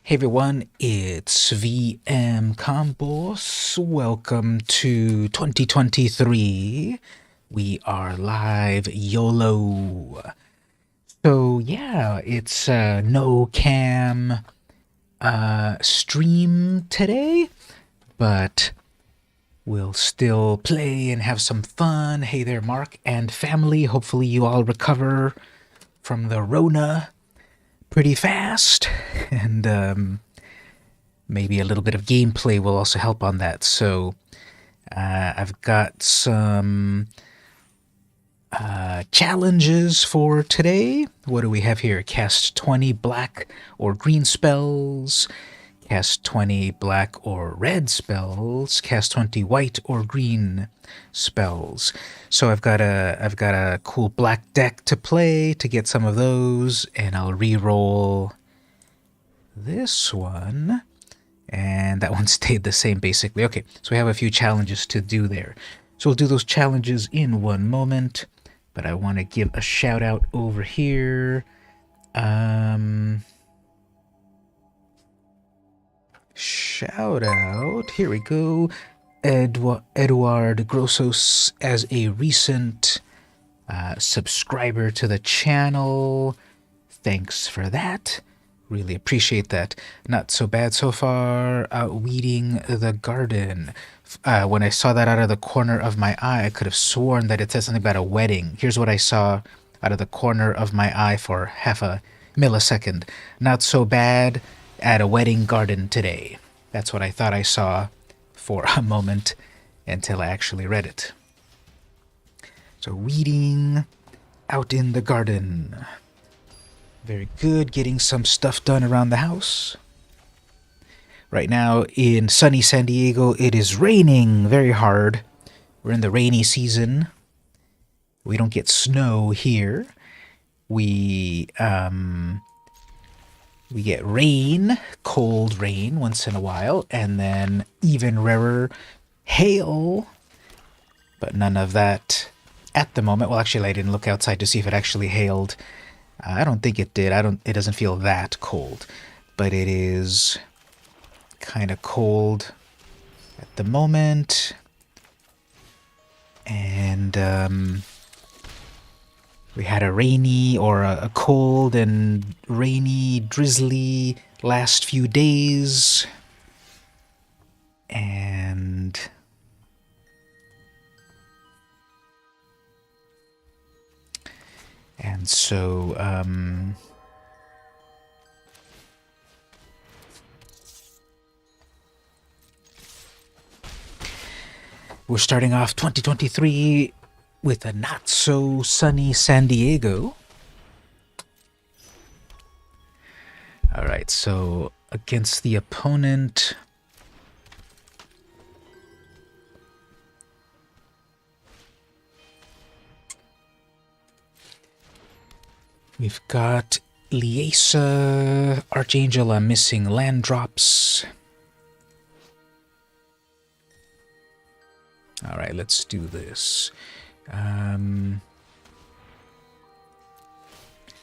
Hey everyone, it's VM Combos. Welcome to 2023. We are live YOLO. So yeah, it's No Cam stream today, but we'll still play and have some fun. Hey there, Mark and family. Hopefully you all recover from the Rona pretty fast. And maybe a little bit of gameplay will also help on that. So I've got some challenges for today. What do we have here? Cast 20 black or green spells. Cast 20 black or red spells. Cast 20 white or green spells. So I've got a cool black deck to play to get some of those, and I'll re-roll this one. And that one stayed the same, basically. Okay, so we have a few challenges to do there. So we'll do those challenges in one moment. But I want to give a shout out over here. Shout out. Here we go. Eduard Grossos as a recent subscriber to the channel. Thanks for that. Really appreciate that. Not so bad so far. Weeding the garden. When I saw that out of the corner of my eye, I could have sworn that it said something about a wedding. Here's what I saw out of the corner of my eye for half a millisecond. Not so bad at a wedding garden today. That's what I thought I saw for a moment until I actually read it. So weeding out in the garden. Very good, getting some stuff done around the house. Right now in sunny San Diego, it is raining very hard. We're in the rainy season. We don't get snow here. We get rain, cold rain once in a while, and then even rarer hail. But none of that at the moment. Well, actually, I didn't look outside to see if it actually hailed. I don't think it did. It doesn't feel that cold, but it is kind of cold at the moment. And we had a rainy or a cold and rainy, drizzly last few days. And so, we're starting off 2023 with a not so sunny San Diego. All right, so against the opponent, we've got Liesa, Archangel. I'm missing land drops. All right, let's do this.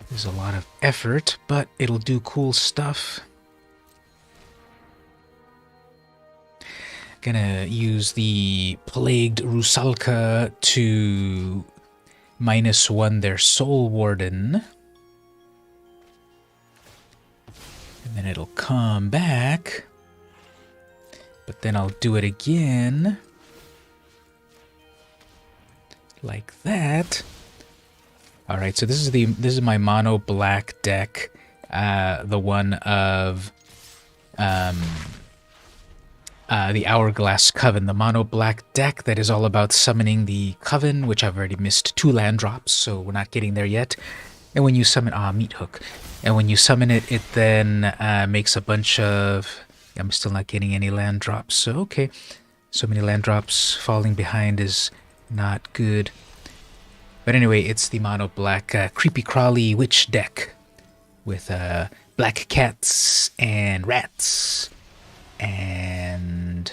There's a lot of effort, but it'll do cool stuff. Gonna use the Plagued Rusalka to -1 their Soul Warden. And then it'll come back. But then I'll do it again. Like that. All right, so this is my mono black deck, the one of the Hourglass Coven, the mono black deck that is all about summoning the Coven, which I've already missed 2 land drops, so we're not getting there yet. And when you summon Meat Hook, and when you summon it, it then makes a bunch of. I'm still not getting any land drops, so okay, so many land drops falling behind is not good. But anyway, it's the mono black creepy crawly witch deck with black cats and rats and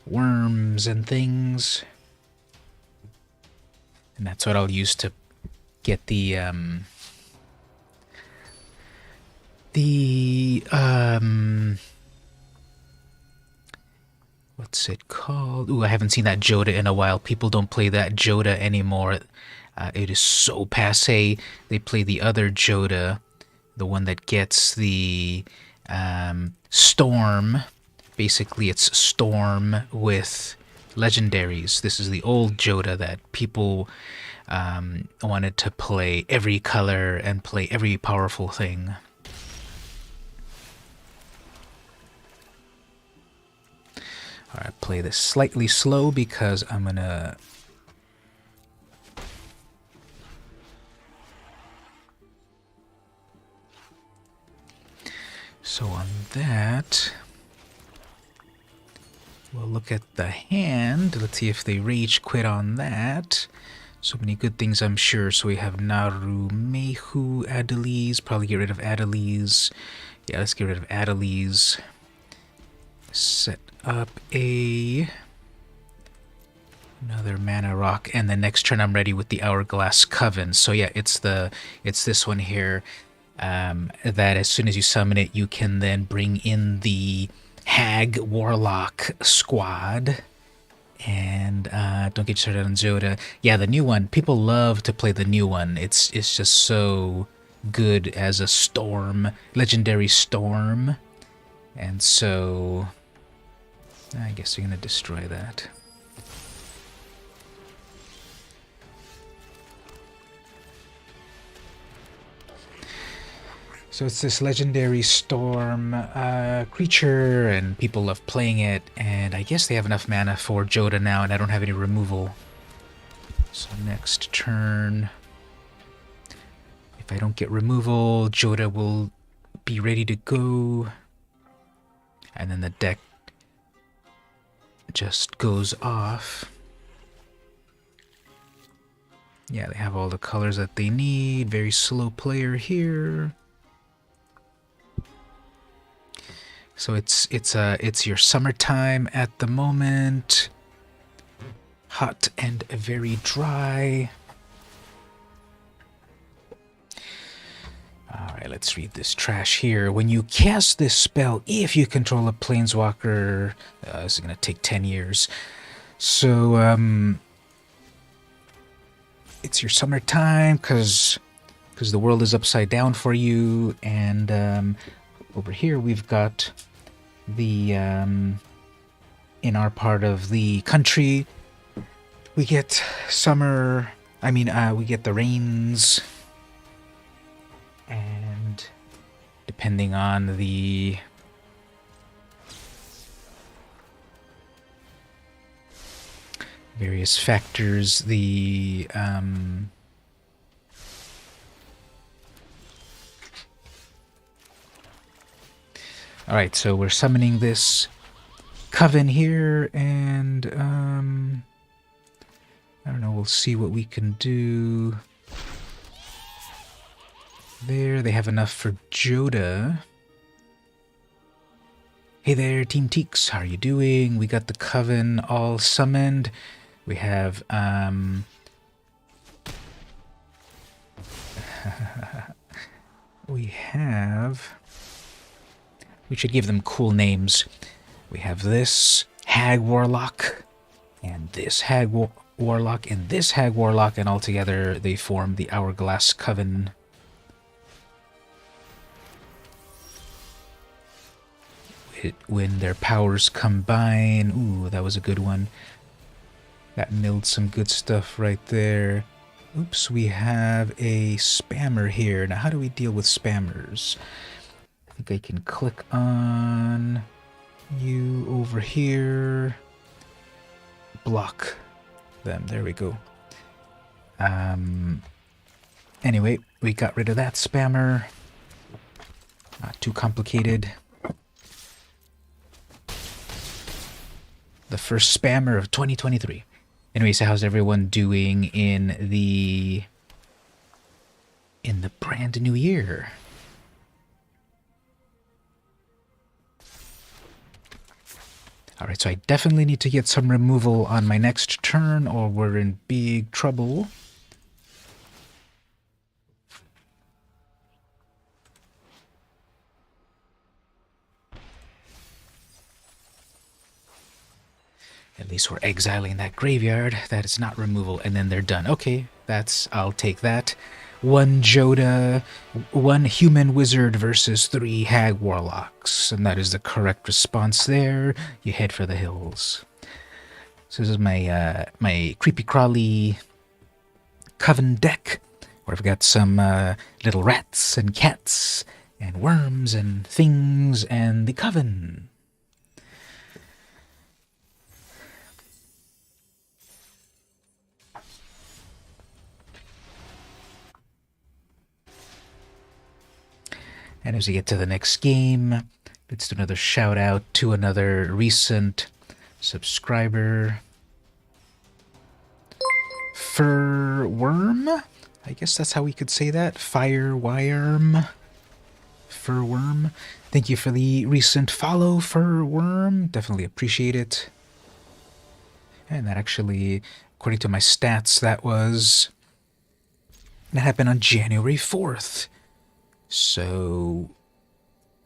worms and things. And that's what I'll use to get the the what's it called? Ooh, I haven't seen that Joda in a while. People don't play that Joda anymore. It is so passe. They play the other Joda, the one that gets the Storm. Basically, it's Storm with legendaries. This is the old Joda that people wanted to play every color and play every powerful thing. Alright, play this slightly slow because I'm gonna... So on that, we'll look at the hand. Let's see if they rage quit on that. So many good things, I'm sure. So we have Naru, Mehu, Adeliz. Probably get rid of Adeliz. Yeah, let's get rid of Adeliz. Set up another mana rock, and the next turn I'm ready with the Hourglass Coven. So yeah, it's this one here. That as soon as you summon it, you can then bring in the Hag Warlock squad. And don't get started on Zoda. Yeah, the new one. People love to play the new one. It's just so good as a storm, legendary storm. And so I guess you're gonna destroy that. So it's this legendary storm creature, and people love playing it, and I guess they have enough mana for Joda now, and I don't have any removal. So next turn, if I don't get removal, Joda will be ready to go, and then the deck just goes off. Yeah, they have all the colors that they need. Very slow player here. So it's your summertime at the moment. Hot and very dry. Alright, let's read this trash here. When you cast this spell, if you control a planeswalker, this is going to take 10 years. So, it's your summertime because the world is upside down for you, and over here we've got the in our part of the country we get summer. We get the rains, and depending on the various factors, the alright, so we're summoning this coven here, and I don't know, we'll see what we can do. There, they have enough for Joda. Hey there, Team Teeks, how are you doing? We got the coven all summoned. We have we should give them cool names. We have this Hag Warlock, and this Hag Warlock, and this Hag Warlock, and all together they form the Hourglass Coven. When their powers combine... Ooh, that was a good one. That milled some good stuff right there. Oops, we have a spammer here. Now, how do we deal with spammers? I think I can click on you over here. Block them. There we go. Anyway, we got rid of that spammer. Not too complicated. The first spammer of 2023. Anyway, so how's everyone doing in the brand new year? Alright, so I definitely need to get some removal on my next turn, or we're in big trouble. At least we're exiling that graveyard. That is not removal, and then they're done. Okay, I'll take that. 1 Joda, 1 human wizard versus 3 hag warlocks. And that is the correct response there. You head for the hills. So this is my my creepy crawly coven deck, where I've got some little rats and cats and worms and things and the coven. And as we get to the next game, let's do another shout out to another recent subscriber. Furworm? I guess that's how we could say that. Fireworm. Furworm. Thank you for the recent follow, Furworm. Definitely appreciate it. And that actually, according to my stats, that happened on January 4th. So,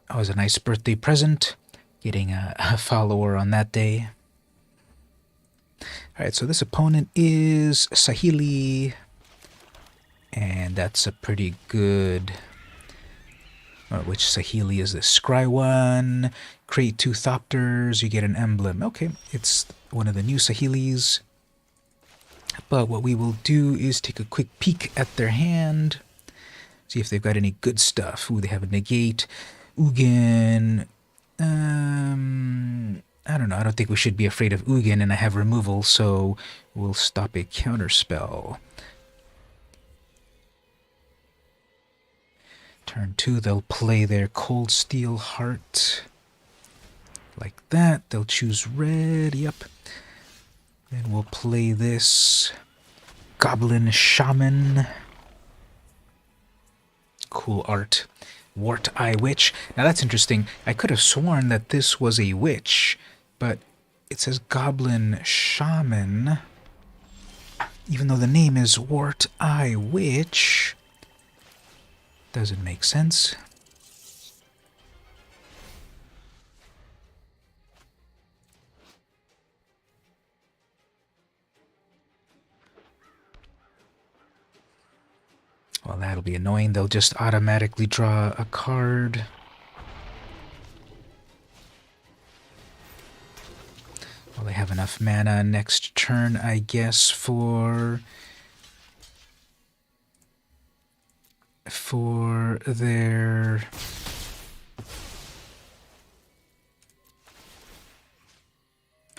that was a nice birthday present, getting a follower on that day. Alright, so this opponent is Saheeli, and that's a pretty good... which Saheeli is this? Scry 1, create 2 Thopters, you get an emblem. Okay, it's one of the new Saheelis. But what we will do is take a quick peek at their hand. See if they've got any good stuff. Ooh, they have a negate. Ugin. I don't know. I don't think we should be afraid of Ugin, and I have removal, so we'll stop a counterspell. Turn 2, they'll play their Cold Steel Heart. Like that. They'll choose red. Yep. Then we'll play this Goblin Shaman. Cool art. Wart Eye Witch. Now that's interesting. I could have sworn that this was a witch, but it says Goblin Shaman. Even though the name is Wart Eye Witch. Doesn't make sense. Well, that'll be annoying. They'll just automatically draw a card. Well, they have enough mana next turn, I guess, for their...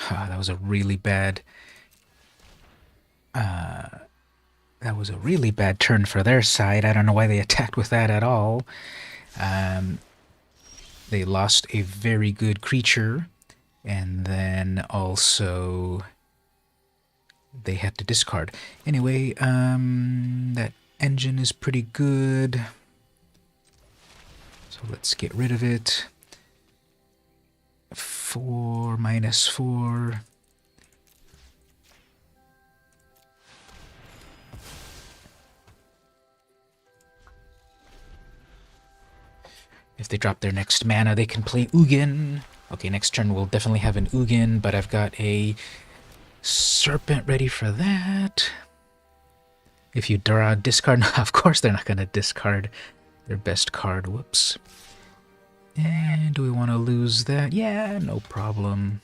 that was a really bad... that was a really bad turn for their side. I don't know why they attacked with that at all. They lost a very good creature, and then also they had to discard. Anyway, that engine is pretty good. So let's get rid of it. 4 minus 4. If they drop their next mana, they can play Ugin. Okay, next turn we'll definitely have an Ugin, but I've got a Serpent ready for that. If you draw a discard, no, of course they're not going to discard their best card. Whoops. And do we want to lose that? Yeah, no problem.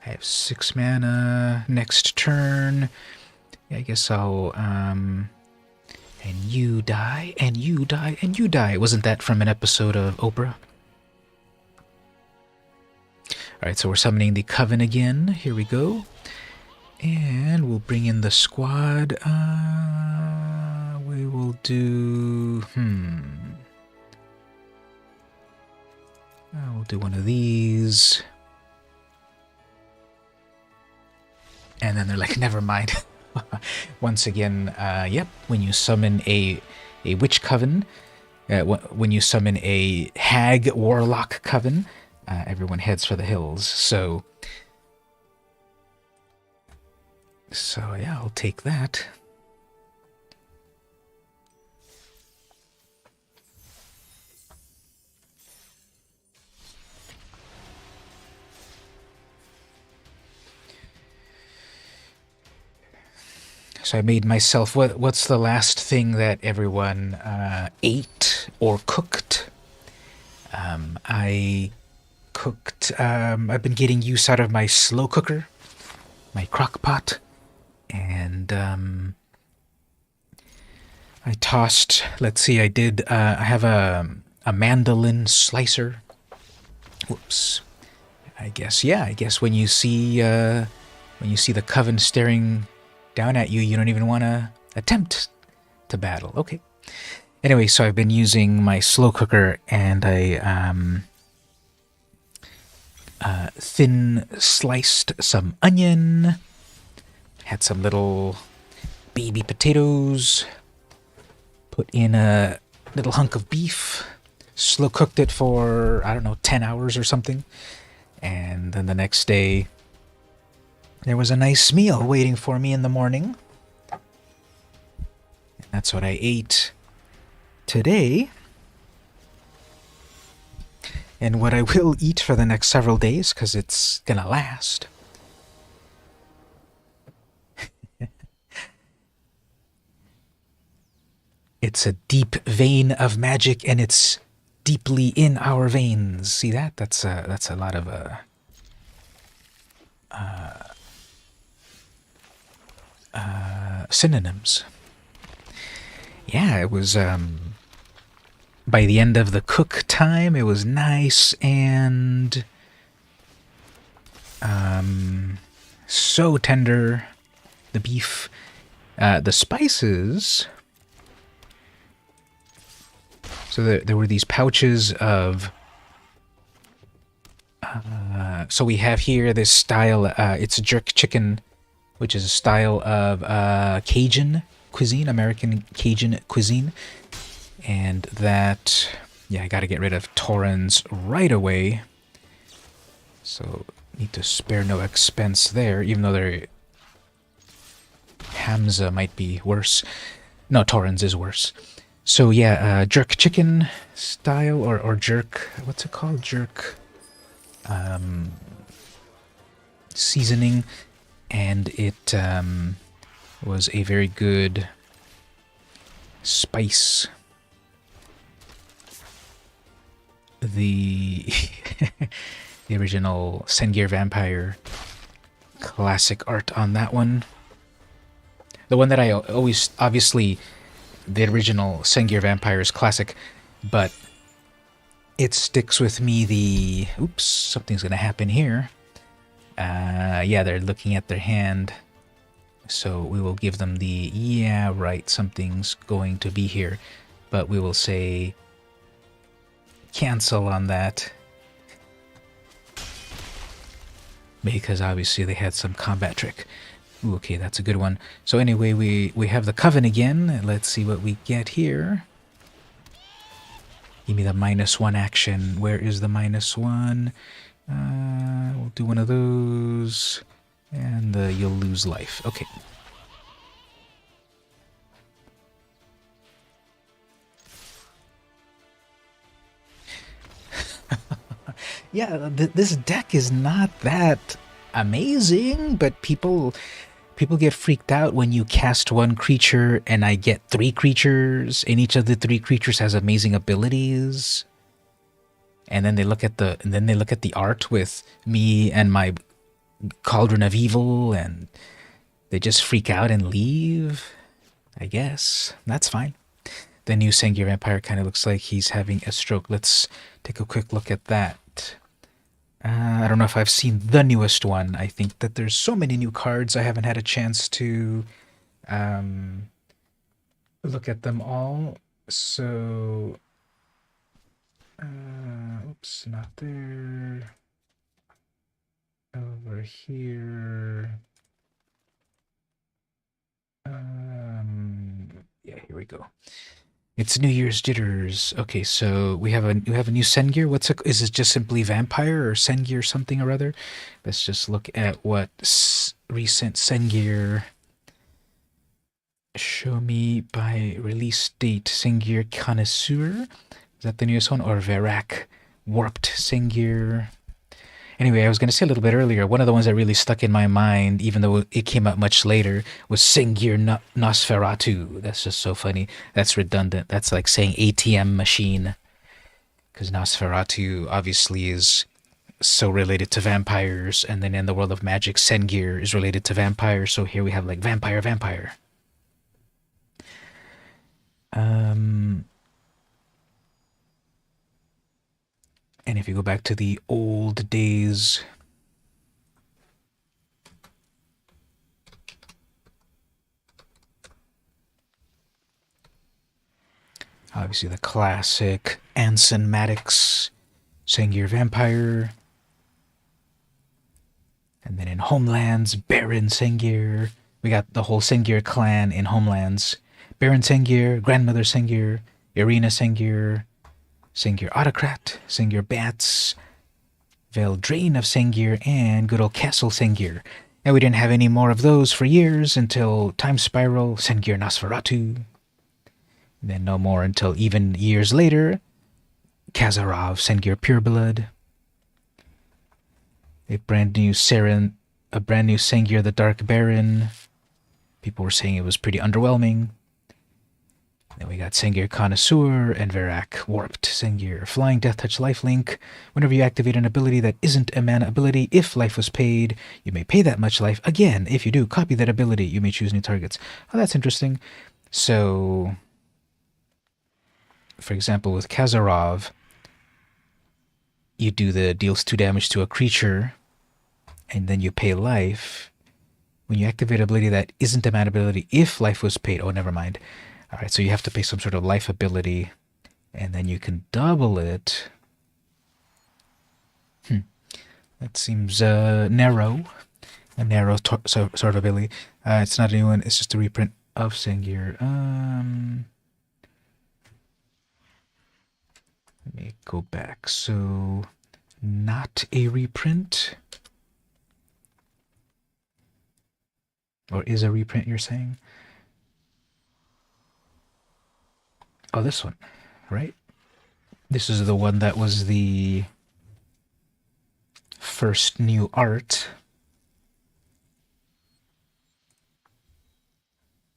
I have 6 mana. Next turn... yeah, I guess I'll, and you die, and you die, and you die. Wasn't that from an episode of Oprah? Alright, so we're summoning the Coven again. Here we go. And we'll bring in the squad. We will do... we'll do one of these. And then they're like, never mind. Once again, yep, when you summon a witch coven, when you summon a hag warlock coven, everyone heads for the hills. So yeah, I'll take that. So I made myself, what's the last thing that everyone ate or cooked? I cooked, I've been getting use out of my slow cooker, my crock pot, and I tossed, let's see, I have a mandolin slicer. Whoops. I guess when you see the coven staring down at you, you don't even want to attempt to battle. Okay. Anyway, so I've been using my slow cooker, and I thin sliced some onion, had some little baby potatoes, put in a little hunk of beef, slow cooked it for, I don't know, 10 hours or something. And then the next day, there was a nice meal waiting for me in the morning. And that's what I ate today. And what I will eat for the next several days, because it's gonna last. It's a deep vein of magic, and it's deeply in our veins. See that? That's a lot of synonyms. Yeah, it was by the end of the cook time, it was nice and so tender. The beef, the spices. So there were these pouches of. So we have here this style. It's jerk chicken, which is a style of Cajun cuisine, American Cajun cuisine. And that, yeah, I got to get rid of Torrens right away. So need to spare no expense there, even though their Hamza might be worse. No, Torrens is worse. So yeah, jerk chicken style, or jerk, what's it called? Jerk seasoning. And it was a very good spice. The the original Sengir Vampire classic art on that one. The one that I always, obviously, the original Sengir Vampire is classic, but it sticks with me the... Oops, something's going to happen here. Yeah, they're looking at their hand. So we will give them the, yeah, right, something's going to be here. But we will say cancel on that. Because obviously they had some combat trick. Ooh, okay, that's a good one. So anyway, we have the Coven again. Let's see what we get here. Give me the -1 action. Where is the -1? We'll do one of those. And you'll lose life. Okay. Yeah, this deck is not that amazing, but people get freaked out when you cast one creature and I get 3 creatures, and each of the 3 creatures has amazing abilities. And then they look at the art with me and my Cauldron of Evil, and they just freak out and leave. I guess that's fine. The new Sengir Vampire kind of looks like he's having a stroke. Let's take a quick look at that. I don't know if I've seen the newest one. I think that there's so many new cards I haven't had a chance to look at them all. So, oops, not there. Over here. Yeah, here we go. It's New Year's jitters. Okay, so we have a new Sengir. Is it just simply Vampire or Sengir something or other? Let's just look at what recent Sengir. Show me by release date. Sengir Connoisseur. Is that the newest one? Or Verak Warped Sengir? Anyway, I was going to say a little bit earlier, one of the ones that really stuck in my mind, even though it came out much later, was Sengir Nosferatu. That's just so funny. That's redundant. That's like saying ATM machine. Because Nosferatu obviously is so related to vampires, and then in the world of magic, Sengir is related to vampires, so here we have like vampire, vampire. And if you go back to the old days, obviously the classic Anson Maddox Sengir Vampire. And then in Homelands, Baron Sengir. We got the whole Sengir clan in Homelands. Baron Sengir, Grandmother Sengir, Arena Sengir, Sengir Autocrat, Sengir Bats, Veldrain of Sengir, and good old Castle Sengir. And we didn't have any more of those for years until Time Spiral, Sengir Nosferatu. And then no more until even years later, Kazarov, Sengir Pureblood. A brand new Sengir the Dark Baron. People were saying it was pretty underwhelming. Then we got Sengir Connoisseur and Verak Warped Sengir. Flying Death Touch Lifelink. Whenever you activate an ability that isn't a mana ability, if life was paid, you may pay that much life. Again, if you do, copy that ability. You may choose new targets. Oh, that's interesting. So, for example, with Kazarov, you do the deals 2 damage to a creature, and then you pay life. When you activate an ability that isn't a mana ability, if life was paid, oh, never mind. Alright, so you have to pay some sort of life ability, and then you can double it. That seems narrow. A narrow sort of ability. It's not a new one, it's just a reprint of Sengir. Let me go back. So, not a reprint? Or is a reprint, you're saying? Oh, this one, right? This is the one that was the first new art.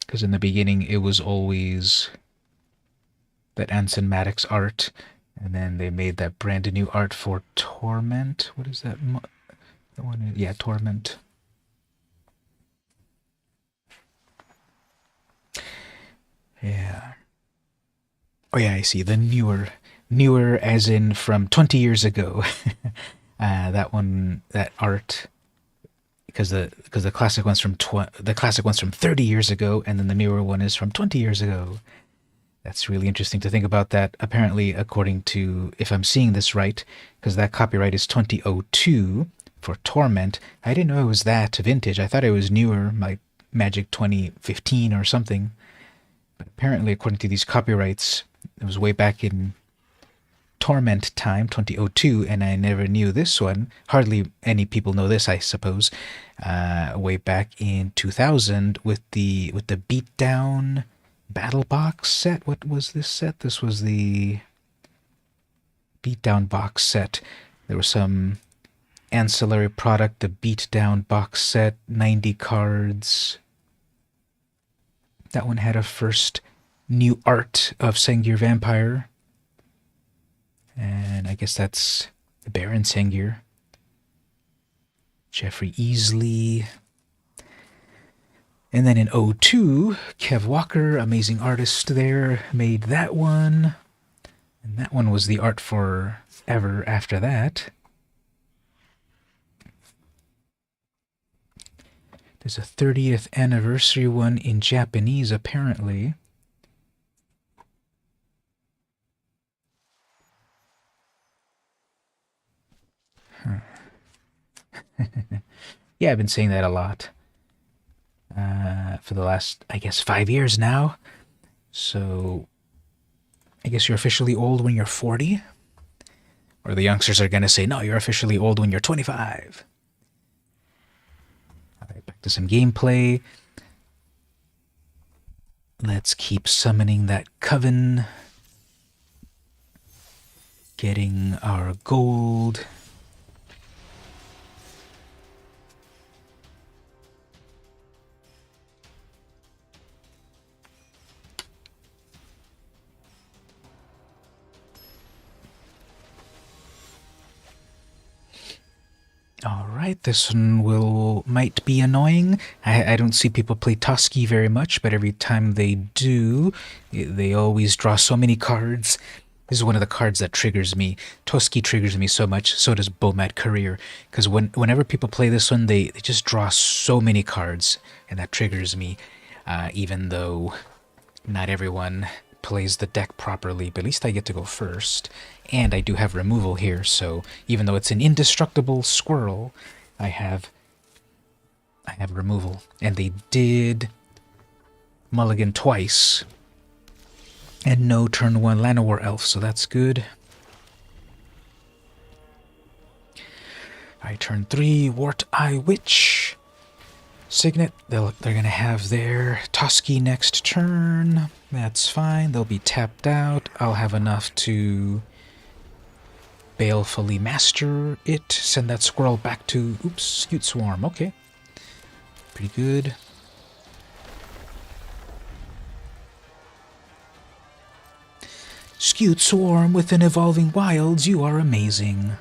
Because in the beginning, it was always that Anson Maddox art. And then they made that brand new art for Torment. What is that? The one, yeah, Torment. Yeah. Oh yeah, I see. The newer as in from 20 years ago. That one, that art, because the classic one's from 30 years ago, and then the newer one is from 20 years ago. That's really interesting to think about that. Apparently, according to, if I'm seeing this right, because that copyright is 2002 for Torment. I didn't know it was that vintage. I thought it was newer, like Magic 2015 or something. But apparently, according to these copyrights, it was way back in Torment time, 2002, and I never knew this one. Hardly any people know this, I suppose. Way back in 2000 with the Beatdown Battle Box set. What was this set? This was the Beatdown box set. There was some ancillary product, the Beatdown box set, 90 cards. That one had a first new art of Sengir Vampire. And I guess that's the Baron Sengir. Jeffrey Easley. And then in 02, Kev Walker, amazing artist there, made that one. And that one was the art for ever after that. There's a 30th anniversary one in Japanese, apparently. Yeah, I've been saying that a lot for the last, I guess, 5 years now. So, I guess you're officially old when you're 40? Or the youngsters are going to say, no, you're officially old when you're 25. Alright, back to some gameplay. Let's keep summoning that coven. Getting our gold. Alright, this one might be annoying. I don't see people play Toski very much, but every time they do, they always draw so many cards. This is one of the cards that triggers me. Toski triggers me so much, so does Bomad Career. Because whenever people play this one, they just draw so many cards, and that triggers me. Even though not everyone plays the deck properly, but at least I get to go first. And I do have removal here, so even though it's an indestructible squirrel, I have removal. And they did mulligan twice. And no turn 1 Llanowar Elf, so that's good. Alright, turn 3, Wart Eye Witch. Signet, they're going to have their Toski next turn. That's fine, they'll be tapped out. I'll have enough to balefully master it. Send that squirrel back to, Scute Swarm, okay. Pretty good. Scute Swarm with an Evolving Wilds, you are amazing.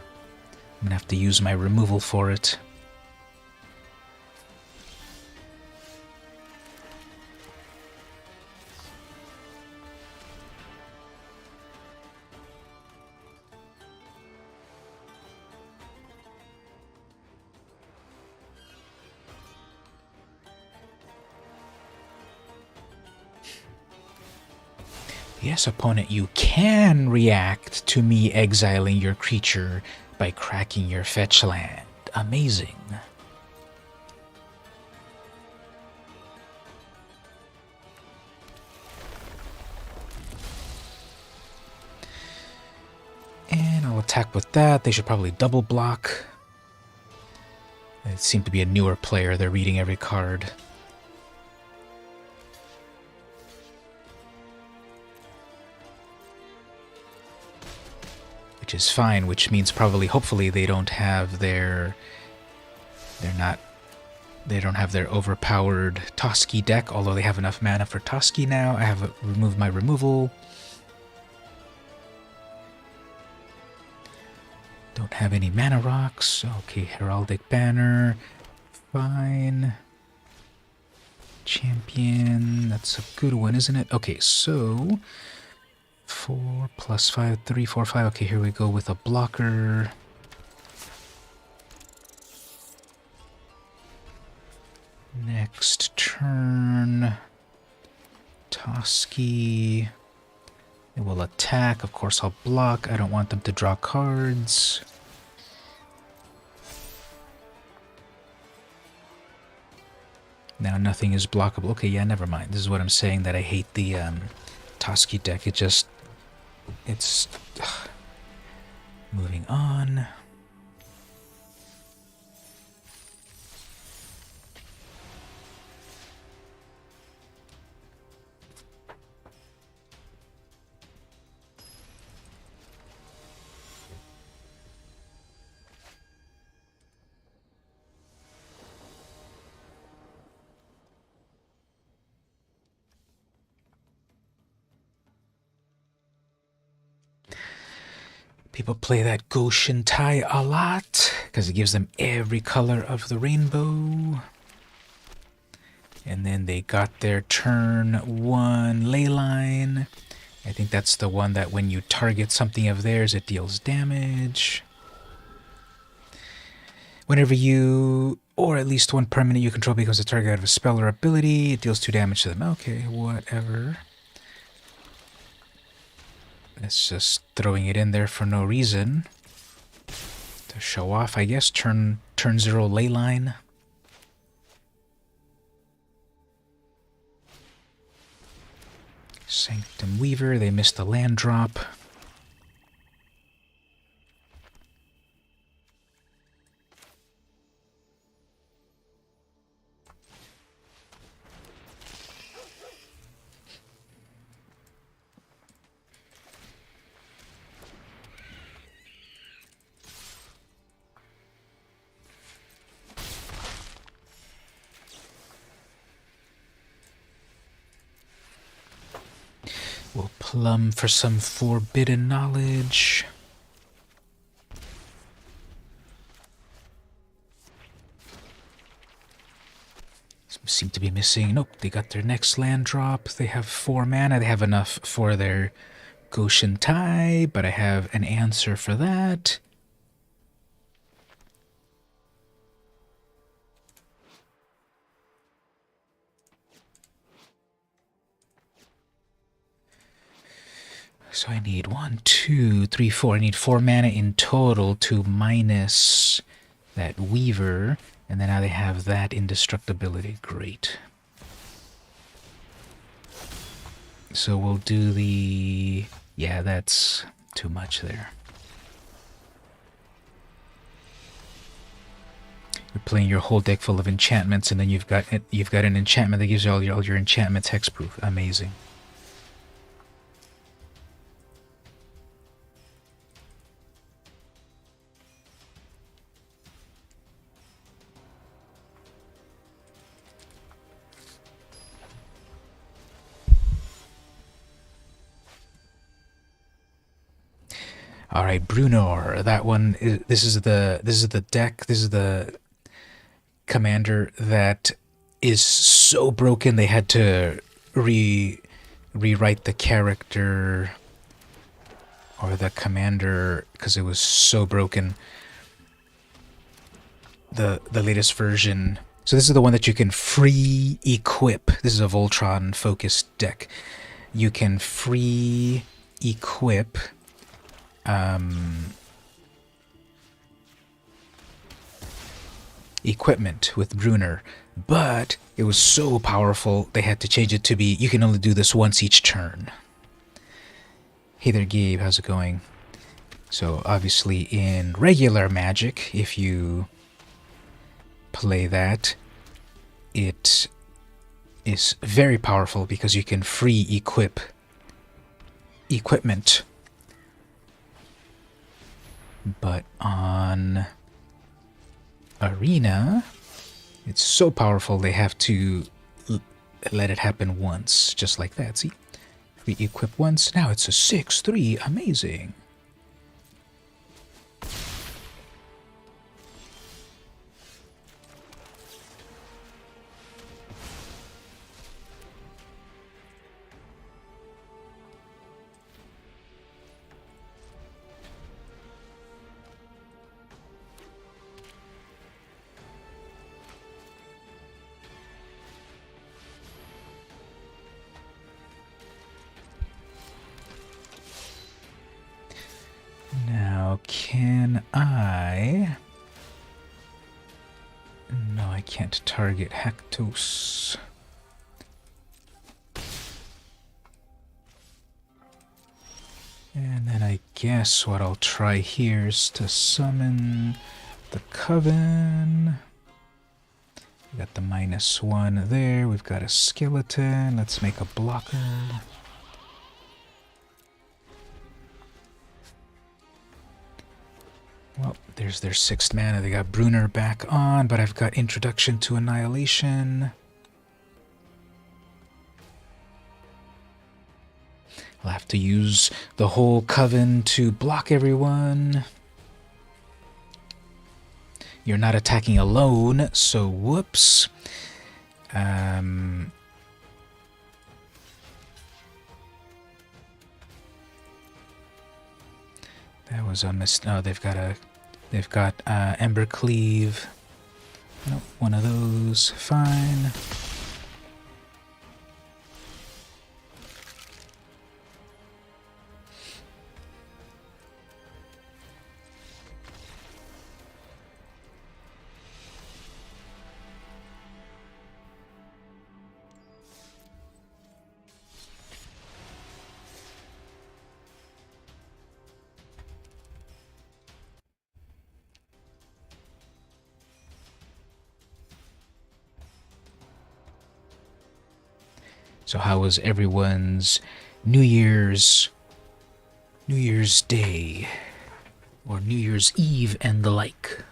I'm gonna have to use my removal for it. Yes, opponent, you can react to me exiling your creature by cracking your fetch land. Amazing. And I'll attack with that. They should probably double block. They seem to be a newer player. They're reading every card. Which is fine, which means hopefully they don't have their overpowered Toski deck, although they have enough mana for Toski now. I have removed my removal. Don't have any mana rocks. Okay, Heraldic Banner. Fine. Champion. That's a good one, isn't it? Okay, so 4 plus 5, 3, 4, 5. Okay, here we go with a blocker. Next turn, Toski. They will attack. Of course, I'll block. I don't want them to draw cards. Now nothing is blockable. Okay, yeah, never mind. This is what I'm saying, that I hate the Toski deck. It's moving on. People play that Goshen tie a lot because it gives them every color of the rainbow. And then they got their turn 1 Leyline. I think that's the one that when you target something of theirs, it deals damage. Whenever you, or at least one permanent you control becomes a target of a spell or ability, it deals 2 damage to them. Okay, whatever. It's just throwing it in there for no reason. To show off, I guess. Turn 0 Leyline. Sanctum Weaver, they missed the land drop. We'll plumb for some forbidden knowledge. seem to be missing. Nope, they got their next land drop. They have 4 mana. They have enough for their Goshen Tai, but I have an answer for that. So I need 1, 2, 3, 4. I need 4 mana in total to minus that Weaver. And then now they have that indestructibility. Great. So we'll do the... Yeah, that's too much there. You're playing your whole deck full of enchantments, and then you've got an enchantment that gives you all your enchantments hexproof. Amazing. All right, Brunor. That one. This is the deck. This is the commander that is so broken they had to rewrite the character or the commander because it was so broken. The latest version. So this is the one that you can free equip. This is a Voltron focused deck. You can free equip equipment with Brunner, but it was so powerful they had to change it to be you can only do this once each turn. Hey there, Gabe, how's it going? So obviously in regular Magic, if you play that, it is very powerful because you can free equip equipment. But on Arena, it's so powerful they have to let it happen once, just like that. See? Free equip once, now it's a 6/3, amazing. Now, can I... No, I can't target Hectos. And then I guess what I'll try here is to summon the Coven. We got the -1 there. We've got a skeleton. Let's make a blocker. Well, there's their 6th mana. They got Brunner back on, but I've got Introduction to Annihilation. I'll have to use the whole Coven to block everyone. You're not attacking alone, so whoops. That was a mistake. No, they've got Embercleave. Nope, one of those. Fine. So how was everyone's New Year's Day or New Year's Eve and the like?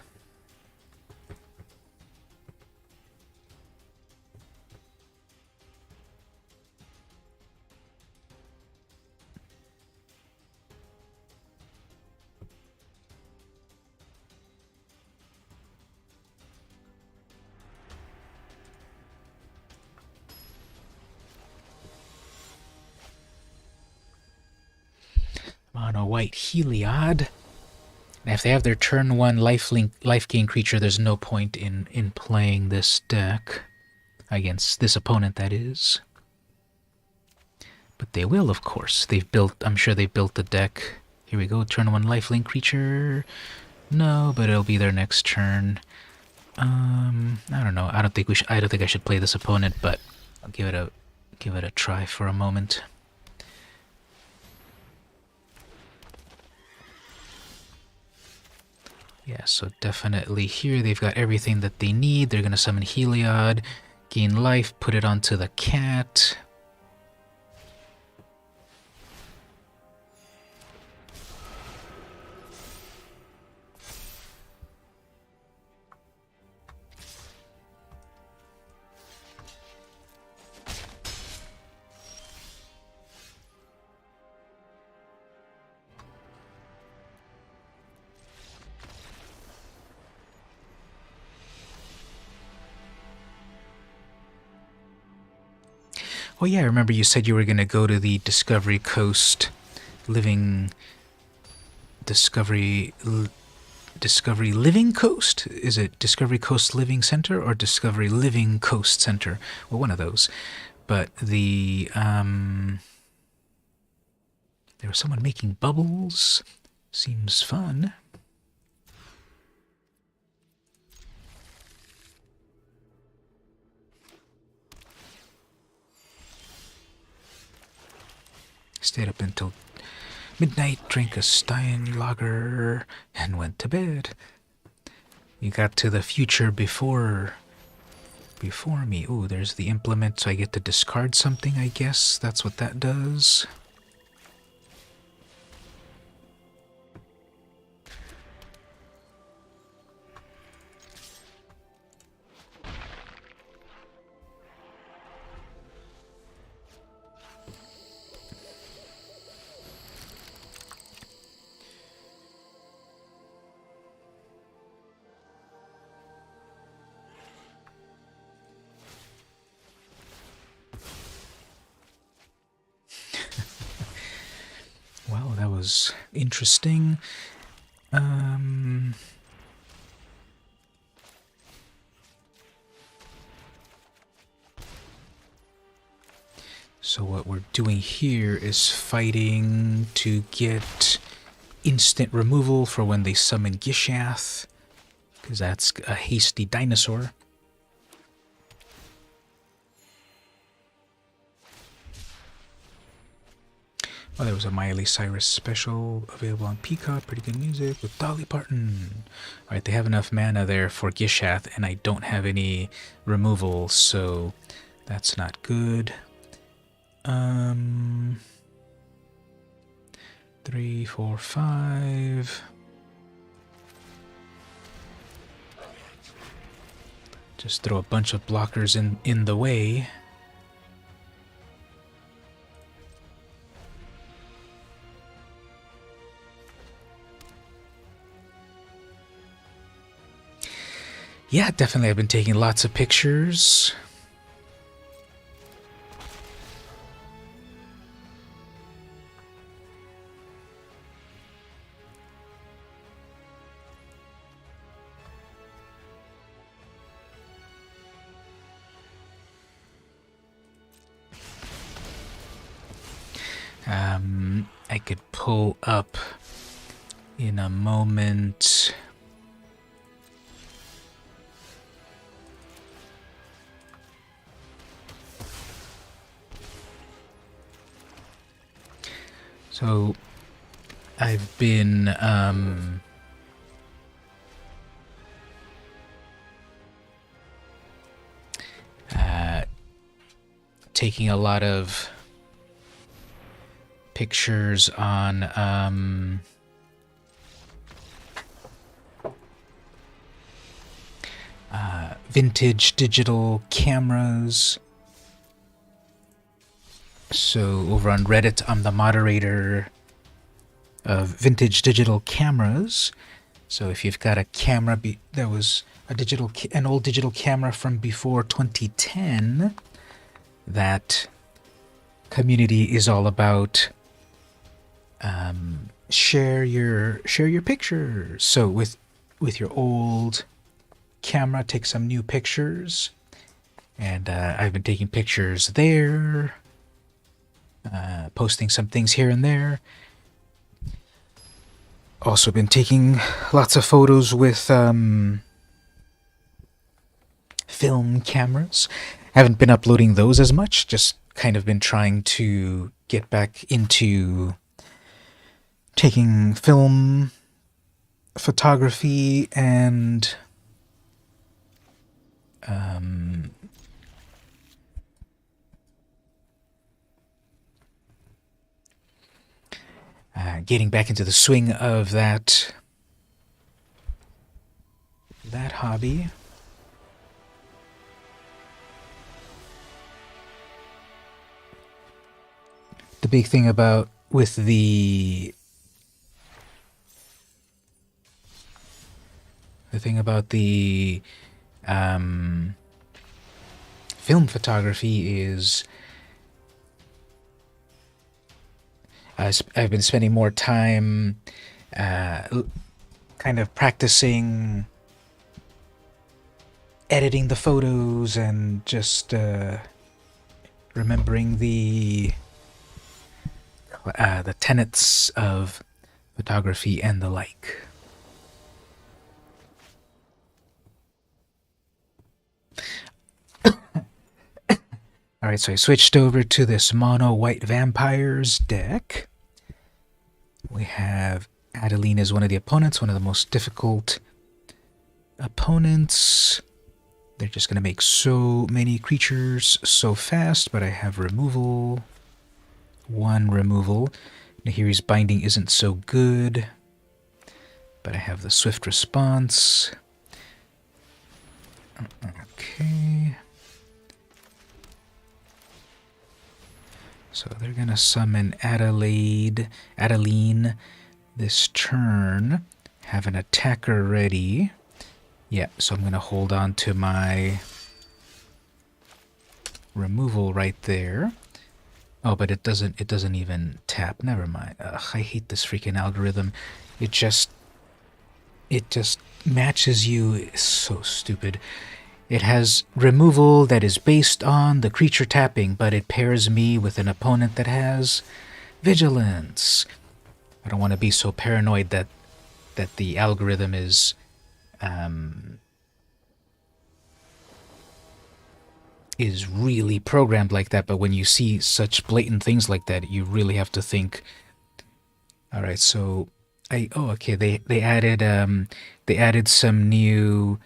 white Heliod. And if they have their turn 1 life gain creature, there's no point in playing this deck against this opponent, that is. But they will, of course. I'm sure they've built the deck. Here we go, turn 1 lifelink creature. No, but it'll be their next turn. I don't know. I don't think I should play this opponent, but I'll give it a try for a moment. Yeah, so definitely here they've got everything that they need. They're going to summon Heliod, gain life, put it onto the cat. Oh yeah, I remember you said you were going to go to the Discovery Coast Living Living Coast? Is it Discovery Coast Living Center or Discovery Living Coast Center? Well, one of those. But there was someone making bubbles. Seems fun. Stayed up until midnight, drank a Stein lager, and went to bed. You got to the future before me. Ooh, there's the implement, so I get to discard something, I guess. That's what that does. Well, that was interesting. So what we're doing here is fighting to get instant removal for when they summon Gishath, because that's a hasty dinosaur. Oh, there was a Miley Cyrus special available on Peacock. Pretty good music with Dolly Parton. Alright, they have enough mana there for Gishath, and I don't have any removal, so that's not good. 3, 4, 5. Just throw a bunch of blockers in the way. Yeah, definitely. I've been taking lots of pictures. I could pull up in a moment. So I've been taking a lot of pictures on vintage digital cameras. So over on Reddit, I'm the moderator of vintage digital cameras. So if you've got a camera, there was an old digital camera from before 2010. That community is all about share your pictures. So with your old camera, take some new pictures. And I've been taking pictures there, posting some things here and there. Also been taking lots of photos with film cameras. Haven't been uploading those as much, just kind of been trying to get back into taking film photography and getting back into the swing of that hobby. The big thing about with the film photography is I've been spending more time kind of practicing editing the photos and just remembering the tenets of photography and the like. Alright, so I switched over to this mono white vampires deck. We have Adeline as one of the opponents, one of the most difficult opponents. They're just going to make so many creatures so fast, but I have removal. One removal. Nahiri's binding isn't so good, but I have the swift response. Okay. So they're going to summon Adeline this turn. Have an attacker ready. Yeah, so I'm going to hold on to my removal right there. Oh, but it doesn't even tap. Never mind. Ugh, I hate this freaking algorithm. It just matches you. It's so stupid. It has removal that is based on the creature tapping, but it pairs me with an opponent that has vigilance. I don't want to be so paranoid that the algorithm is really programmed like that, but when you see such blatant things like that, you really have to think. All right, so okay, they added some new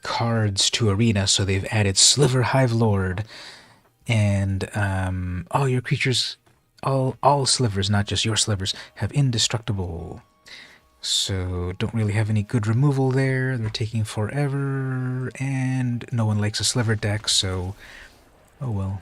cards to Arena, so they've added Sliver Hive Lord, and all your creatures, all slivers, not just your slivers, have indestructible. So don't really have any good removal there. They're taking forever, and no one likes a sliver deck, so oh well.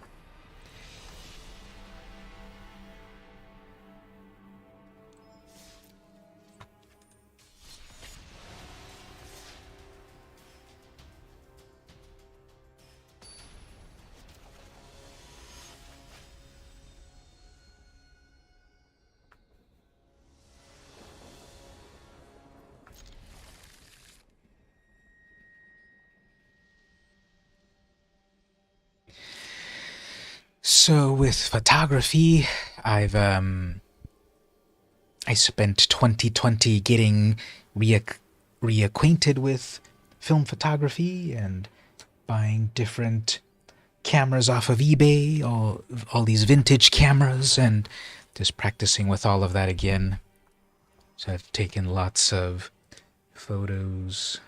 So with photography, I spent 2020 getting reacquainted with film photography and buying different cameras off of eBay, all these vintage cameras, and just practicing with all of that again. So I've taken lots of photos.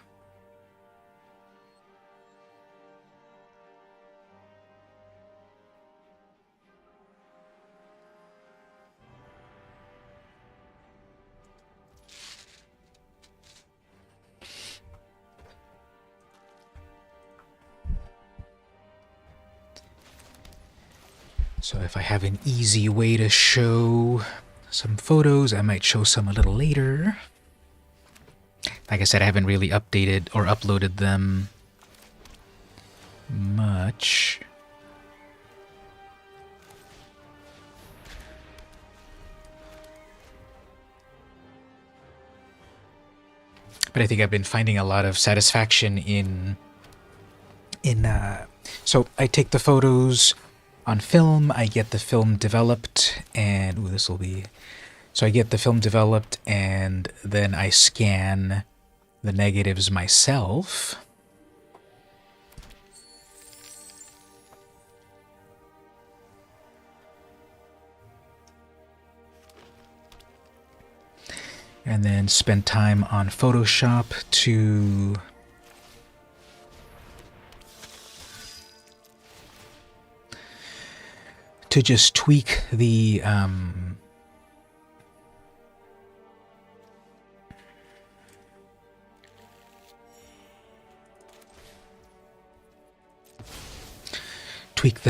So if I have an easy way to show some photos, I might show some a little later. Like I said, I haven't really updated or uploaded them much. But I think I've been finding a lot of satisfaction in so I take the photos on film, I get the film developed, and ooh, this will be, so I get the film developed and then I scan the negatives myself. And then spend time on Photoshop to just tweak the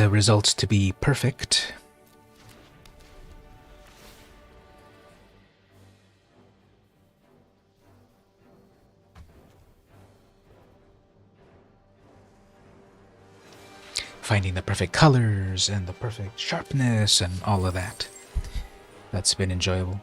results to be perfect. Finding the perfect colors and the perfect sharpness and all of that. That's been enjoyable.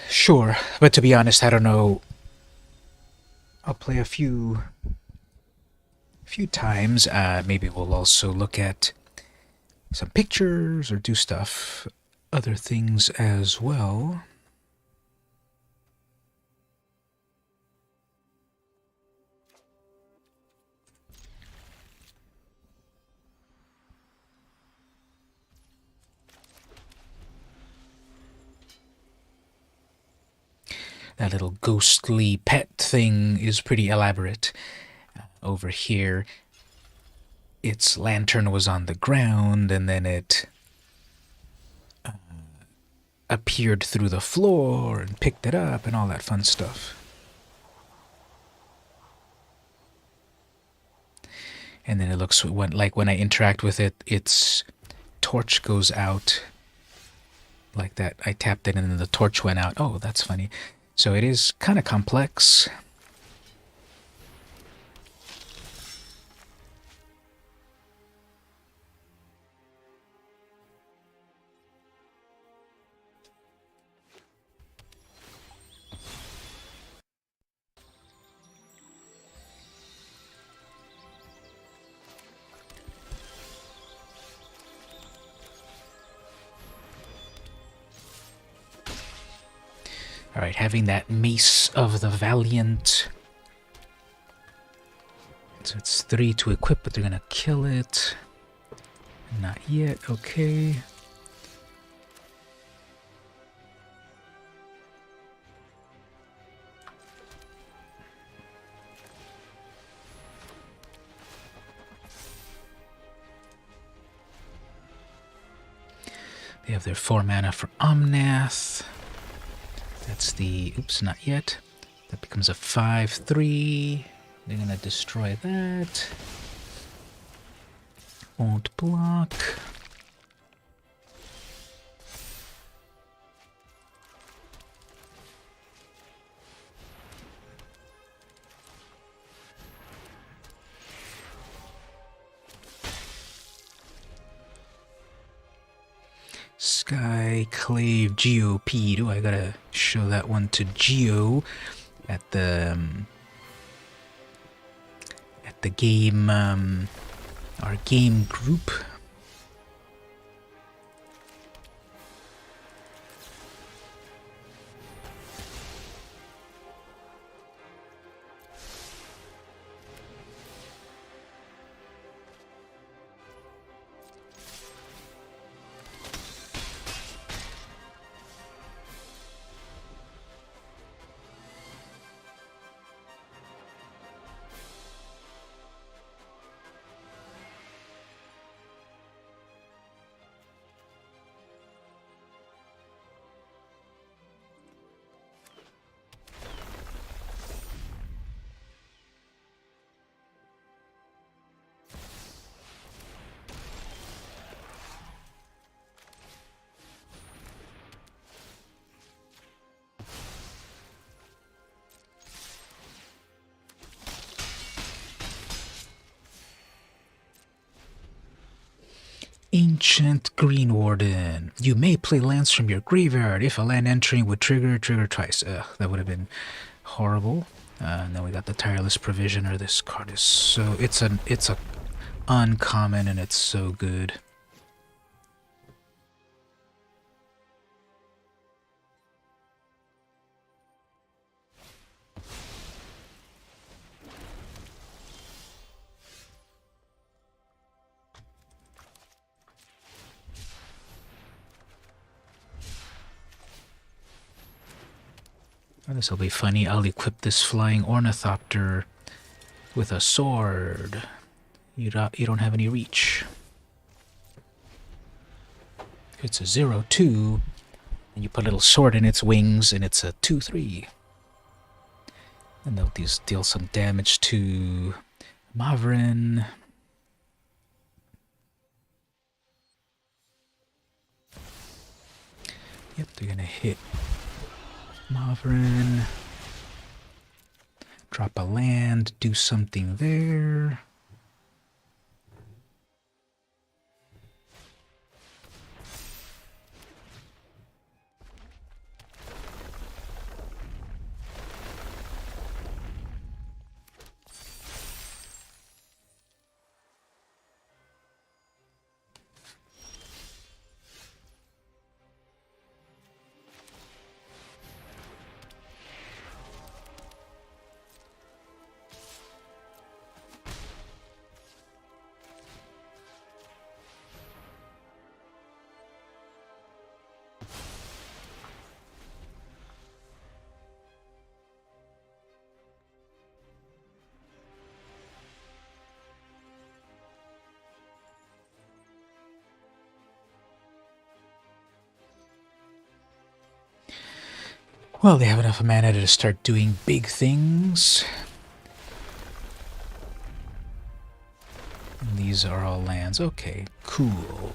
Sure, but to be honest, I don't know. I'll play a few times. Maybe we'll also look at some pictures or do other things as well. That little ghostly pet thing is pretty elaborate. Over here, its lantern was on the ground, and then it appeared through the floor and picked it up and all that fun stuff. And then it looks like when I interact with it, its torch goes out like that. I tapped it and then the torch went out. Oh, that's funny. So it is kind of complex. Alright, having that Mace of the Valiant. So it's 3 to equip, but they're gonna kill it. Not yet, okay. They have their 4 mana for Omnath. That's the, oops, not yet. That becomes a 5-3. They're gonna destroy that. Won't block. Skyclave GOP. Do I gotta show that one to Geo at the game, our game group? Ancient Green Warden. You may play lands from your graveyard. If a land entering would trigger twice. Ugh, that would have been horrible. And then we got the Tireless Provisioner. This card is so... It's a uncommon and it's so good. This will be funny. I'll equip this Flying Ornithopter with a sword. You don't have any reach. It's a 0-2, and you put a little sword in its wings, and it's a 2-3. And they'll deal some damage to Maverin. Yep, they're gonna hit Maverin. Drop a land, do something there. Well, they have enough mana to start doing big things. And these are all lands. Okay, cool.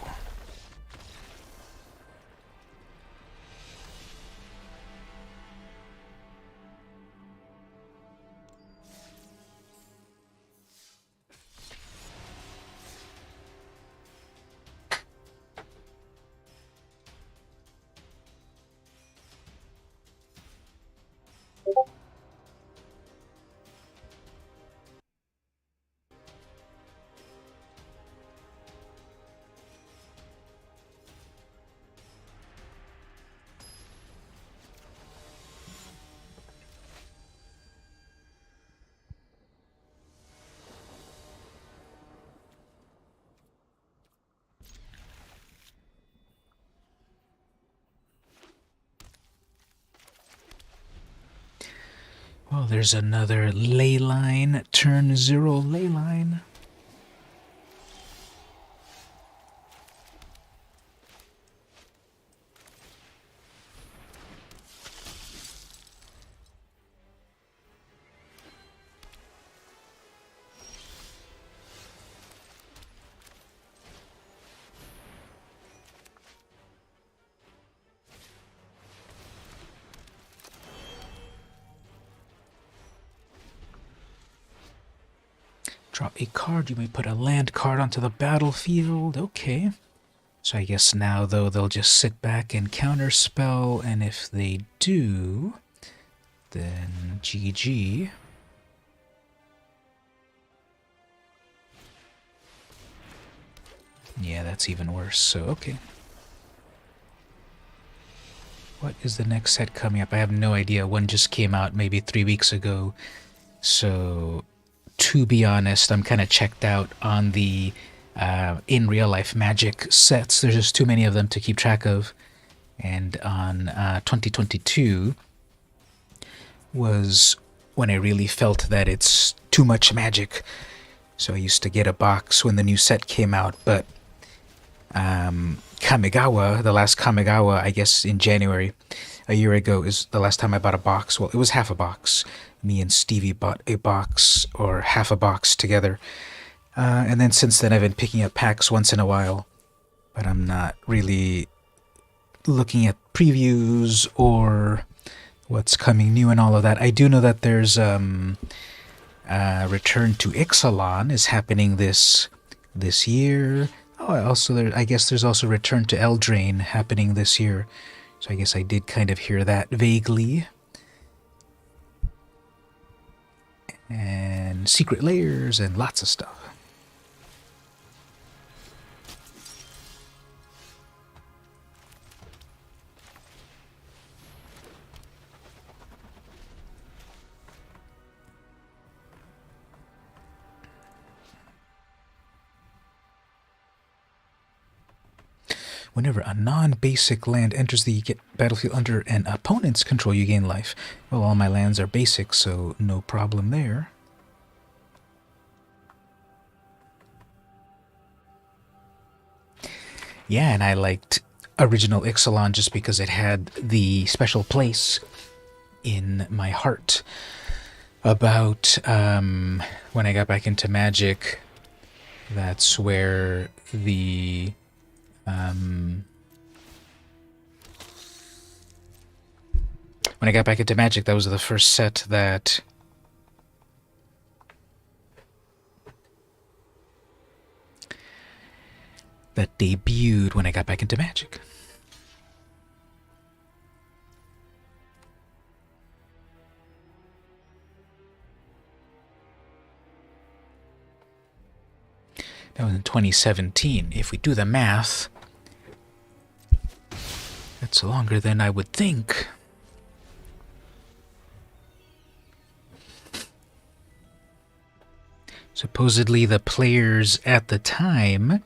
Well, there's another Leyline, turn 0 Leyline. draw a card. You may put a land card onto the battlefield. Okay. So I guess now, though, they'll just sit back and counterspell, and if they do, then GG. Yeah, that's even worse, so okay. What is the next set coming up? I have no idea. One just came out maybe 3 weeks ago. So, to be honest, I'm kind of checked out on the in real life Magic sets. There's just too many of them to keep track of. And on 2022 was when I really felt that it's too much Magic. So I used to get a box when the new set came out, but Kamigawa, the last Kamigawa, I guess in January, a year ago, is the last time I bought a box. Well, it was half a box. Me and Stevie bought a box, or half a box together. And then since then I've been picking up packs once in a while, but I'm not really looking at previews or what's coming new and all of that. I do know that there's Return to Ixalan is happening this year. Oh, I guess there's also Return to Eldraine happening this year. So I guess I did kind of hear that vaguely. And Secret Layers and lots of stuff. Whenever a non-basic land enters the battlefield under an opponent's control, you gain life. Well, all my lands are basic, so no problem there. Yeah, and I liked original Ixalan just because it had the special place in my heart about when I got back into Magic. That's where the when I got back into Magic, that was the first set that debuted when I got back into Magic. That was in 2017. If we do the math, that's longer than I would think. Supposedly the players at the time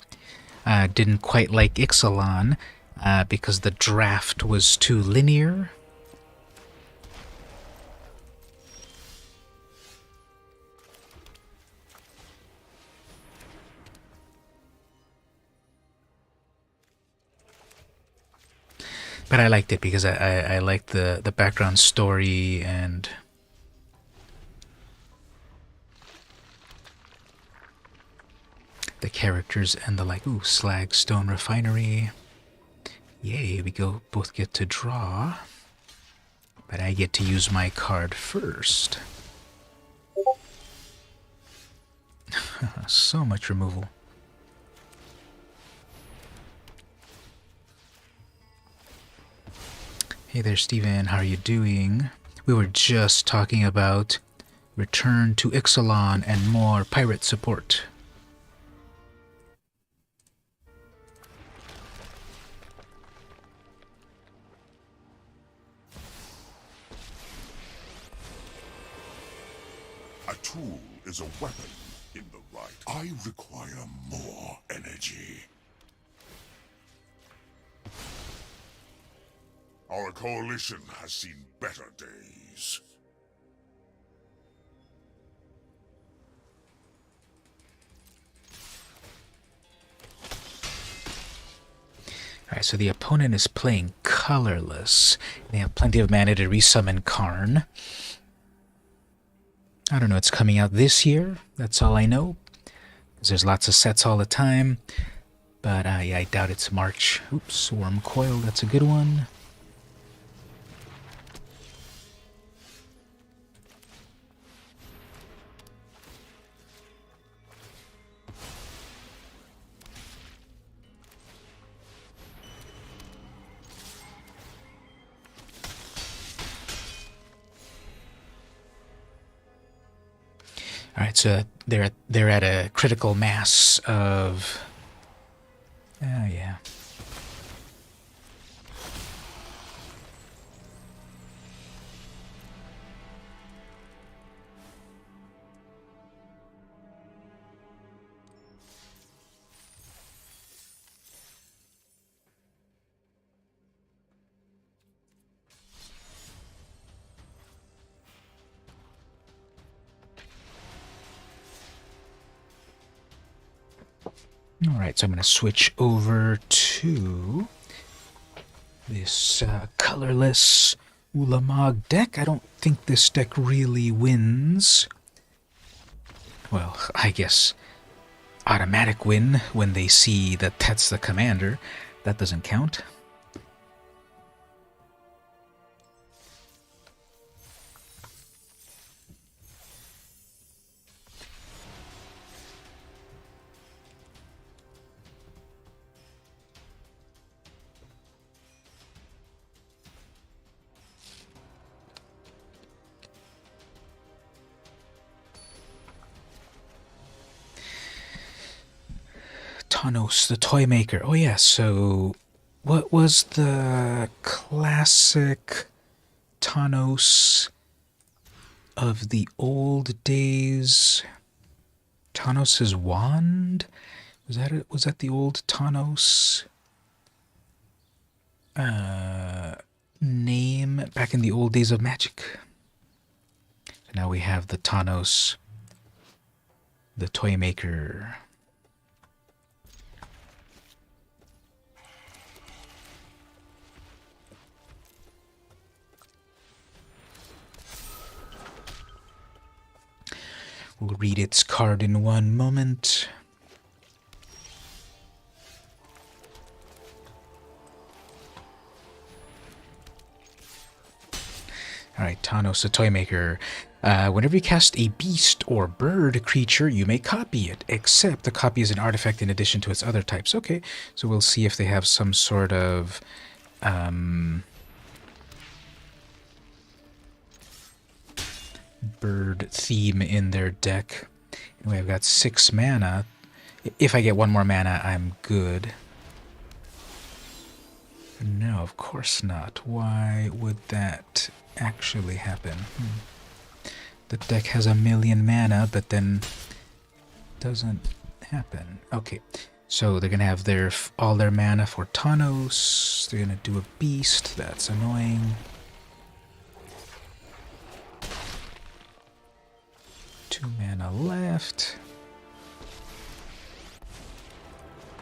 didn't quite like Ixalan because the draft was too linear. But I liked it because I liked the background story and the characters and the like. Ooh, Slag Stone Refinery. Yay, we both get to draw. But I get to use my card first. So much removal. Hey there, Steven. How are you doing? We were just talking about Return to Ixalan and more pirate support. A tool is a weapon in the right. I require more energy. Our coalition has seen better days. Alright, so the opponent is playing colorless. They have plenty of mana to resummon Karn. I don't know, it's coming out this year. That's all I know. Because there's lots of sets all the time. But yeah, I doubt it's March. Oops, Worm Coil, that's a good one. All right, so they're at a critical mass of. Oh yeah. All right, so I'm going to switch over to this colorless Ulamog deck. I don't think this deck really wins. Well, I guess automatic win when they see that that's the commander. That doesn't count. Thanos, the toy maker. Oh yeah, so what was the classic Thanos of the old days? Thanos' wand? Was that it? Was that the old Thanos name back in the old days of Magic? Now we have the Thanos, the toy maker. We'll read its card in one moment. Alright, Thanos, the toy maker. Whenever you cast a beast or bird creature, you may copy it, except the copy is an artifact in addition to its other types. Okay, so we'll see if they have some sort of bird theme in their deck. Anyway, I've got 6 mana. If I get 1 more mana, I'm good. No, of course not. Why would that actually happen? The deck has 1,000,000 mana, but then doesn't happen. Okay, so they're gonna have all their mana for Thanos. They're gonna do a beast. That's annoying. 2 mana left.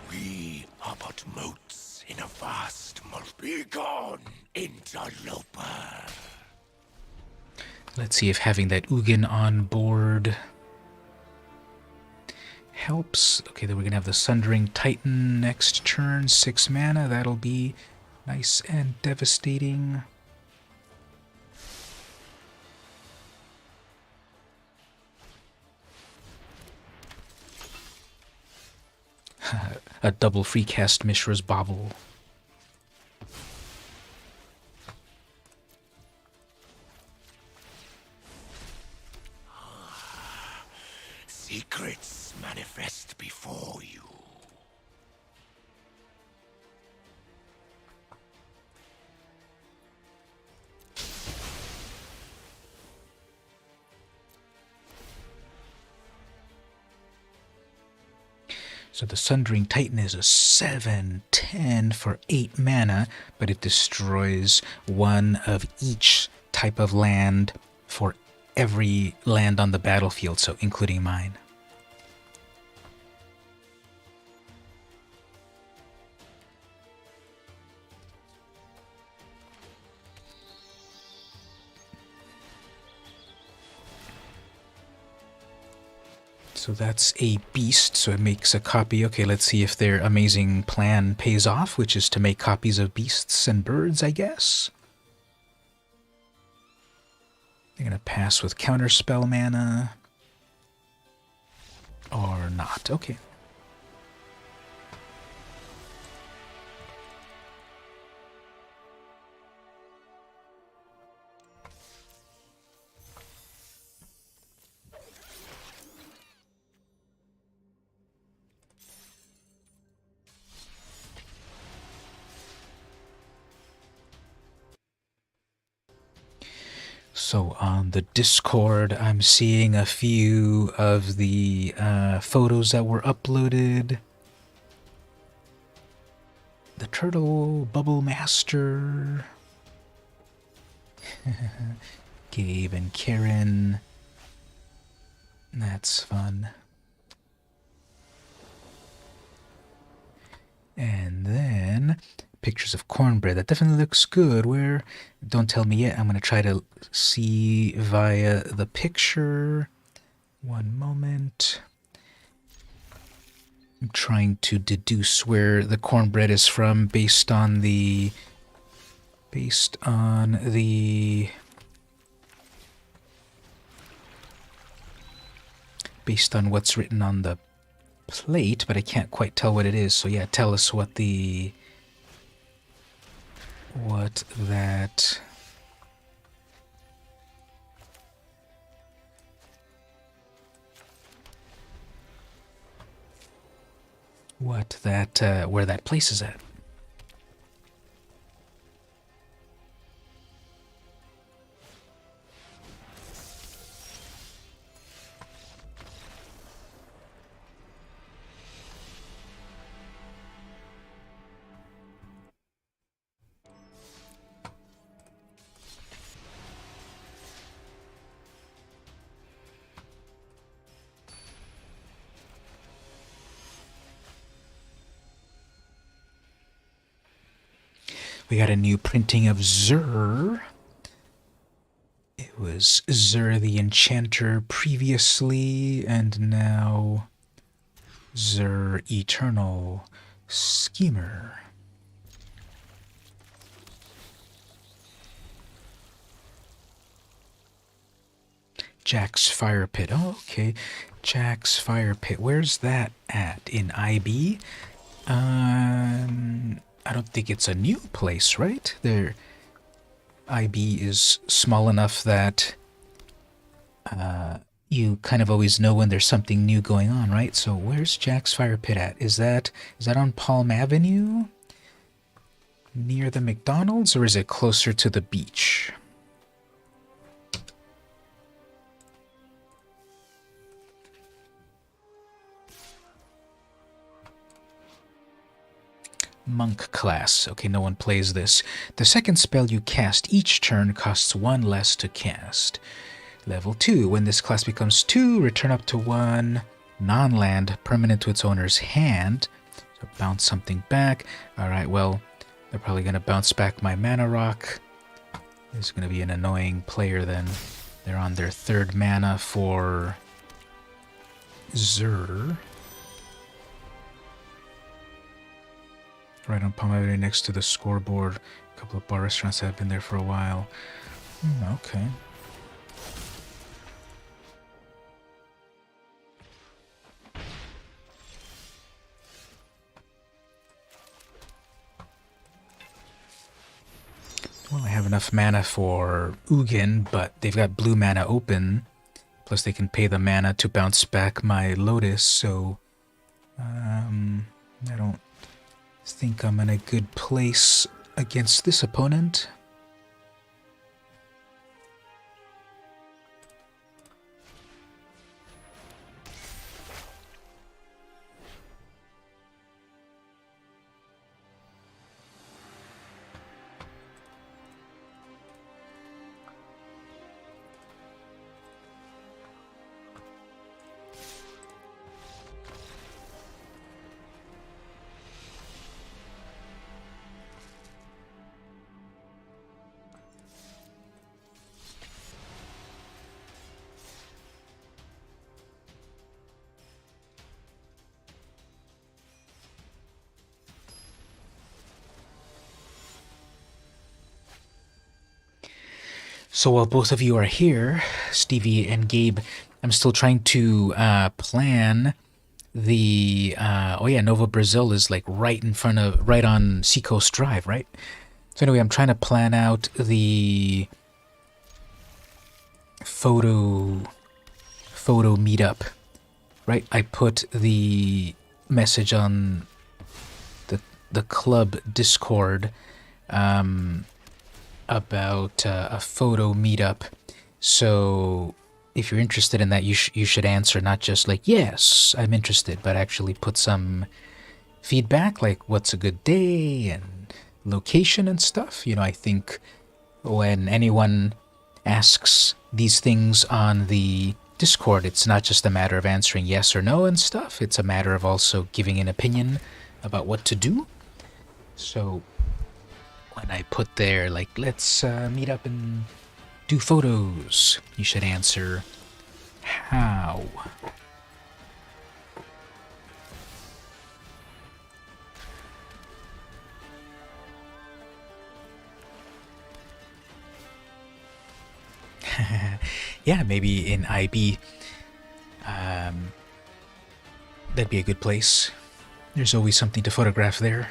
We are but motes in a vast begone, interloper. Let's see if having that Ugin on board helps. Okay, then we're going to have the Sundering Titan next turn. 6 mana. That'll be nice and devastating. A double free cast Mishra's Bauble. Secrets manifest before you. So the Sundering Titan is a 7/10 for 8 mana, but it destroys 1 of each type of land for every land on the battlefield, so including mine. So that's a beast, so it makes a copy. Okay, let's see if their amazing plan pays off, which is to make copies of beasts and birds, I guess. They're going to pass with counterspell mana. Or not. Okay. So on the Discord, I'm seeing a few of the photos that were uploaded. The Turtle, Bubble Master, Gabe and Karen. That's fun. And then pictures of cornbread. That definitely looks good. Where? Don't tell me yet. I'm going to try to see via the picture. One moment. I'm trying to deduce where the cornbread is from based on what's written on the plate, but I can't quite tell what it is. So yeah, tell us what that where that place is at. We got a new printing of Zur. It was Zur the Enchanter previously, and now Zur Eternal Schemer. Jack's Fire Pit. Oh, okay. Jack's Fire Pit. Where's that at? In IB? I don't think it's a new place, right? IB is small enough that you kind of always know when there's something new going on, right? So where's Jack's Fire Pit at? Is that on Palm Avenue? Near the McDonald's, or is it closer to the beach? Monk class. Okay, no one plays this. The second spell you cast each turn costs 1 less to cast. Level 2. When this class becomes 2, return up to 1 non-land permanent to its owner's hand. So bounce something back. Alright, well, they're probably going to bounce back my mana rock. This is going to be an annoying player then. They're on their 3rd mana for Zur. Right on Palm Avenue next to the scoreboard. A couple of bar restaurants that have been there for a while. Okay. Well, I have enough mana for Ugin, but they've got blue mana open. Plus they can pay the mana to bounce back my Lotus, so I don't think I'm in a good place against this opponent. So while both of you are here, Stevie and Gabe, I'm still trying to plan the... oh yeah, Nova Brazil is like right on Seacoast Drive, right? So anyway, I'm trying to plan out the photo meetup, right? I put the message on the club Discord about a photo meetup. So if you're interested in that, you should answer not just like, yes, I'm interested, but actually put some feedback like what's a good day and location and stuff. You know, I think when anyone asks these things on the Discord, it's not just a matter of answering yes or no and stuff. It's a matter of also giving an opinion about what to do. So when I put there, like, let's meet up and do photos, you should answer how. Yeah, maybe in IB, that'd be a good place. There's always something to photograph there.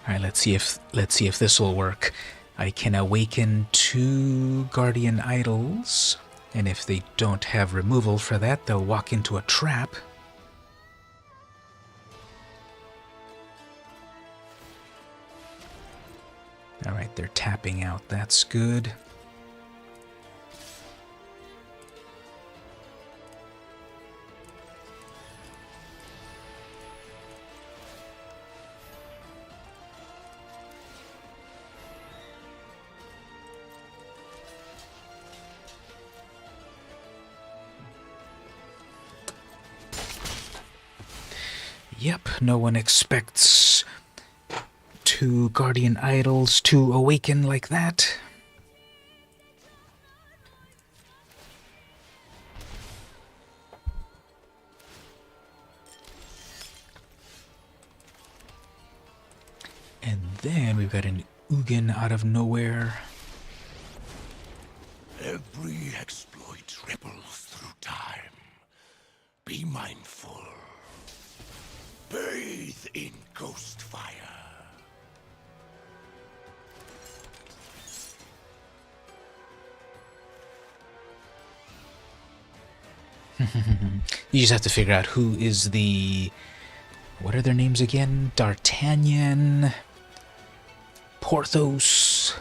All right, let's see if this will work. I can awaken 2 guardian idols, and if they don't have removal for that, they'll walk into a trap. All right, they're tapping out. That's good. Yep, no one expects 2 guardian idols to awaken like that. And then we've got an Ugin out of nowhere. Every exploit ripples through time. Be mindful. Bathe in ghost fire. You just have to figure out who is the... What are their names again? D'Artagnan, Porthos,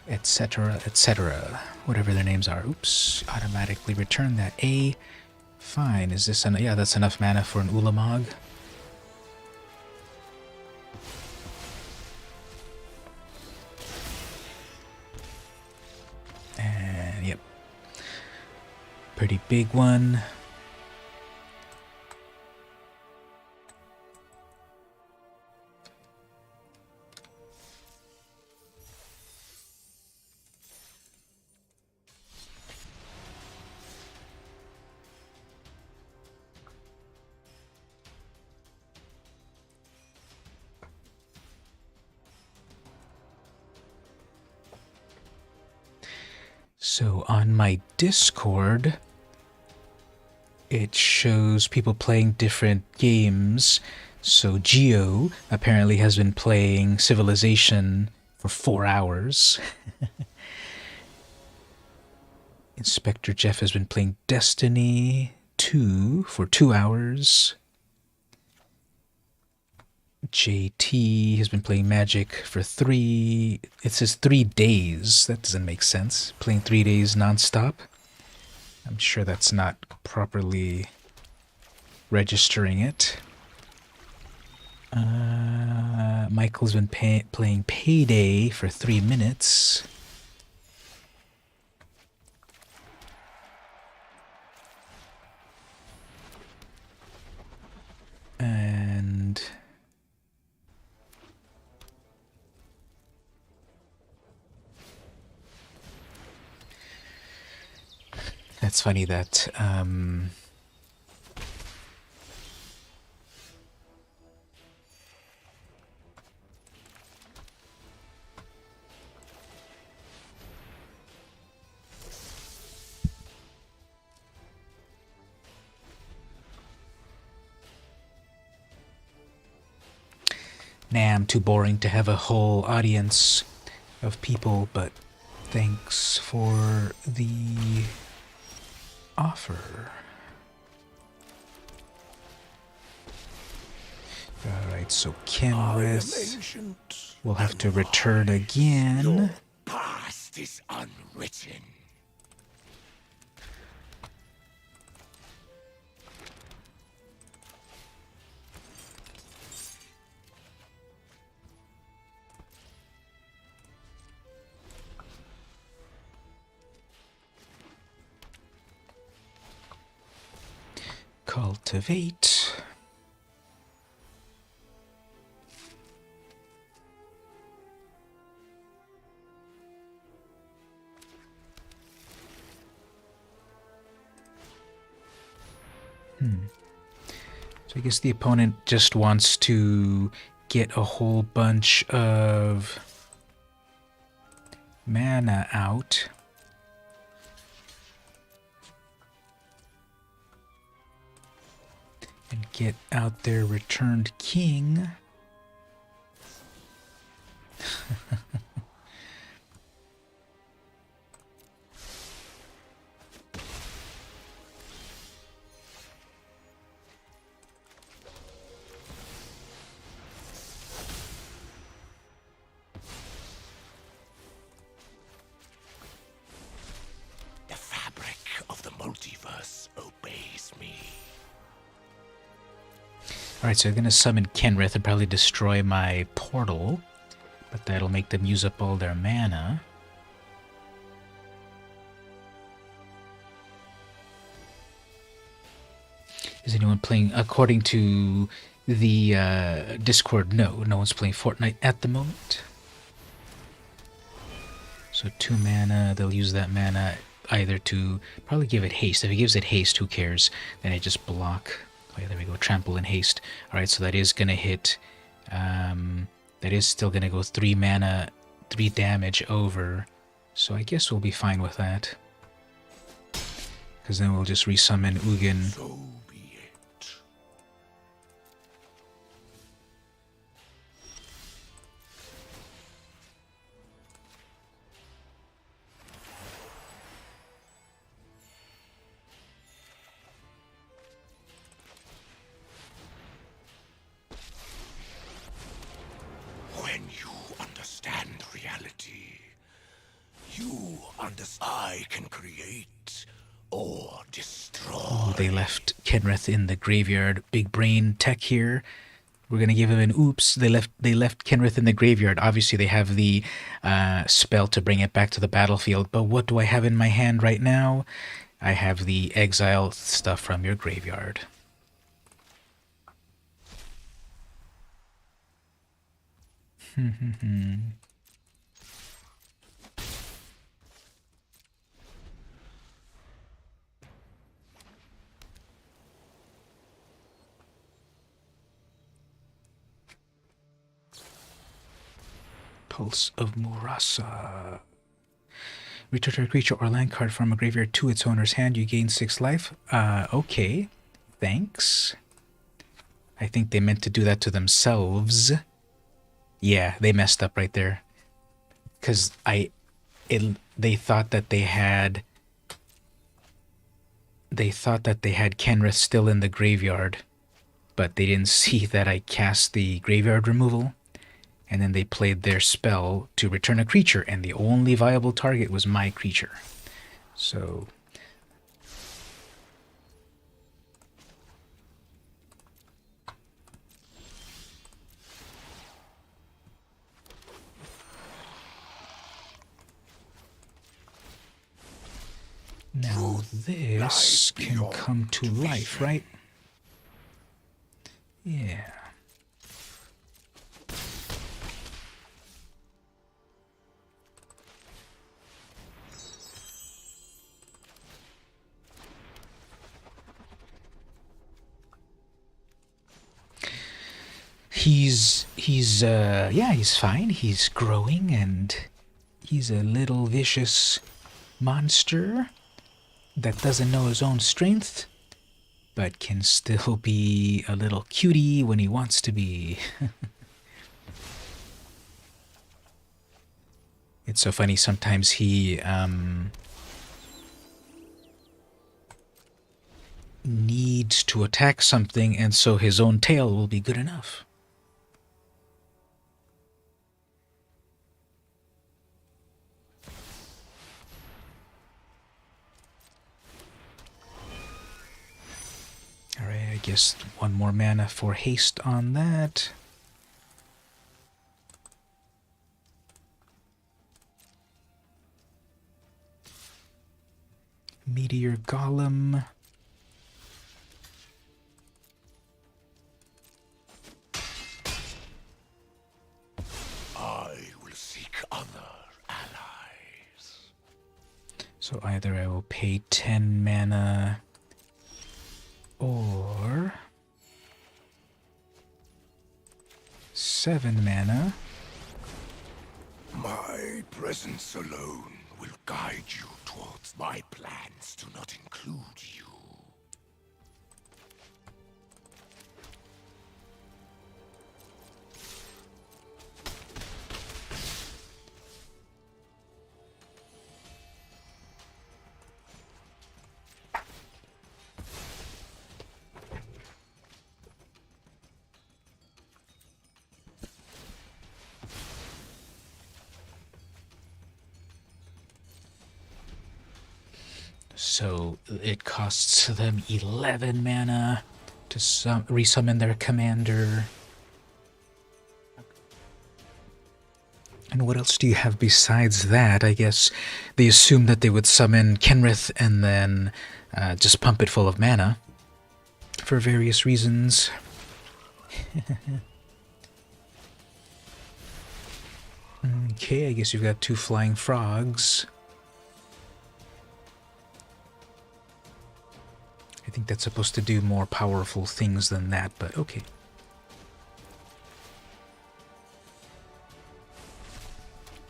etc., etc. Whatever their names are. Oops, automatically return that A. Fine, is this enough? Yeah, that's enough mana for an Ulamog. And yep. Pretty big one. So on my Discord, it shows people playing different games. So Geo apparently has been playing Civilization for 4 hours. Inspector Jeff has been playing Destiny 2 for 2 hours. JT has been playing Magic for 3... It says 3 days. That doesn't make sense. Playing 3 days non-stop. I'm sure that's not properly registering it. Michael's been playing Payday for 3 minutes. And... That's funny that, Nah, I'm too boring to have a whole audience of people, but thanks for the offer. Alright, so Kenrith will have to return again. Your past is unwritten. Cultivate. So I guess the opponent just wants to get a whole bunch of mana out. And get out their returned king. The fabric of the multiverse obeys me. Alright, so I'm going to summon Kenrith and probably destroy my portal. But that'll make them use up all their mana. Is anyone playing, according to the Discord, no one's playing Fortnite at the moment. So 2 mana, they'll use that mana either to probably give it haste. If it gives it haste, who cares? Then I just block. Oh yeah, there we go, trample and haste. Alright, so that is going to hit, that is still going to go 3 mana, 3 damage over. So I guess we'll be fine with that. Because then we'll just resummon Ugin. So be it. When you understand reality, you understand. I can create or destroy. Oh, they left Kenrith in the graveyard. Big brain tech here. We're gonna give him an oops. They left Kenrith in the graveyard. Obviously, they have the spell to bring it back to the battlefield. But what do I have in my hand right now? I have the exile stuff from your graveyard. Pulse of Murasa. Return a creature or land card from a graveyard to its owner's hand. You gain 6 life. Okay. Thanks. I think they meant to do that to themselves. Yeah, they messed up right there. Because they thought that they had... They thought that they had Kenrith still in the graveyard. But they didn't see that I cast the graveyard removal. And then they played their spell to return a creature, and the only viable target was my creature. So... Now this can come to life, right? Yeah. He's fine. He's growing, and he's a little vicious monster that doesn't know his own strength, but can still be a little cutie when he wants to be. It's so funny, sometimes he needs to attack something, and so his own tail will be good enough. Alright, I guess 1 more mana for haste on that. Meteor Golem. I will seek other allies. So either I will pay 10 mana or 7 mana. My presence alone will guide you towards my plans do not include you. So it costs them 11 mana to resummon their commander. And what else do you have besides that? I guess they assumed that they would summon Kenrith and then just pump it full of mana for various reasons. Okay, I guess you've got 2 flying frogs. I think that's supposed to do more powerful things than that, but okay.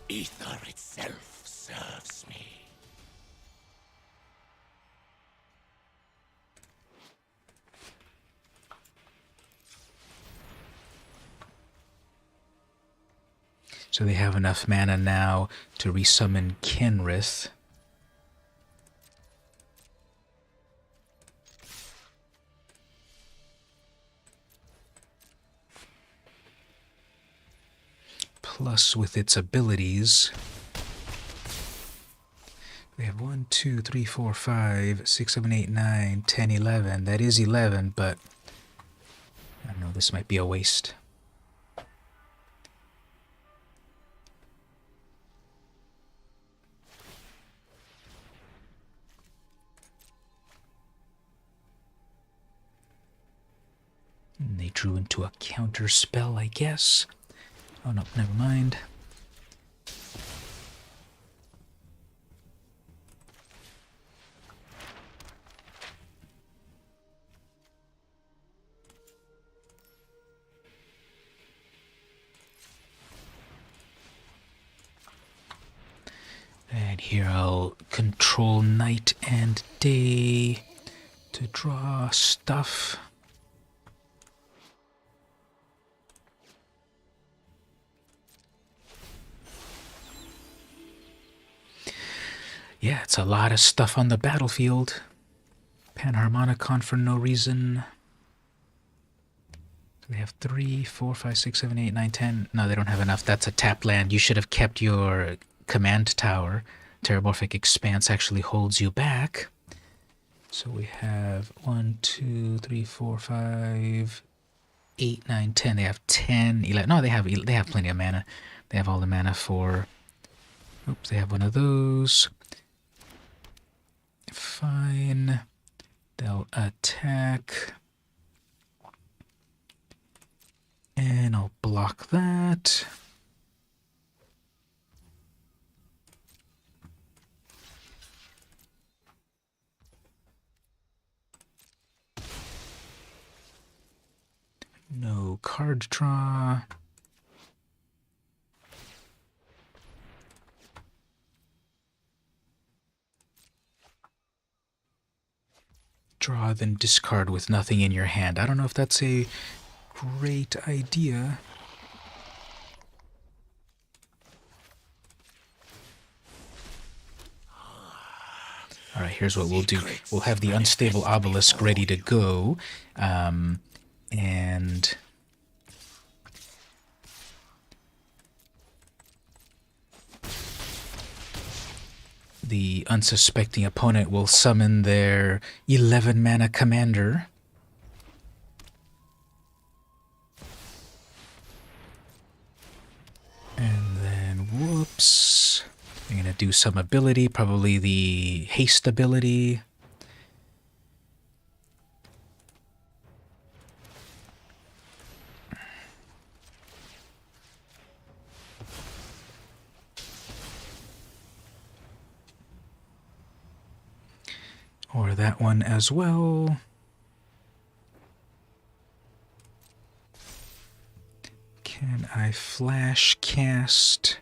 Ether itself serves me. So they have enough mana now to resummon Kenrith. Plus, with its abilities, we have 1, 2, 3, 4, 5, 6, 7, 8, 9, 10, 11. That is 11, but I don't know, this might be a waste. And they drew into a counter spell, I guess. Oh no, never mind. And here I'll control night and day to draw stuff. Yeah, it's a lot of stuff on the battlefield. Panharmonicon for no reason. They have 3, 4, 5, 6, 7, 8, 9, 10. No, they don't have enough. That's a tap land. You should have kept your command tower. Terramorphic Expanse actually holds you back. So we have 1, 2, 3, 4, 5, 8, 9, 10. They have 10, 11. No, they have plenty of mana. They have all the mana for... Oops, they have one of those. Fine. They'll attack. And I'll block that. No card draw. Draw, then discard with nothing in your hand. I don't know if that's a great idea. here's what we'll do. We'll have the Unstable Obelisk ready to go. And the unsuspecting opponent will summon their 11 mana commander. And then, whoops, I'm going to do some ability, probably the haste ability. Or that one as well. Can I flash cast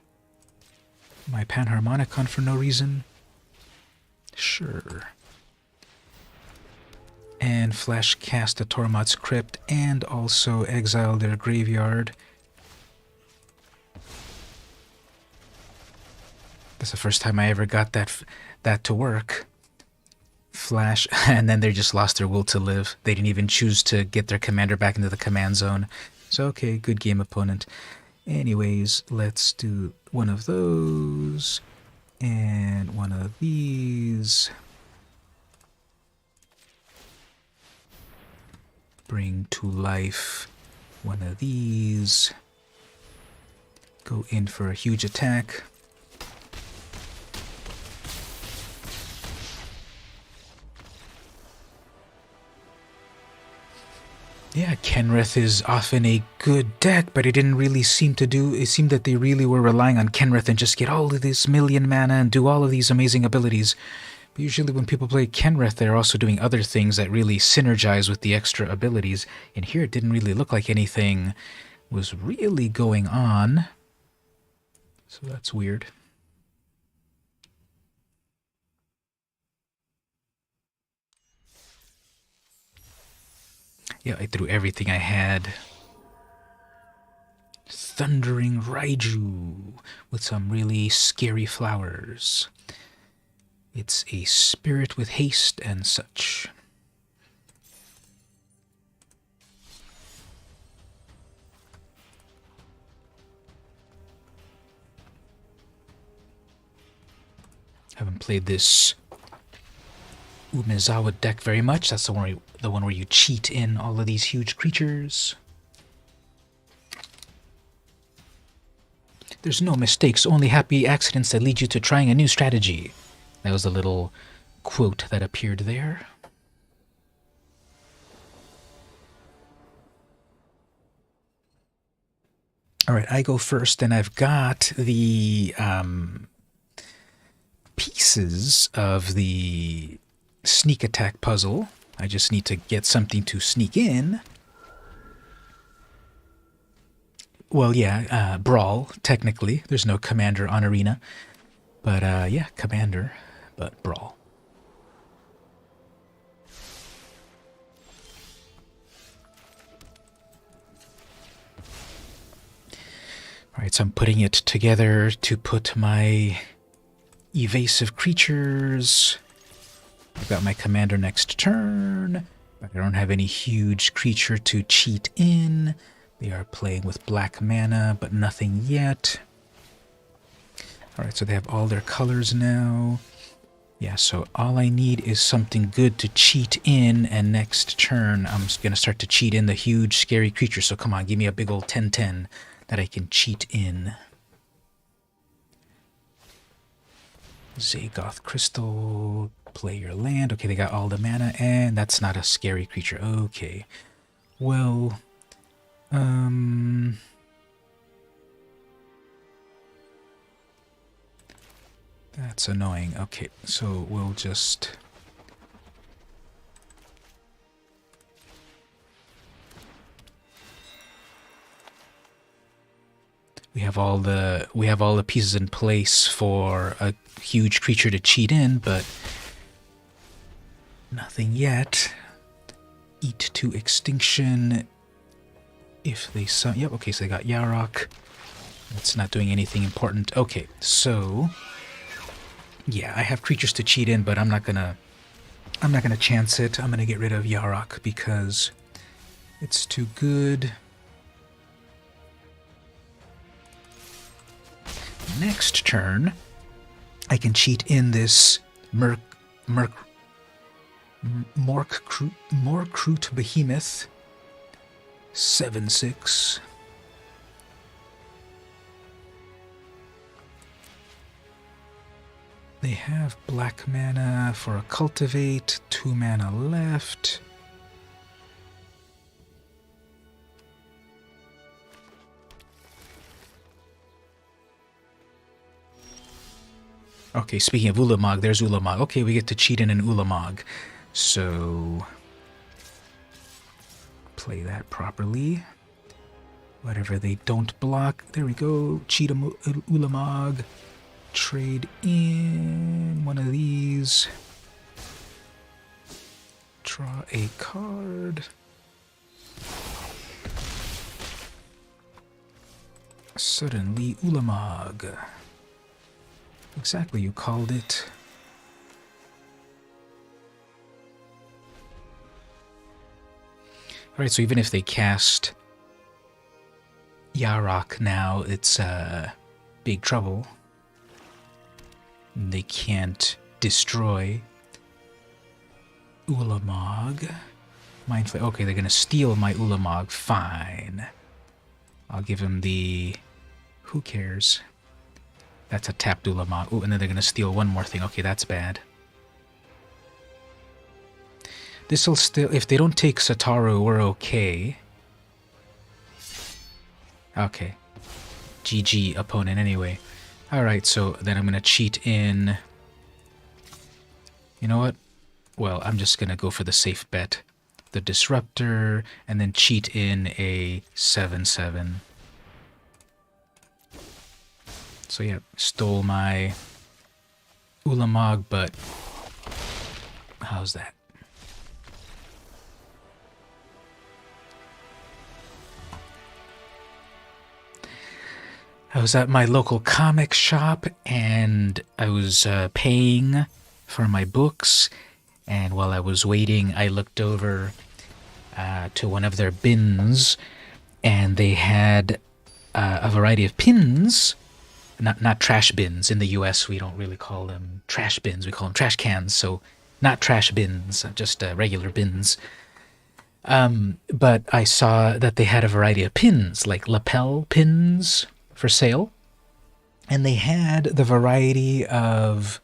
my Panharmonicon for no reason? Sure. And flash cast a Tormod's Crypt and also exile their graveyard. That's the first time I ever got that to work. Flash, and then they just lost their will to live. They didn't even choose to get their commander back into the command zone. So, okay, good game, opponent. Anyways, let's do one of those and one of these. Bring to life one of these. Go in for a huge attack. Yeah, Kenrith is often a good deck, but it didn't really seem to do... It seemed that they really were relying on Kenrith and just get all of this million mana and do all of these amazing abilities. But usually when people play Kenrith, they're also doing other things that really synergize with the extra abilities. And here it didn't really look like anything was really going on. So that's weird. Yeah, I threw everything I had. Thundering Raiju with some really scary flowers. It's a spirit with haste and such. Haven't played this Umezawa deck very much. That's the one where you cheat in all of these huge creatures. There's no mistakes, only happy accidents that lead you to trying a new strategy. That was the little quote that appeared there. Alright, I go first, and I've got the pieces of the sneak attack puzzle. I just need to get something to sneak in. Well, yeah, Brawl, technically. There's no commander on Arena. But, yeah, commander, but Brawl. Alright, so I'm putting it together to put my evasive creatures. I've got my commander next turn, but I don't have any huge creature to cheat in. They are playing with black mana, but nothing yet. Alright, so they have all their colors now. Yeah, so all I need is something good to cheat in, and next turn I'm going to start to cheat in the huge, scary creature. So come on, give me a big old 10/10 that I can cheat in. Zagoth Crystal, play your land. Okay, they got all the mana, and that's not a scary creature. Okay. Well, that's annoying. Okay, so we'll just... We have all the pieces in place for a huge creature to cheat in, but nothing yet. Eat to extinction. If they yep, okay, so they got Yarok. That's not doing anything important. Okay, so yeah, I have creatures to cheat in, but I'm not gonna I'm not going to chance it. I'm going to get rid of Yarok because it's too good. Next turn, I can cheat in this Morkrut Behemoth. 7/6. They have black mana for a cultivate, 2 mana left. Okay, speaking of Ulamog, there's Ulamog. Okay, we get to cheat in an Ulamog. So, play that properly. Whatever they don't block. There we go. Cheat a Ulamog. Trade in one of these. Draw a card. Suddenly Ulamog. Exactly, you called it. Alright, so even if they cast Yarok now, it's big trouble. They can't destroy Ulamog. Mindflay. Okay, they're gonna steal my Ulamog. Fine. I'll give him the... Who cares? That's a tapped Ulamog. Ooh, and then they're gonna steal one more thing. Okay, that's bad. This'll still... If they don't take Sataru, we're okay. Okay. GG, opponent, anyway. Alright, so then I'm gonna cheat in... You know what? Well, I'm just gonna go for the safe bet. The Disruptor, and then cheat in a 7/7. So yeah, stole my Ulamog, but how's that? I was at my local comic shop, and I was paying for my books, and while I was waiting, I looked over to one of their bins, and they had a variety of pins. Not trash bins. In the US, we don't really call them trash bins. We call them trash cans. So, not trash bins, just regular bins. But I saw that they had a variety of pins, like lapel pins for sale. And they had the variety of...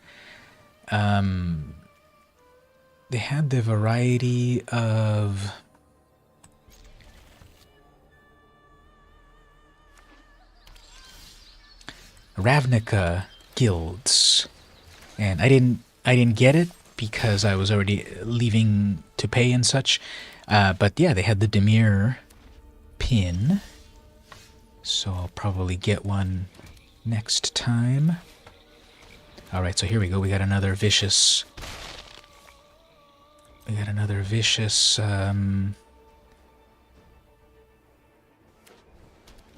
Ravnica guilds, and I didn't get it because I was already leaving to pay and such. But yeah, they had the Demir pin, so I'll probably get one next time. All right, so here we go. We got another vicious.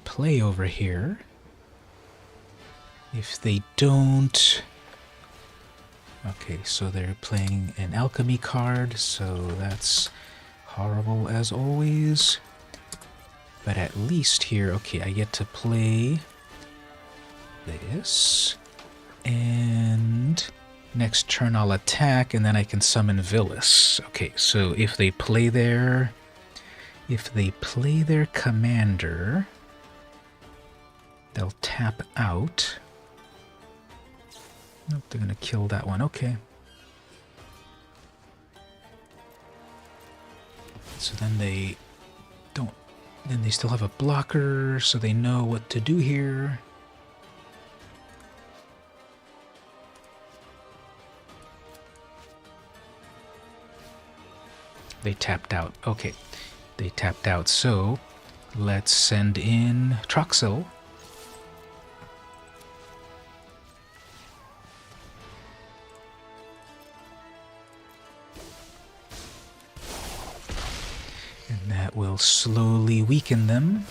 Play over here. If they don't... Okay, so they're playing an alchemy card, so that's horrible as always. But at least here, okay, I get to play this. And next turn I'll attack, and then I can summon Villis. Okay, so if they play their commander, they'll tap out. Nope, they're gonna kill that one. Okay. So then they don't... Then they still have a blocker, so they know what to do here. They tapped out. Okay. They tapped out, so let's send in Troxel. And that will slowly weaken them.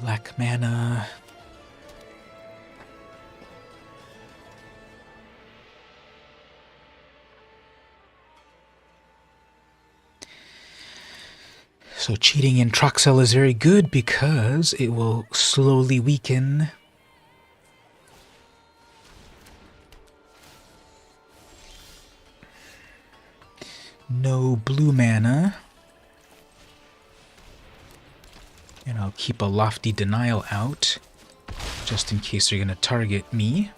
black mana. So cheating in Troxel is very good because it will slowly weaken. No blue mana. And I'll keep a Lofty Denial out, just in case they're going to target me.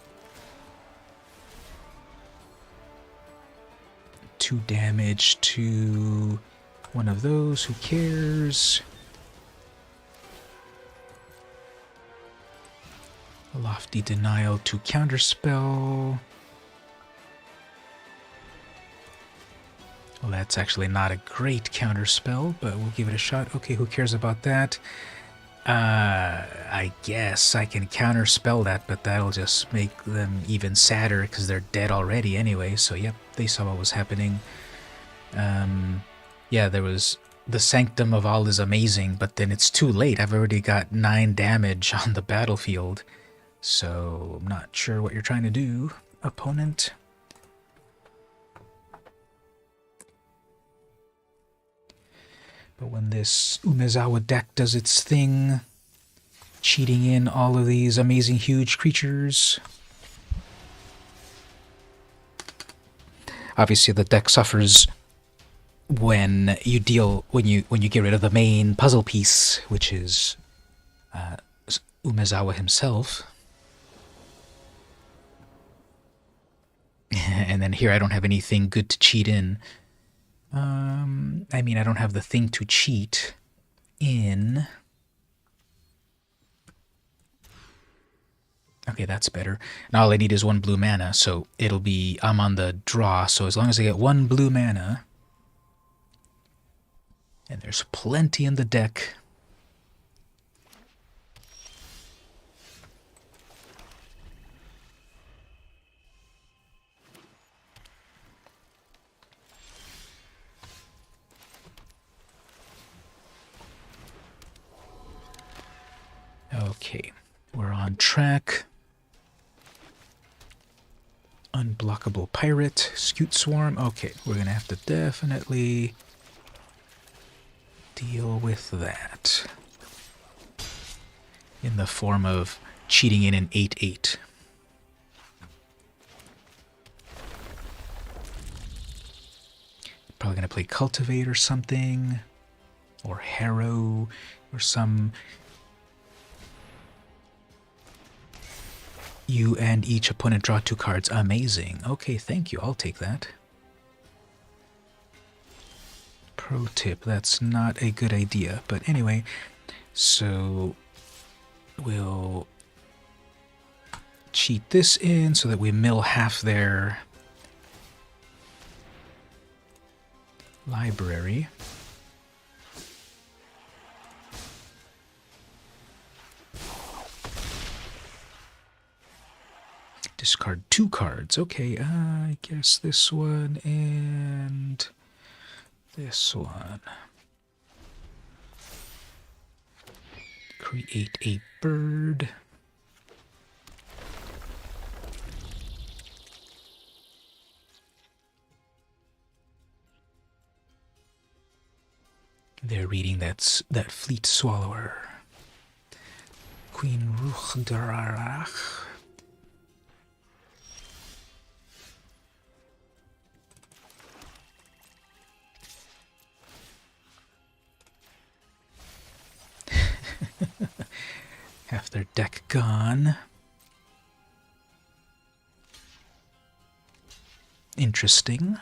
2 damage to one of those, who cares? A Lofty Denial to Counterspell. Well, that's actually not a great counterspell, but we'll give it a shot. Okay, who cares about that? I guess I can counterspell that, but that'll just make them even sadder because they're dead already anyway. So, yep, they saw what was happening. Yeah, there was... The Sanctum of All is amazing, but then it's too late. I've already got 9 damage on the battlefield. So, I'm not sure what you're trying to do, opponent. But when this Umezawa deck does its thing, cheating in all of these amazing huge creatures, obviously the deck suffers when you get rid of the main puzzle piece, which is Umezawa himself. And then here I don't have anything good to cheat in. I mean, I don't have the thing to cheat in. Okay, that's better. And all I need is 1 blue mana, so it'll be... I'm on the draw, so as long as I get 1 blue mana... And there's plenty in the deck... Okay, we're on track. Unblockable Pirate, Scute Swarm. Okay, we're going to have to definitely deal with that. In the form of cheating in an 8/8. Probably going to play Cultivate or something. Or Harrow, or some... You and each opponent draw 2 cards. Amazing. Okay, thank you. I'll take that. Pro tip, that's not a good idea. But anyway, so we'll cheat this in so that we mill half their library. Discard 2 cards. Okay, I guess this one and this one. Create a bird. They're reading that Fleet Swallower. Queen Ruchdrarach. Half their deck gone. Interesting.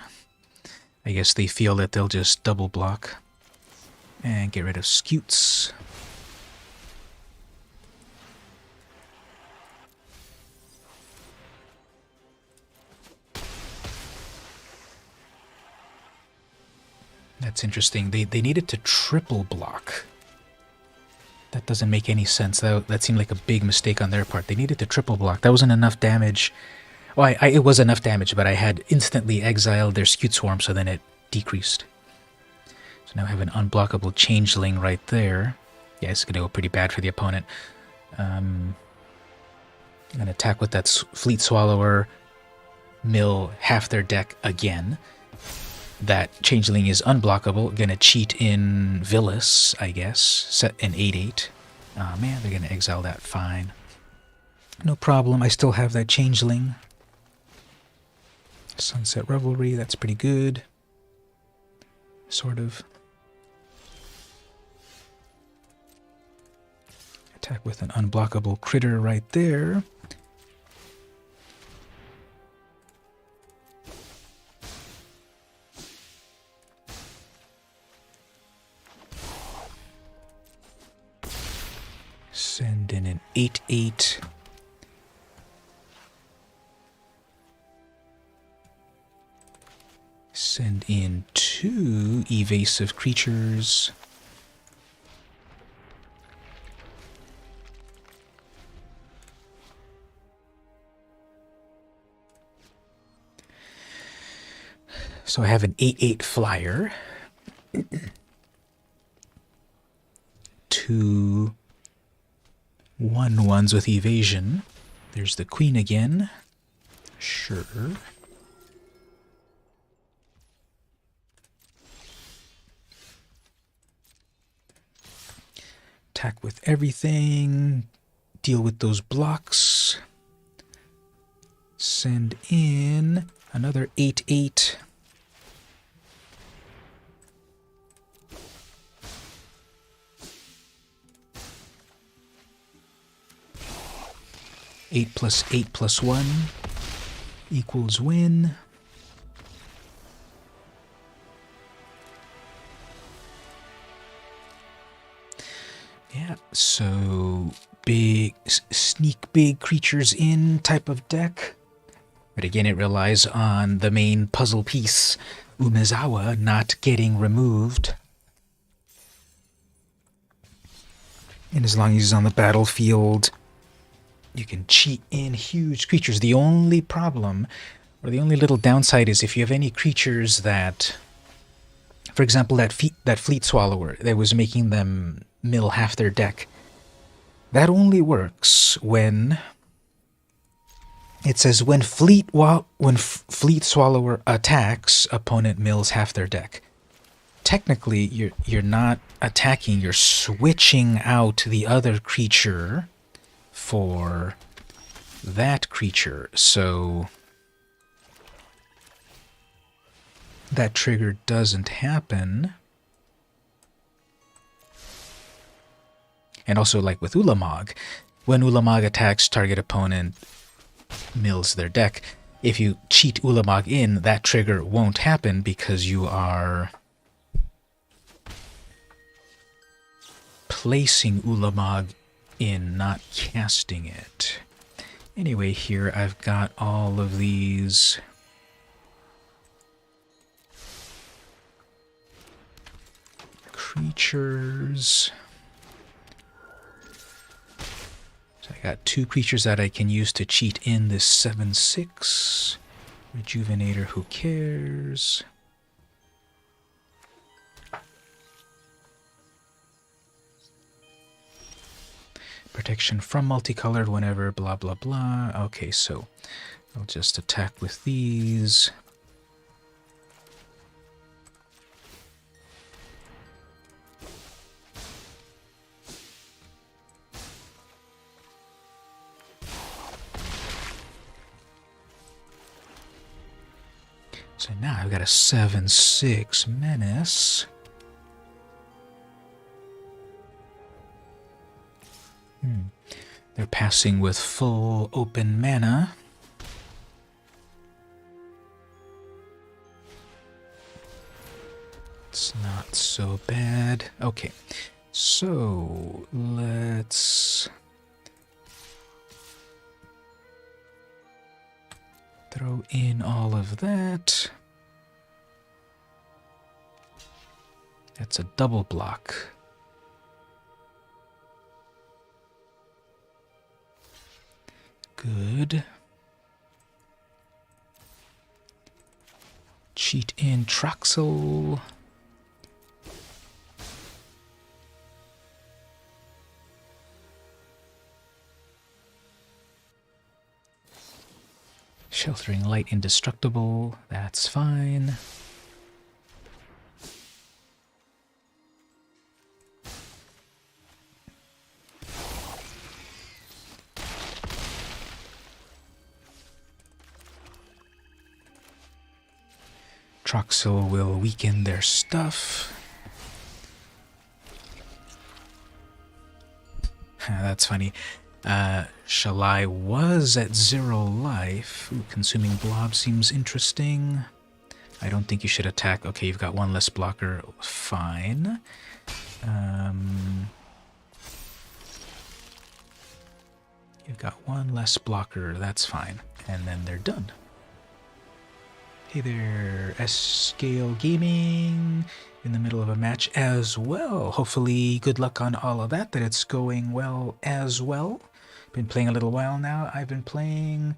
I guess they feel that they'll just double block and get rid of Scutes. That's interesting. They needed to triple block. That doesn't make any sense. That seemed like a big mistake on their part. They needed to triple block. That wasn't enough damage. Well, it was enough damage, but I had instantly exiled their Scute Swarm, so then it decreased. So now I have an unblockable Changeling right there. Yeah, it's going to go pretty bad for the opponent. I'm going to attack with that Fleet Swallower, mill half their deck again. That Changeling is unblockable. Going to cheat in Villas, I guess. Set an 8/8. Oh man, they're going to exile that. Fine. No problem. I still have that Changeling. Sunset Revelry, that's pretty good. Sort of. Attack with an unblockable critter right there. Send in an 8/8. Send in 2 evasive creatures. So I have an 8/8 flyer. 2 1/1s with evasion. There's the queen again. Sure. Attack with everything. Deal with those blocks. Send in another 8/8. Eight plus 8 plus 1 equals win. Yeah, so big, sneak big creatures in type of deck. But again, it relies on the main puzzle piece, Umezawa, not getting removed. And as long as he's on the battlefield, you can cheat in huge creatures. The only problem, or the only little downside, is if you have any creatures that, for example, that Fleet Swallower that was making them mill half their deck, that only works when it says when Fleet Swallower attacks, opponent mills half their deck. Technically, you're not attacking, you're switching out the other creature for that creature, so that trigger doesn't happen. And also, like with Ulamog, when Ulamog attacks, target opponent mills their deck. If you cheat Ulamog in, that trigger won't happen because you are placing Ulamog in, not casting it. Anyway, here I've got all of these creatures. So I got 2 creatures that I can use to cheat in this 7/6. Rejuvenator, who cares? Protection from multicolored whenever, blah, blah, blah. Okay, so I'll just attack with these. So now I've got a 7/6 menace. They're passing with full open mana. It's not so bad. Okay, so let's throw in all of that. That's a double block. Good. Cheat in Troxel. Sheltering Light indestructible, that's fine. Troxel will weaken their stuff. That's funny. Shalai was at 0 life. Ooh, consuming blob seems interesting. I don't think you should attack. Okay, you've got 1 less blocker. Fine. You've got 1 less blocker. That's fine. And then they're done. Hey there, S-Scale Gaming, in the middle of a match as well. Hopefully, good luck on all of that, that it's going well as well. Been playing a little while now. I've been playing...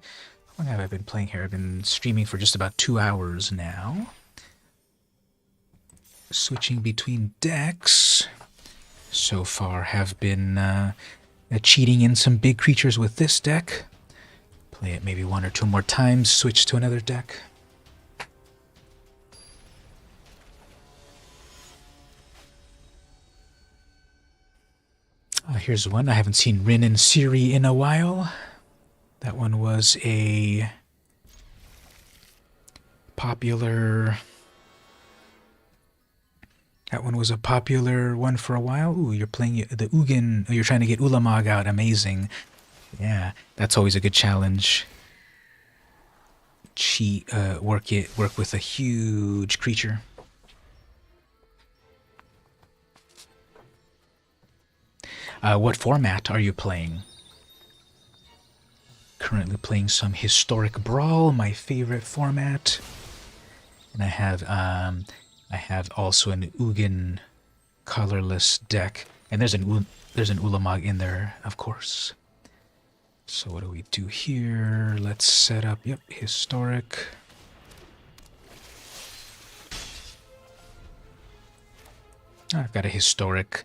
How long have I been playing here? I've been streaming for just about 2 hours now. Switching between decks. So far have been cheating in some big creatures with this deck. Play it maybe 1 or 2 more times, switch to another deck. Here's one. I haven't seen Rin and Siri in a while. That one was a popular... That one was a popular one for a while. Ooh, you're playing the Ugin. You're trying to get Ulamog out. Amazing. Yeah, that's always a good challenge. Work with a huge creature. What format are you playing? Currently playing some Historic Brawl, my favorite format. And I have also an Ugin colorless deck, and there's an Ulamog in there, of course. So what do we do here? Let's set up, yep, Historic. I've got a Historic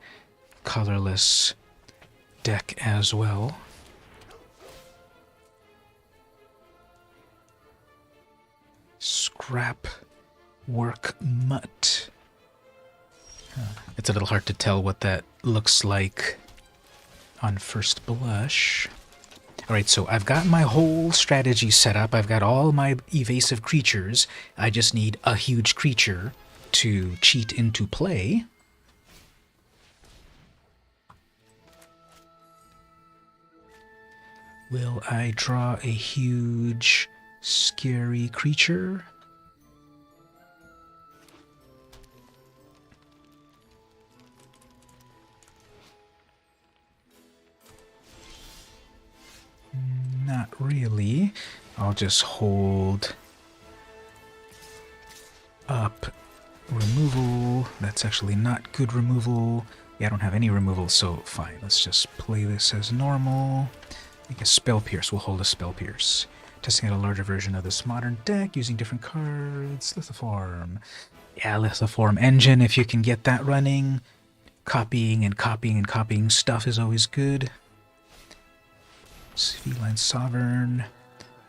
colorless deck as well. Scrap Work Mutt. It's a little hard to tell what that looks like on first blush. Alright, so I've got my whole strategy set up. I've got all my evasive creatures. I just need a huge creature to cheat into play. Will I draw a huge, scary creature? Not really. I'll just hold up removal. That's actually not good removal. Yeah, I don't have any removal, so fine. Let's just play this as normal. I think a Spell Pierce. We'll hold a Spell Pierce. Testing out a larger version of this modern deck using different cards. Lithoform. Yeah, Lithoform Engine, if you can get that running. Copying and copying and copying stuff is always good. Feline Sovereign.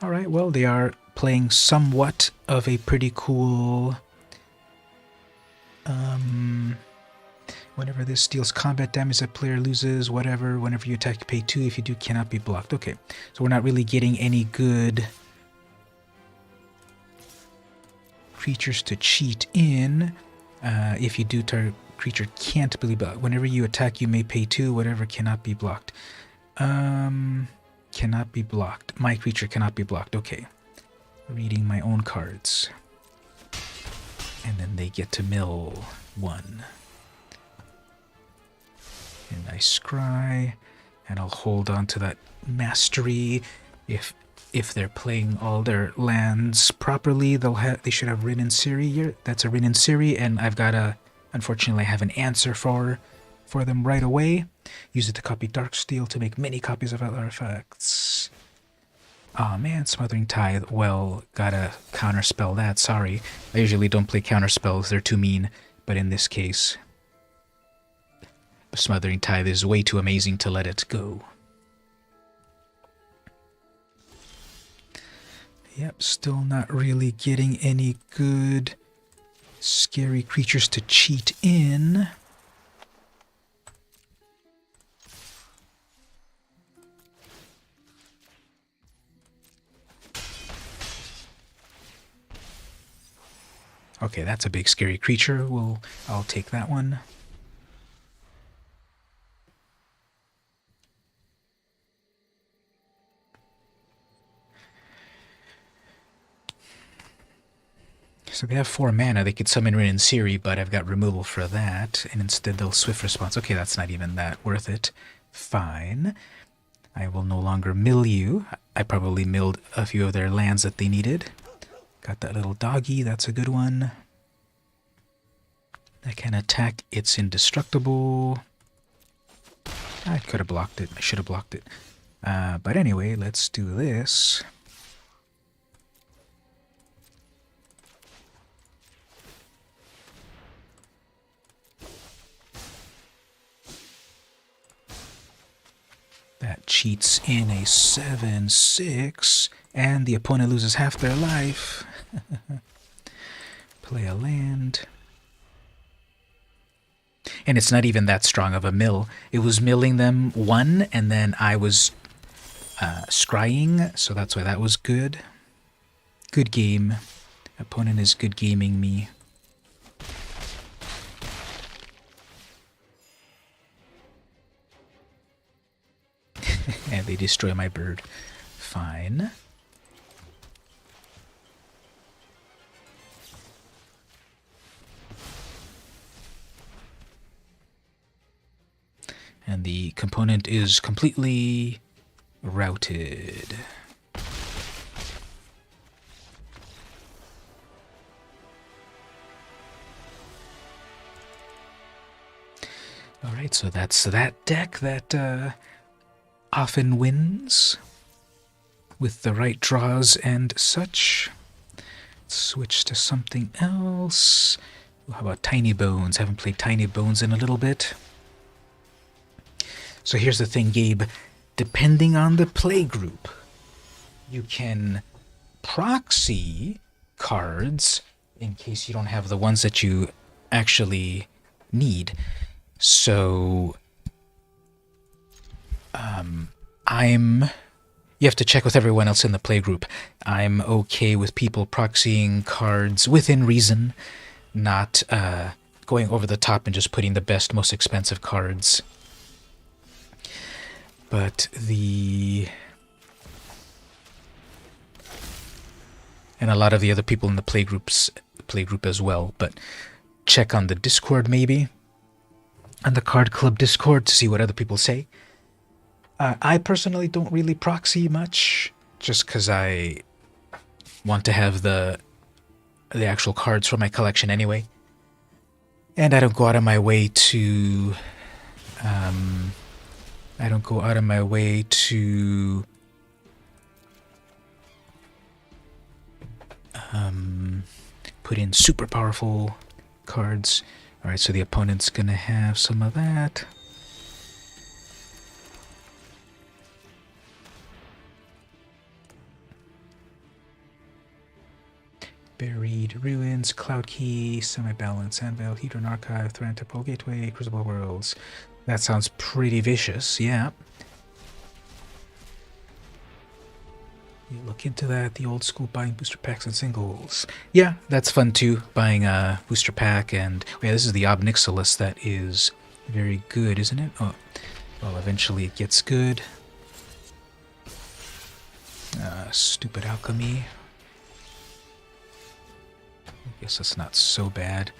Alright, well, they are playing somewhat of a pretty cool... whenever this deals combat damage, that player loses, whatever. Whenever you attack, you pay 2. If you do, cannot be blocked. Okay, so we're not really getting any good creatures to cheat in. If you do, target creature can't be blocked. Whenever you attack, you may pay 2. Whatever cannot be blocked. Cannot be blocked. My creature cannot be blocked. Okay. Reading my own cards. And then they get to mill 1. And I scry. And I'll hold on to that mastery. If they're playing all their lands properly, they should have Rin and Siri here. That's a Rin and Siri, and I've got a... Unfortunately, I have an answer for them right away. Use it to copy Darksteel to make many copies of artifacts. Aw, man, Smothering Tithe. Well, gotta counterspell that, sorry. I usually don't play counterspells, they're too mean. But in this case, Smothering Tithe is way too amazing to let it go. Yep, still not really getting any good scary creatures to cheat in. Okay, that's a big scary creature. I'll take that one. So they have 4 mana. They could summon Rin and Siri, but I've got removal for that. And instead they'll Swift Response. Okay, that's not even that worth it. Fine. I will no longer mill you. I probably milled a few of their lands that they needed. Got that little doggy. That's a good one. That can attack. It's indestructible. I could have blocked it. I should have blocked it. But anyway, let's do this. That cheats in a 7/6, and the opponent loses half their life. Play a land. And it's not even that strong of a mill. It was milling them 1, and then I was scrying, so that's why that was good. Good game. Opponent is good gaming me. And they destroy my bird. Fine. And the component is completely routed. Alright, so that's that deck that often wins with the right draws and such. Switch to something else. How about Tiny Bones? Haven't played Tiny Bones in a little bit. So here's the thing, Gabe. Depending on the play group, you can proxy cards in case you don't have the ones that you actually need. So you have to check with everyone else in the playgroup. I'm okay with people proxying cards within reason, not going over the top and just putting the best, most expensive cards. But and a lot of the other people in the playgroup as well, but check on the Discord maybe, on the Card Club Discord to see what other people say. I personally don't really proxy much, just because I want to have the actual cards from my collection anyway. And I don't go out of my way to put in super powerful cards. Alright, so the opponent's gonna have some of that. Buried Ruins, Cloud Key, Semi-Balanced, Anvil, Hedron Archive, Threat Temple Gateway, Crucible Worlds. That sounds pretty vicious, yeah. You look into that, the old school buying booster packs and singles. Yeah, that's fun too, buying a booster pack. And yeah, this is the Obnixilis that is very good, isn't it? Oh, well, eventually it gets good. Stupid alchemy. I guess that's not so bad.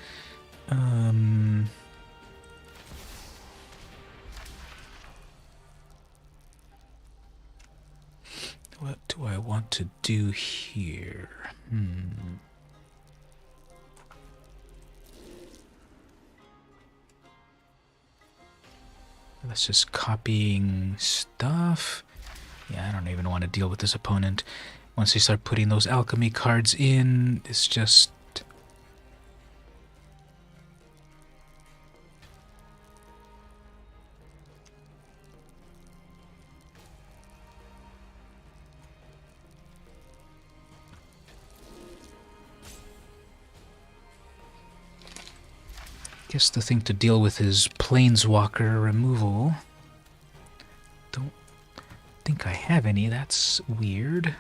What do I want to do here? That's just copying stuff. Yeah, I don't even want to deal with this opponent. Once they start putting those alchemy cards in, it's just... Guess the thing to deal with is Planeswalker removal. Don't think I have any. That's weird.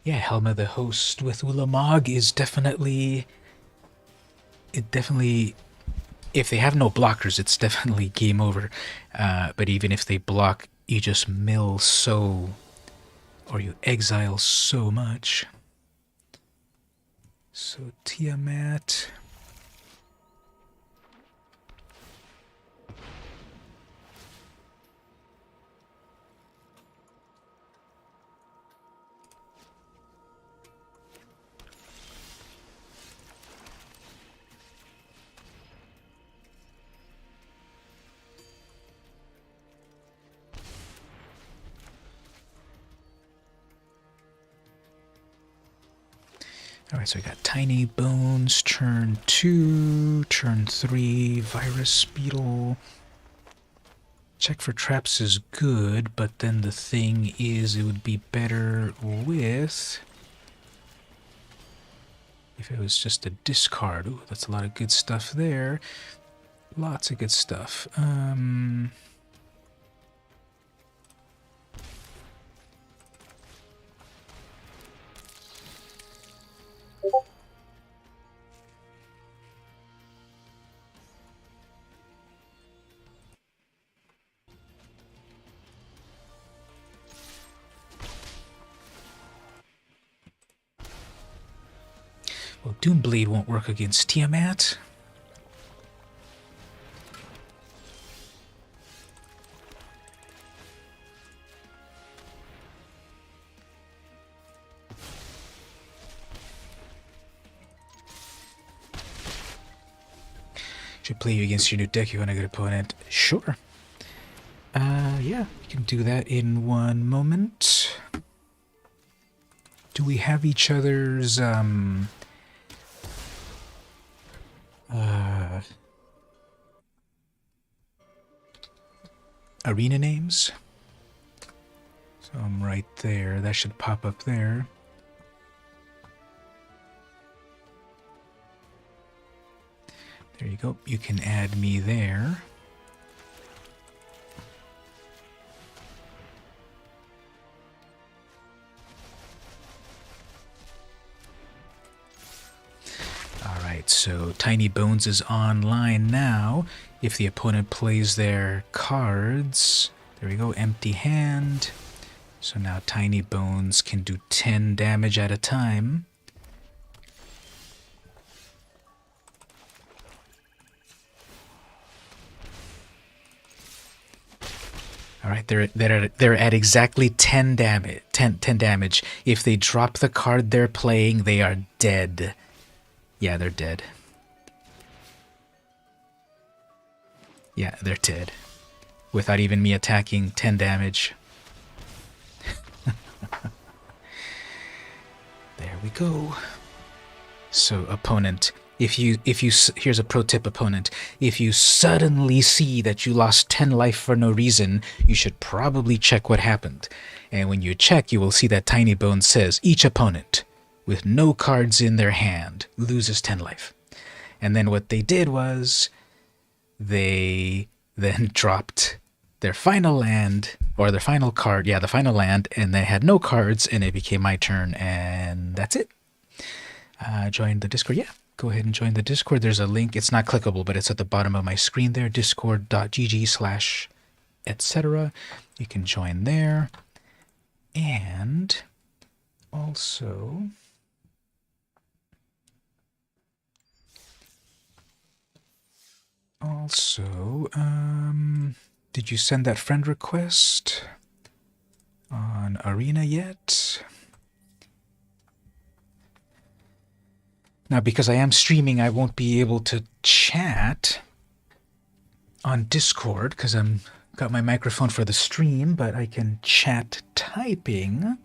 Yeah, Helma the Host with Ulamog is definitely... if they have no blockers, it's definitely game over. But even if they block, you just mill so... or you exile so much. So Tiamat... Alright, so we got Tiny Bones, turn 2, turn 3, Virus Beetle. Check for traps is good, but then the thing is it would be better with... if it was just a discard. Ooh, that's a lot of good stuff there. Lots of good stuff. Well, Doomblade won't work against Tiamat. Should play you against your new deck. You want a good opponent? Sure. Yeah, you can do that in one moment. Do we have each other's, arena names? So I'm right there. That should pop up there. There you go. You can add me there. Alright, so Tiny Bones is online now. If the opponent plays their cards, there we go, empty hand. So now Tiny Bones can do 10 damage at a time. Alright, they're at exactly 10 damage. 10 damage. If they drop the card they're playing, they are dead. Yeah, they're dead. Yeah, they're dead. Without even me attacking, 10 damage. There we go. So, opponent, here's a pro tip, opponent. If you suddenly see that you lost 10 life for no reason, you should probably check what happened. And when you check, you will see that Tiny Bones says, each opponent with no cards in their hand loses 10 life. And then what they did was they then dropped their final land, or their final card, yeah, the final land, and they had no cards, and it became my turn, and that's it. Join the Discord. Yeah, go ahead and join the Discord. There's a link. It's not clickable, but it's at the bottom of my screen there, discord.gg/etc. You can join there. And also, Also, did you send that friend request on Arena yet? Now, because I am streaming, I won't be able to chat on Discord because I'm got my microphone for the stream, but I can chat typing.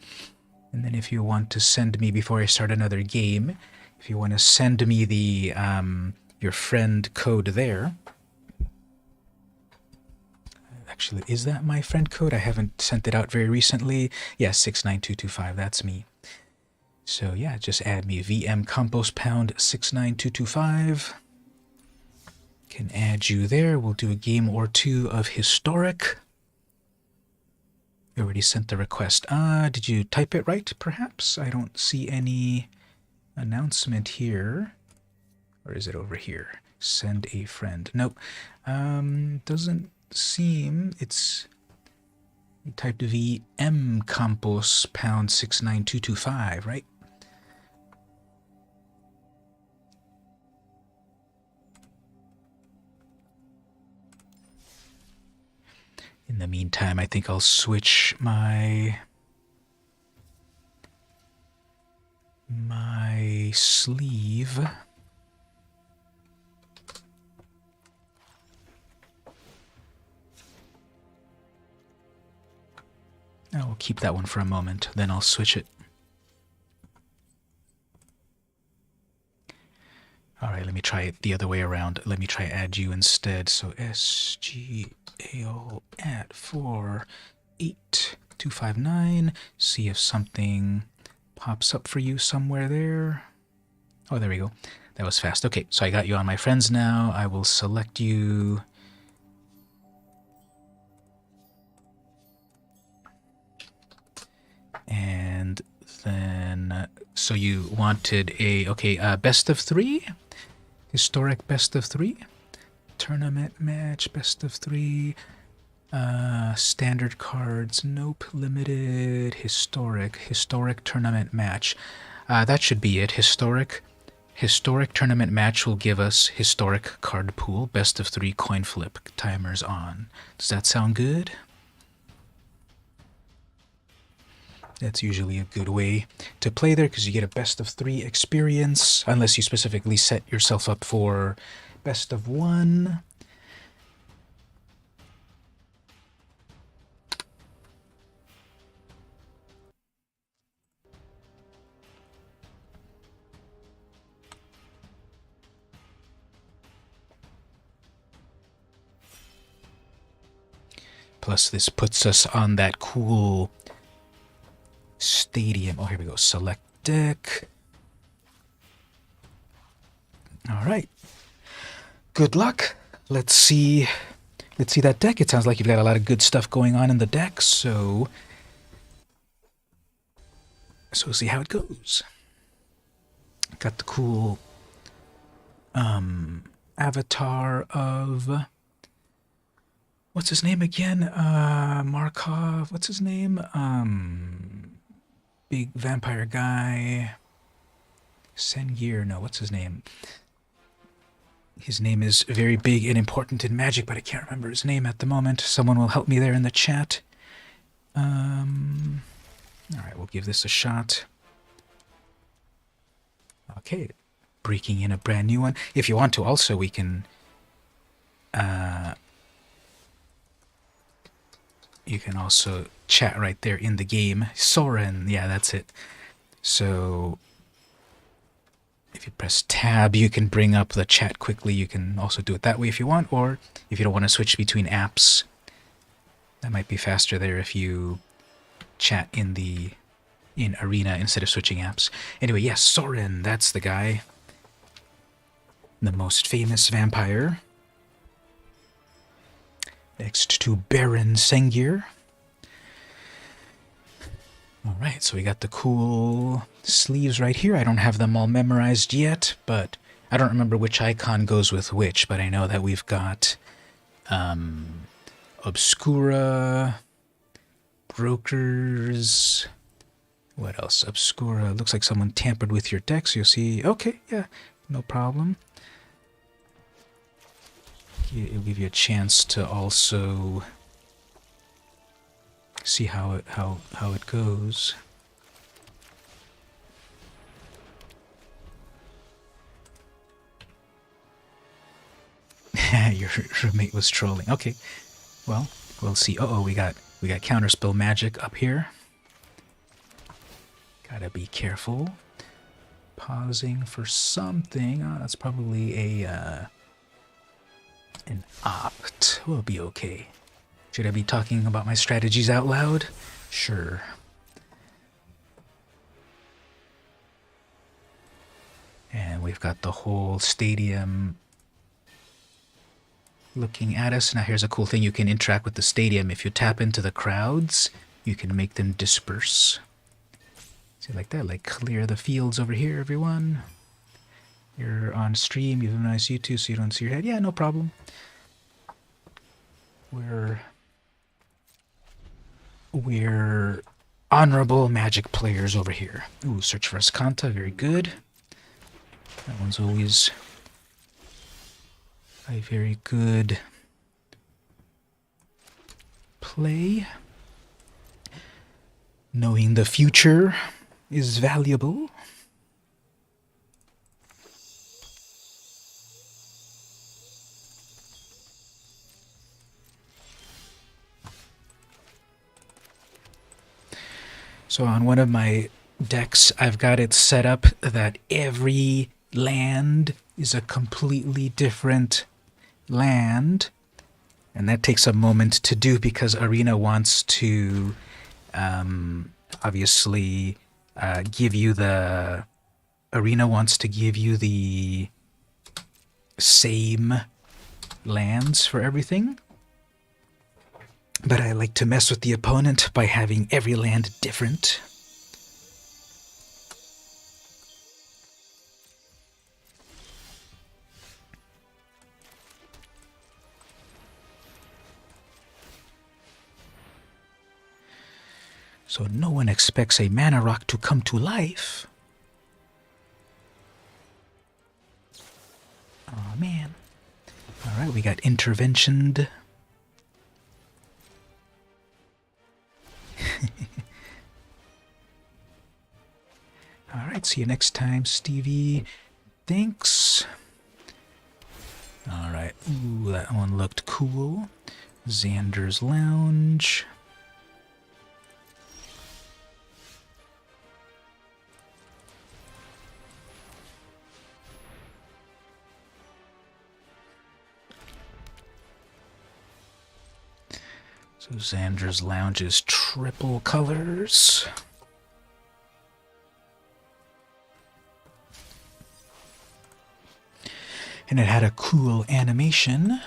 And then if you want to send me before I start another game, if you want to send me the your friend code there. Actually, is that my friend code? I haven't sent it out very recently. Yeah, 69225, that's me. So yeah, just add me VM Compost Pound 69225. Can add you there. We'll do a game or two of Historic. You already sent the request. Did you type it right, perhaps? I don't see any announcement here. Or is it over here? Send a friend. Nope. Doesn't seem it's... You typed VM Compost Pound 69225, right? In the meantime, I think I'll switch my sleeve. I will keep that one for a moment, then I'll switch it. Alright, let me try it the other way around. Let me try add you instead. So SGAO at 48259. See if something pops up for you somewhere there. Oh, there we go. That was fast. Okay, so I got you on my friends now. I will select you. And then, so you wanted a, okay, best of 3? Historic best of 3? Tournament match, best of 3. Standard cards, nope, limited, historic tournament match. That should be it. Historic tournament match will give us historic card pool, best of 3 coin flip, timers on. Does that sound good? That's usually a good way to play there because you get a best of 3 experience, unless you specifically set yourself up for best of 1. Plus, this puts us on that cool stadium. Oh, here we go. Select deck. All right. Good luck. Let's see that deck. It sounds like you've got a lot of good stuff going on in the deck, so we'll see how it goes. Got the cool avatar of... What's his name again? Markov. What's his name? Big vampire guy. Sengir. No, what's his name? His name is very big and important in Magic, but I can't remember his name at the moment. Someone will help me there in the chat. Alright, we'll give this a shot. Okay, breaking in a brand new one. If you want to, also, we can... you can also chat right there in the game. Soren, yeah, that's it. So if you press tab, you can bring up the chat quickly. You can also do it that way if you want, or if you don't want to switch between apps, that might be faster there if you chat in Arena instead of switching apps. Anyway, yes, Soren, that's the guy. The most famous vampire. Next to Baron Sengir. Alright, so we got the cool sleeves right here. I don't have them all memorized yet, but I don't remember which icon goes with which, but I know that we've got Obscura, Brokers, what else? Obscura, looks like someone tampered with your deck, so you'll see, okay, yeah, no problem. it'll give you a chance to also see how it goes. Your roommate was trolling. Okay, well, we'll see. Uh-oh, we got counterspell magic up here. Gotta be careful. Pausing for something. Oh, that's probably a an opt. We'll be okay. Should I be talking about my strategies out loud? Sure. And we've got the whole stadium looking at us. Now here's a cool thing. You can interact with the stadium. If you tap into the crowds, you can make them disperse. See, like that, like clear the fields over here, everyone. You're on stream, you have a nice YouTube, so you don't see your head. Yeah, no problem. We're honorable magic players over here. Ooh, search for Ascanta, very good. That one's always a very good play. Knowing the future is valuable. So on one of my decks, I've got it set up that every land is a completely different land. And that takes a moment to do because Arena wants to obviously give you the... Arena wants to give you the same lands for everything. But I like to mess with the opponent by having every land different. So no one expects a mana rock to come to life. Oh man. Alright, we got interventioned. Alright, see you next time, Stevie. Thanks. Alright, ooh, that one looked cool. Xander's Lounge. So Xander's Lounge is triple colors. And it had a cool animation.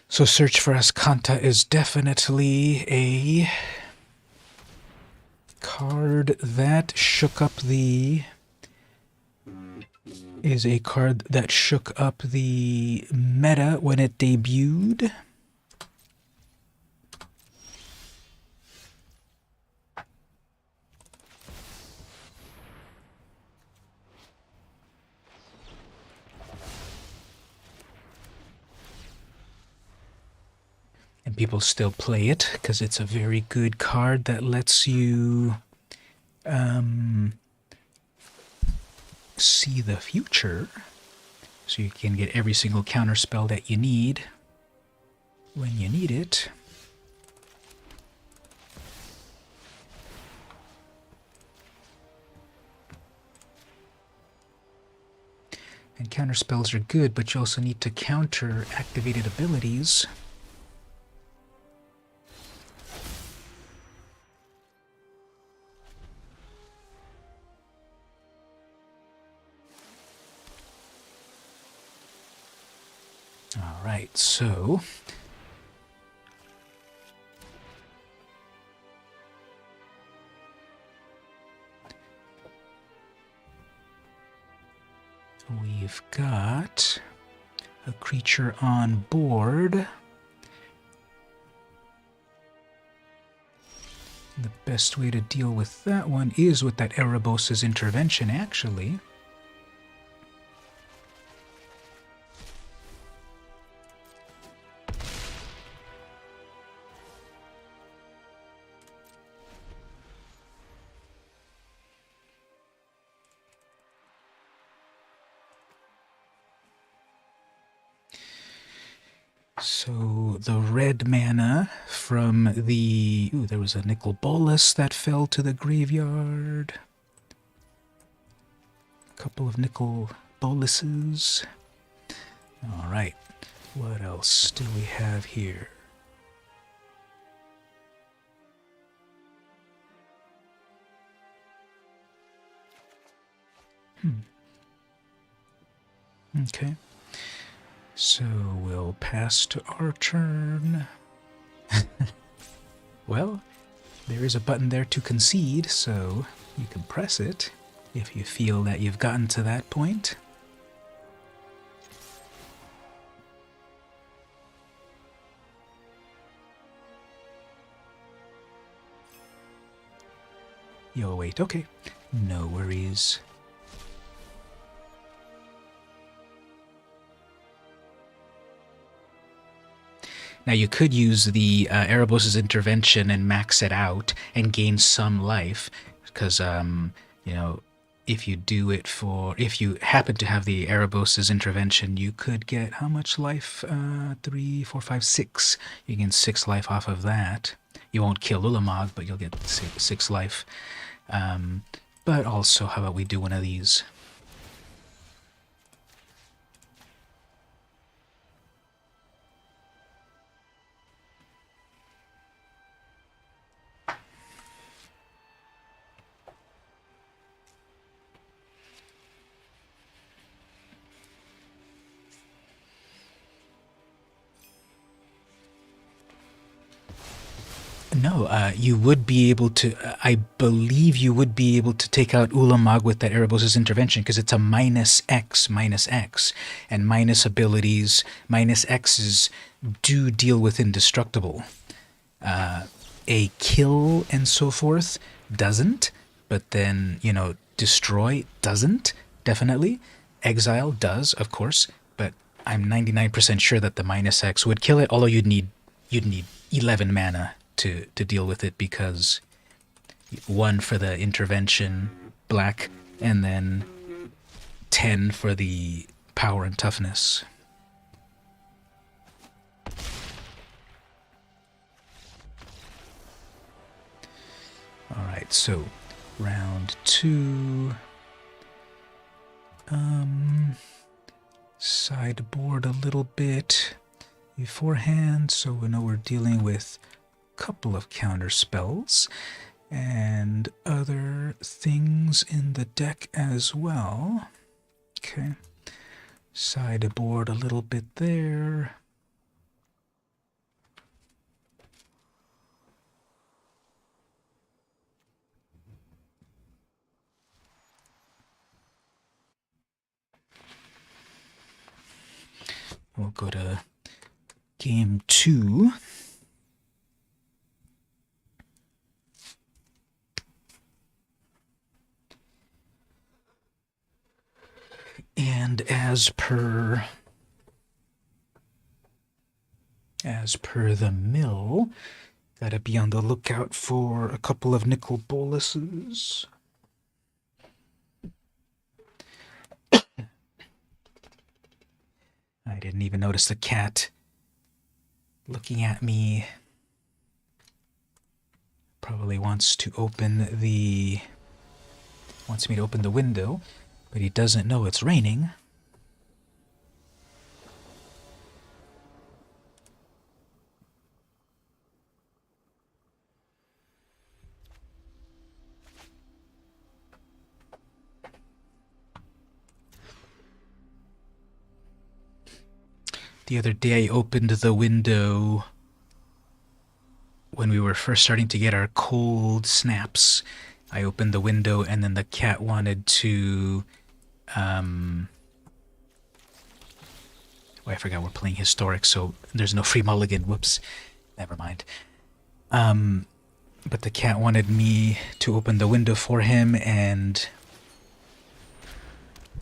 So Search for Ascanta is definitely a card that shook up the... is a card that shook up the meta when it debuted. And people still play it because it's a very good card that lets you see the future. So you can get every single counter spell that you need when you need it. And counter spells are good, but you also need to counter activated abilities. All right, so we we've got a creature on board. The best way to deal with that one is with that Erebos' intervention, actually. So the red mana from the... Ooh, there was a nickel bolus that fell to the graveyard. A couple of nickel boluses. Alright, what else do we have here? Okay. So we'll pass to our turn. Well, there is a button there to concede, so you can press it if you feel that you've gotten to that point. You'll wait, okay. No worries. Now you could use the Erebos' intervention and max it out and gain some life, because, you know, if you do it for... If you happen to have the Erebos' intervention, you could get how much life? 3, 4, 5, 6. You gain 6 life off of that. You won't kill Ulamog, but you'll get 6 life. But also, how about we do one of these? No, you would be able to... I believe you would be able to take out Ulamog with that Erebos' intervention, because it's a -X, -X. And minus abilities, -X's do deal with indestructible. A kill and so forth doesn't, but then, you know, destroy doesn't, definitely. Exile does, of course, but I'm 99% sure that the -X would kill it, although you'd need 11 mana to deal with it, because 1 for the intervention, black, and then 10 for the power and toughness. Alright, so round 2. Sideboard a little bit beforehand, so we know we're dealing with couple of counter spells and other things in the deck as well. Okay, sideboard a little bit there. We'll go to game 2. And as per the mill, gotta be on the lookout for a couple of nickel boluses. I didn't even notice the cat looking at me. Probably wants me to open the window, but he doesn't know it's raining. The other day I opened the window when we were first starting to get our cold snaps. I opened the window and then the cat wanted to Oh, I forgot we're playing historic, so there's no free mulligan. Whoops. Never mind. But the cat wanted me to open the window for him, and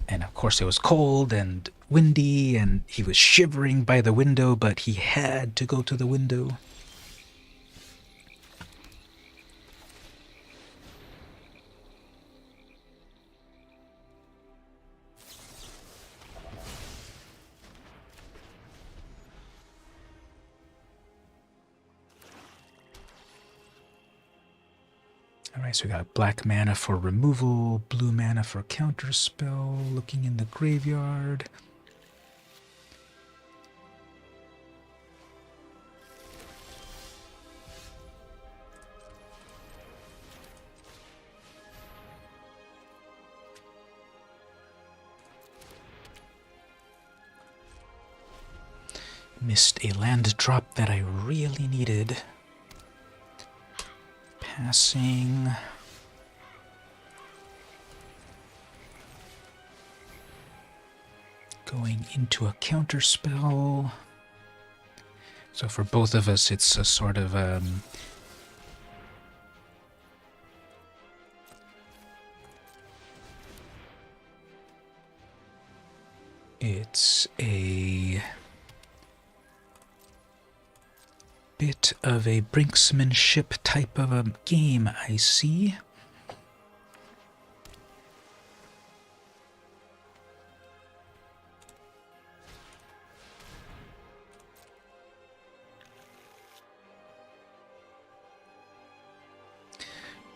of course it was cold and windy, and he was shivering by the window, but he had to go to the window. Alright, so we got black mana for removal, blue mana for counterspell, looking in the graveyard. Missed a land drop that I really needed. Passing. Going into a counterspell. So for both of us, it's a sort of it's a bit of a brinksmanship type of a game, I see.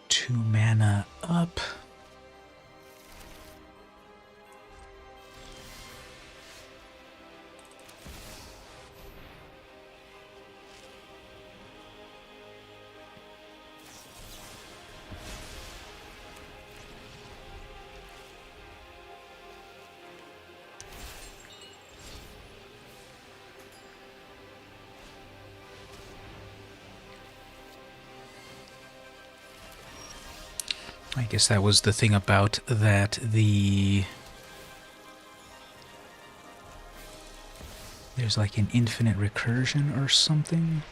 Two mana up. I guess that was the thing about that, there's like an infinite recursion or something.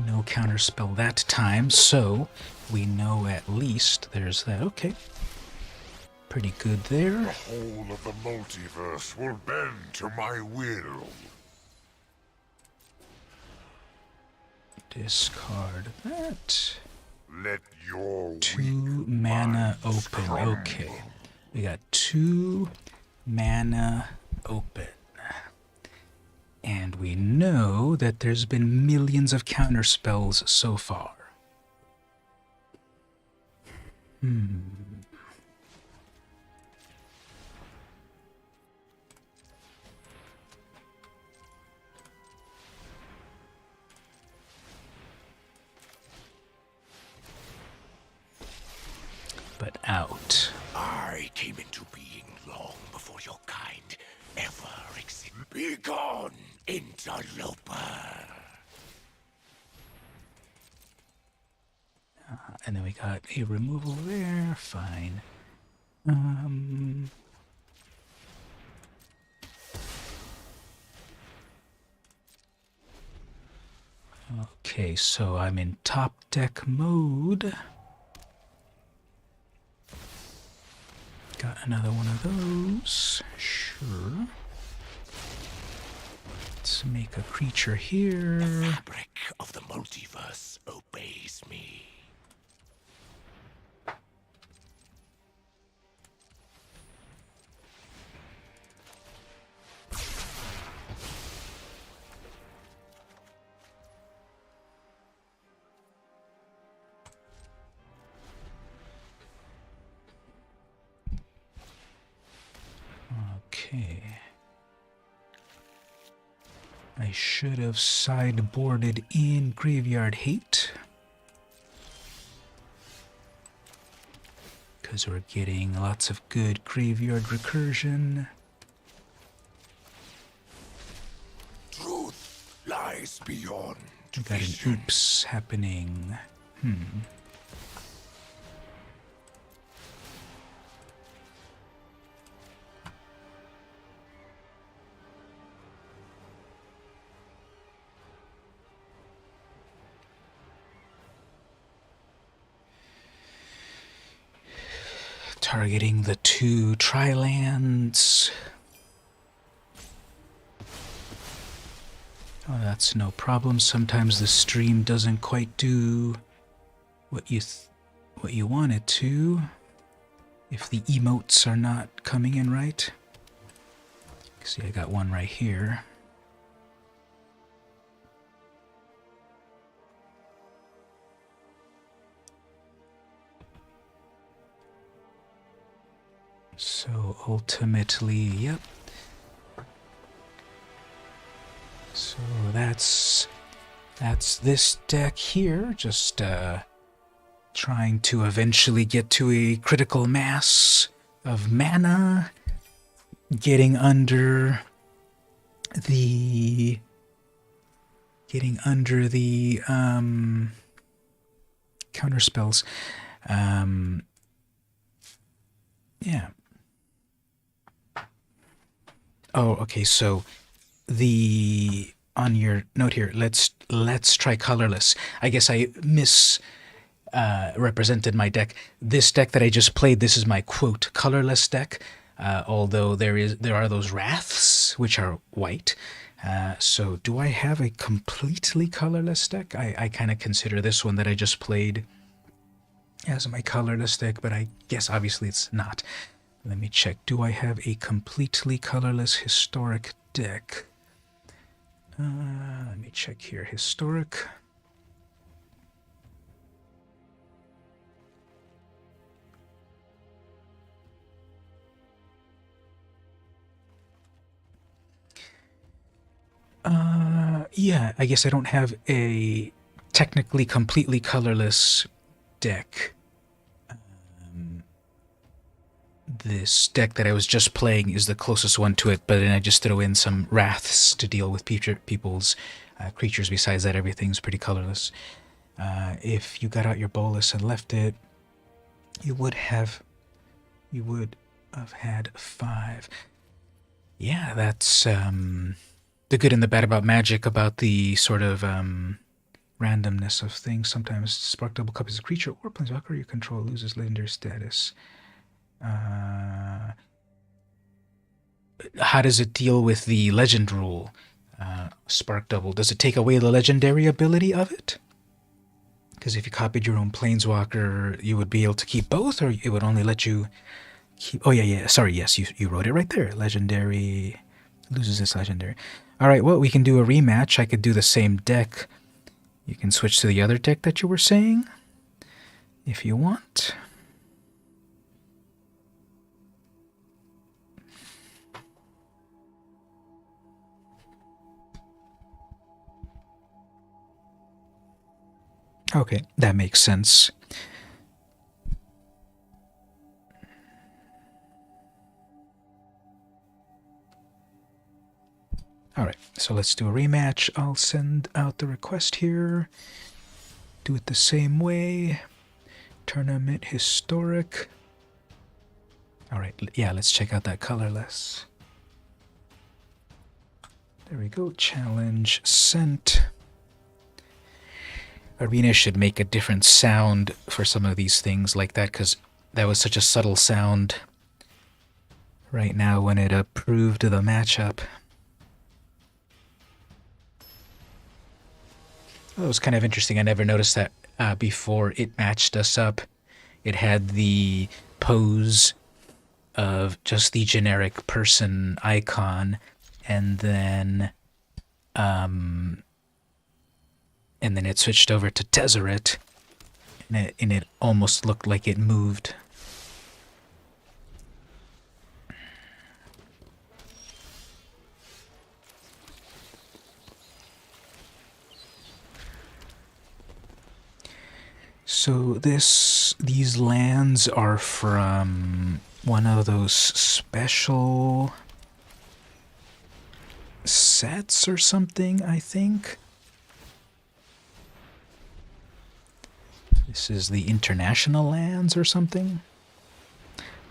No counterspell that time, so we know at least there's that. Okay. Pretty good there. The whole of the multiverse will bend to my will. Discard that. Let your Two mana open. crumble. Okay. We got 2 mana open. And we know that there's been millions of counterspells so far. But out. I came into being long before your kind ever existed. Be gone, interloper. And then we got a removal there. Fine. Okay, so I'm in top deck mode. Got another one of those. Sure. Let's make a creature here. The fabric of the multiverse obeys me. Okay. I should have sideboarded in Graveyard Hate, because we're getting lots of good graveyard recursion. Truth lies beyond We got an vision. oops happening. Targeting the 2 tri-lands. Oh, that's no problem. Sometimes the stream doesn't quite do what you want it to if the emotes are not coming in right. See, I got one right here. So ultimately, yep. So that's this deck here, just trying to eventually get to a critical mass of mana, getting under the counter spells. Yeah. Oh, okay, so on your note here, let's try colorless. I guess I represented my deck. This deck that I just played, this is my quote colorless deck. Although there are those wraths which are white. So do I have a completely colorless deck? I kind of consider this one that I just played as my colorless deck, but I guess obviously it's not. Let me check. Do I have a completely colorless historic deck? Let me check here. Historic. Yeah, I guess I don't have a technically completely colorless deck. This deck that I was just playing is the closest one to it, but then I just throw in some wraths to deal with people's creatures. Besides that, everything's pretty colorless. If you got out your bolus and left it, you would have had 5. Yeah, that's the good and the bad about Magic, about the sort of randomness of things. Sometimes Spark Double Cup is a creature or planeswalker you control loses legendary status. How does it deal with the legend rule? Spark Double, does it take away the legendary ability of it? Because if you copied your own planeswalker, you would be able to keep both, or it would only let you keep... Oh, yeah. Sorry, yes, you wrote it right there. Legendary... Loses its legendary. Alright, well, we can do a rematch. I could do the same deck. You can switch to the other deck that you were saying, if you want. Okay, that makes sense. Alright, so let's do a rematch. I'll send out the request here. Do it the same way. Tournament historic. Alright, yeah, let's check out that colorless. There we go. Challenge sent. Arena should make a different sound for some of these things like that, because that was such a subtle sound right now when it approved the matchup. Well, it was kind of interesting. I never noticed that before it matched us up. It had the pose of just the generic person icon, and then it switched over to Tezzeret, and it almost looked like it moved. So these lands are from one of those special sets or something, I think. This is the international lands or something.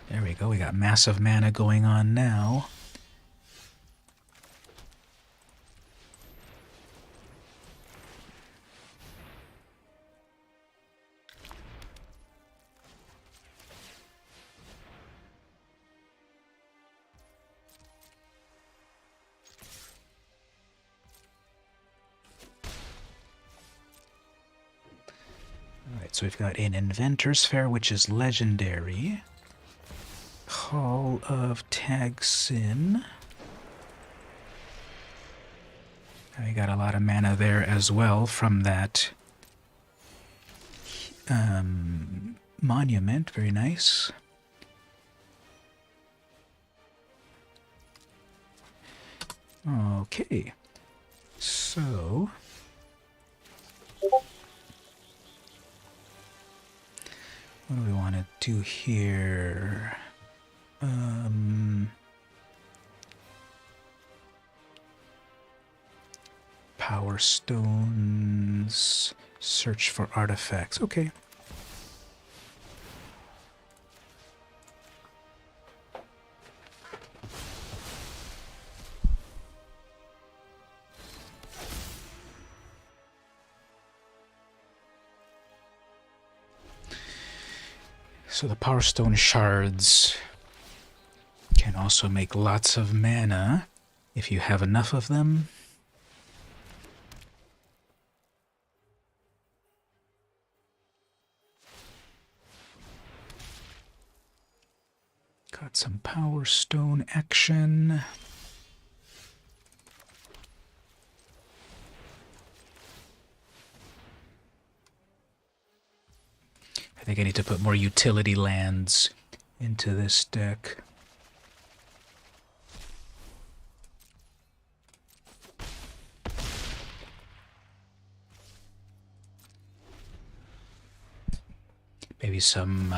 There we go, we got massive mana going on now. So we've got an Inventor's Fair, which is legendary. Hall of Tagsin. I got a lot of mana there as well from that monument. Very nice. Okay, so what do we want to do here? Power stones, search for artifacts. Okay. So the Power Stone shards can also make lots of mana if you have enough of them. Got some Power Stone action. I think I need to put more utility lands into this deck. Maybe some,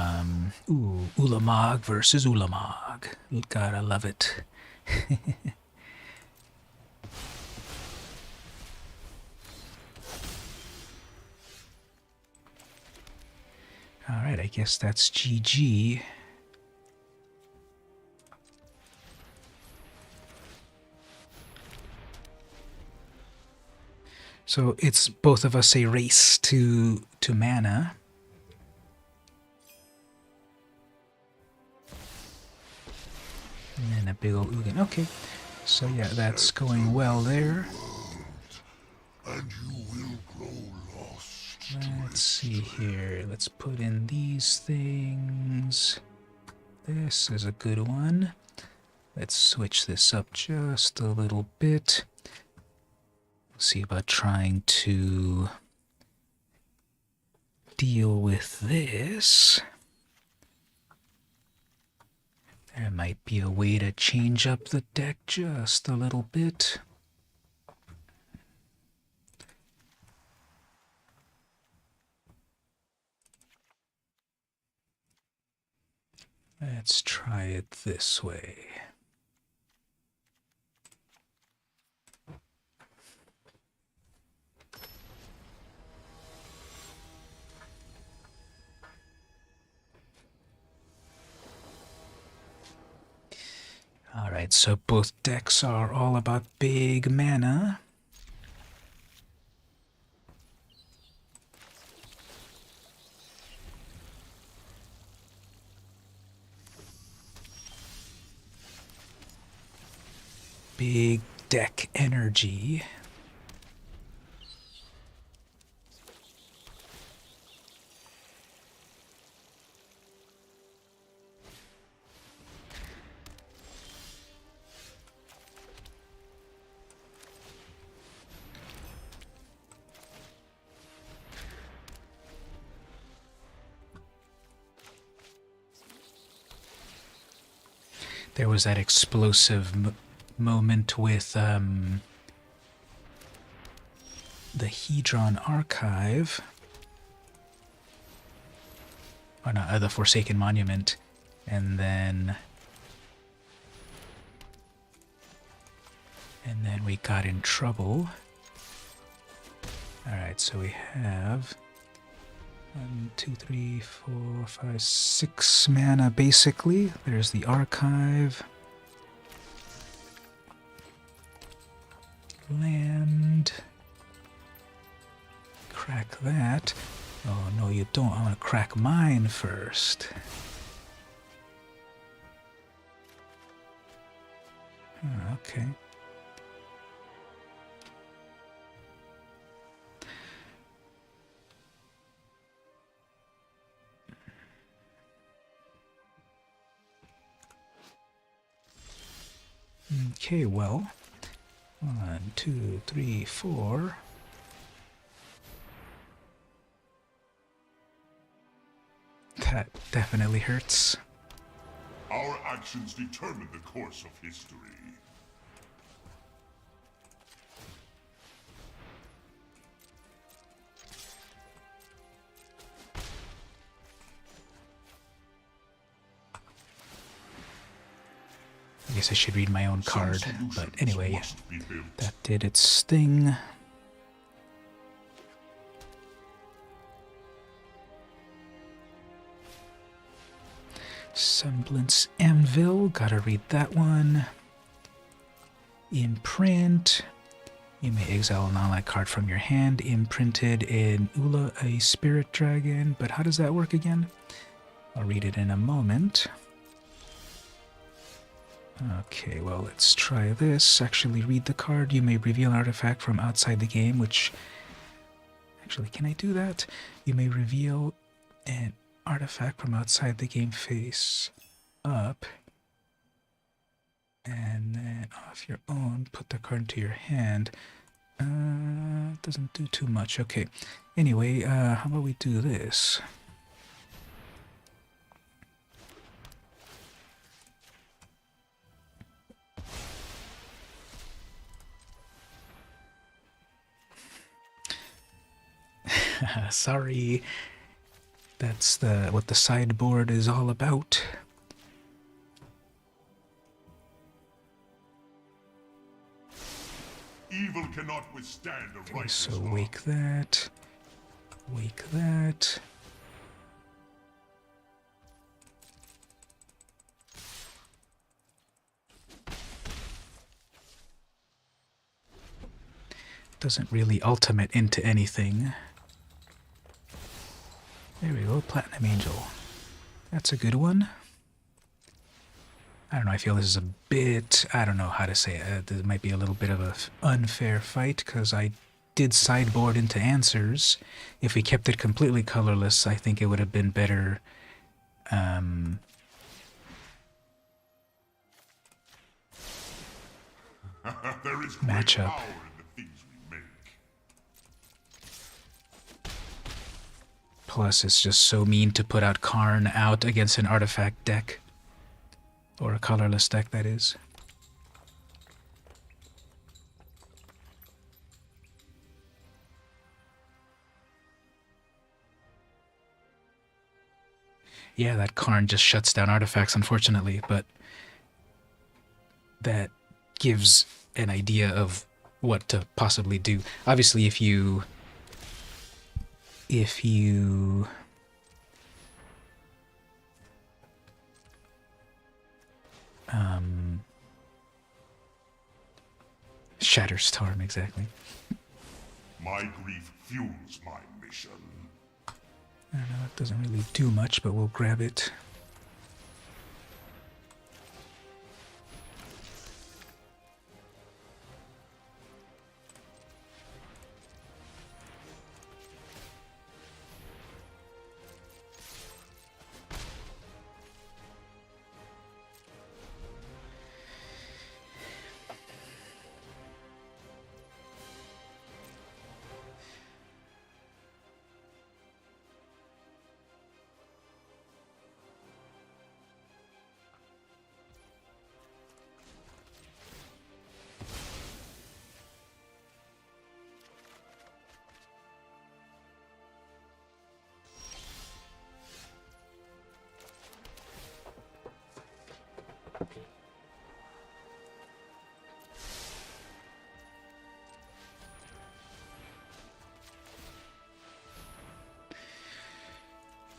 Ulamog versus Ulamog. Gotta love it. Alright, I guess that's GG. So it's both of us a race to mana. And then a big old Ugin. Okay, so yeah, that's going well there. And you will grow lost. Let's see here. Let's put in these things. This is a good one. Let's switch this up just a little bit. See about trying to deal with this. There might be a way to change up the deck just a little bit. Let's try it this way. Alright, so both decks are all about big mana. Big deck energy. There was that explosive moment with the Hedron Archive. Oh no, the Forsaken Monument. And then we got in trouble. Alright, so we have 1, 2, 3, 4, 5, 6 mana basically. There's the Archive. Land. Crack that. Oh no, you don't. I want to crack mine first. Okay. Okay, well, 1, 2, 3, 4. That definitely hurts. Our actions determine the course of history. I guess I should read my own card, but anyway, Must be built. that did its thing. Semblance Anvil, gotta read that one. Imprint. You may exile a non-light card from your hand. Imprinted in Ula, a spirit dragon. But how does that work again? I'll read it in a moment. Okay, well, let's try this. Actually, read the card. You may reveal an artifact from outside the game, which... Actually, can I do that? You may reveal an artifact from outside the game face up. And then off your own, put the card into your hand. Doesn't do too much. Okay. Anyway, how about we do this? Sorry. That's what the sideboard is all about. Evil cannot withstand a Okay, righteous so law. wake that. Wake that. Doesn't really ultimate into anything. There we go, Platinum Angel. That's a good one. I don't know, I feel this is a bit, I don't know how to say it. This might be a little bit of an unfair fight, because I did sideboard into answers. If we kept it completely colorless, I think it would have been better. There is great Matchup. power in the things we make. Plus, it's just so mean to put out Karn out against an artifact deck. Or a colorless deck, that is. Yeah, that Karn just shuts down artifacts, unfortunately, but that gives an idea of what to possibly do. Obviously, if you Shatterstorm, exactly. My grief fuels my mission. I don't know, it doesn't really do much, but we'll grab it.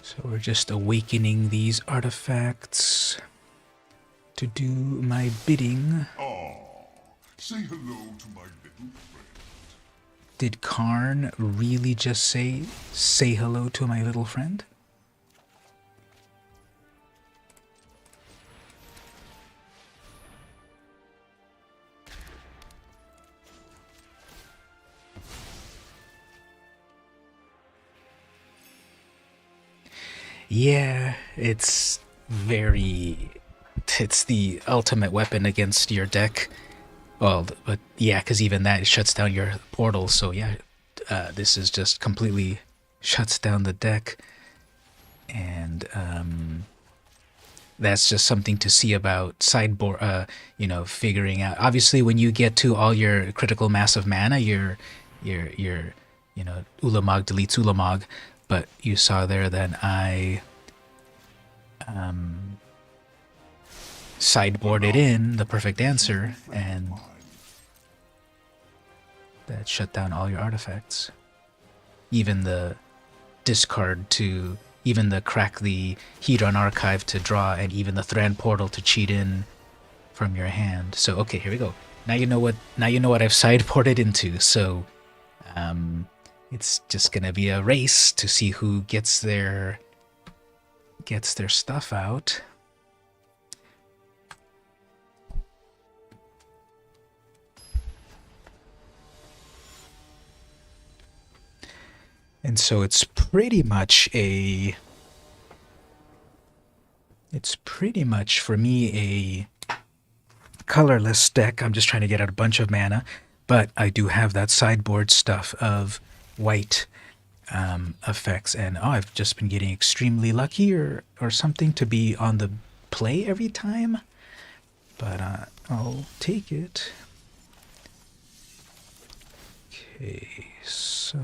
So we're just awakening these artifacts to do my bidding. Ah, say hello to my little friend. Did Karn really just say hello to my little friend? Yeah, it's very... it's the ultimate weapon against your deck. Well, but yeah, because even that shuts down your portal. So yeah, this is just completely shuts down the deck, and that's just something to see about sideboard. Figuring out. Obviously, when you get to all your critical mass of mana, your Ulamog deletes Ulamog, but you saw there that I sideboarded in the perfect answer, and that shut down all your artifacts. Even the discard to, even the crack the Hedron Archive to draw, and even the Thran Portal to cheat in from your hand. So okay, here we go. Now you know what I've sideboarded into. So it's just gonna be a race to see who gets their stuff out. And so it's pretty much for me a colorless deck. I'm just trying to get out a bunch of mana, but I do have that sideboard stuff of white effects, and I've just been getting extremely lucky or something to be on the play every time, but I'll take it. Okay, so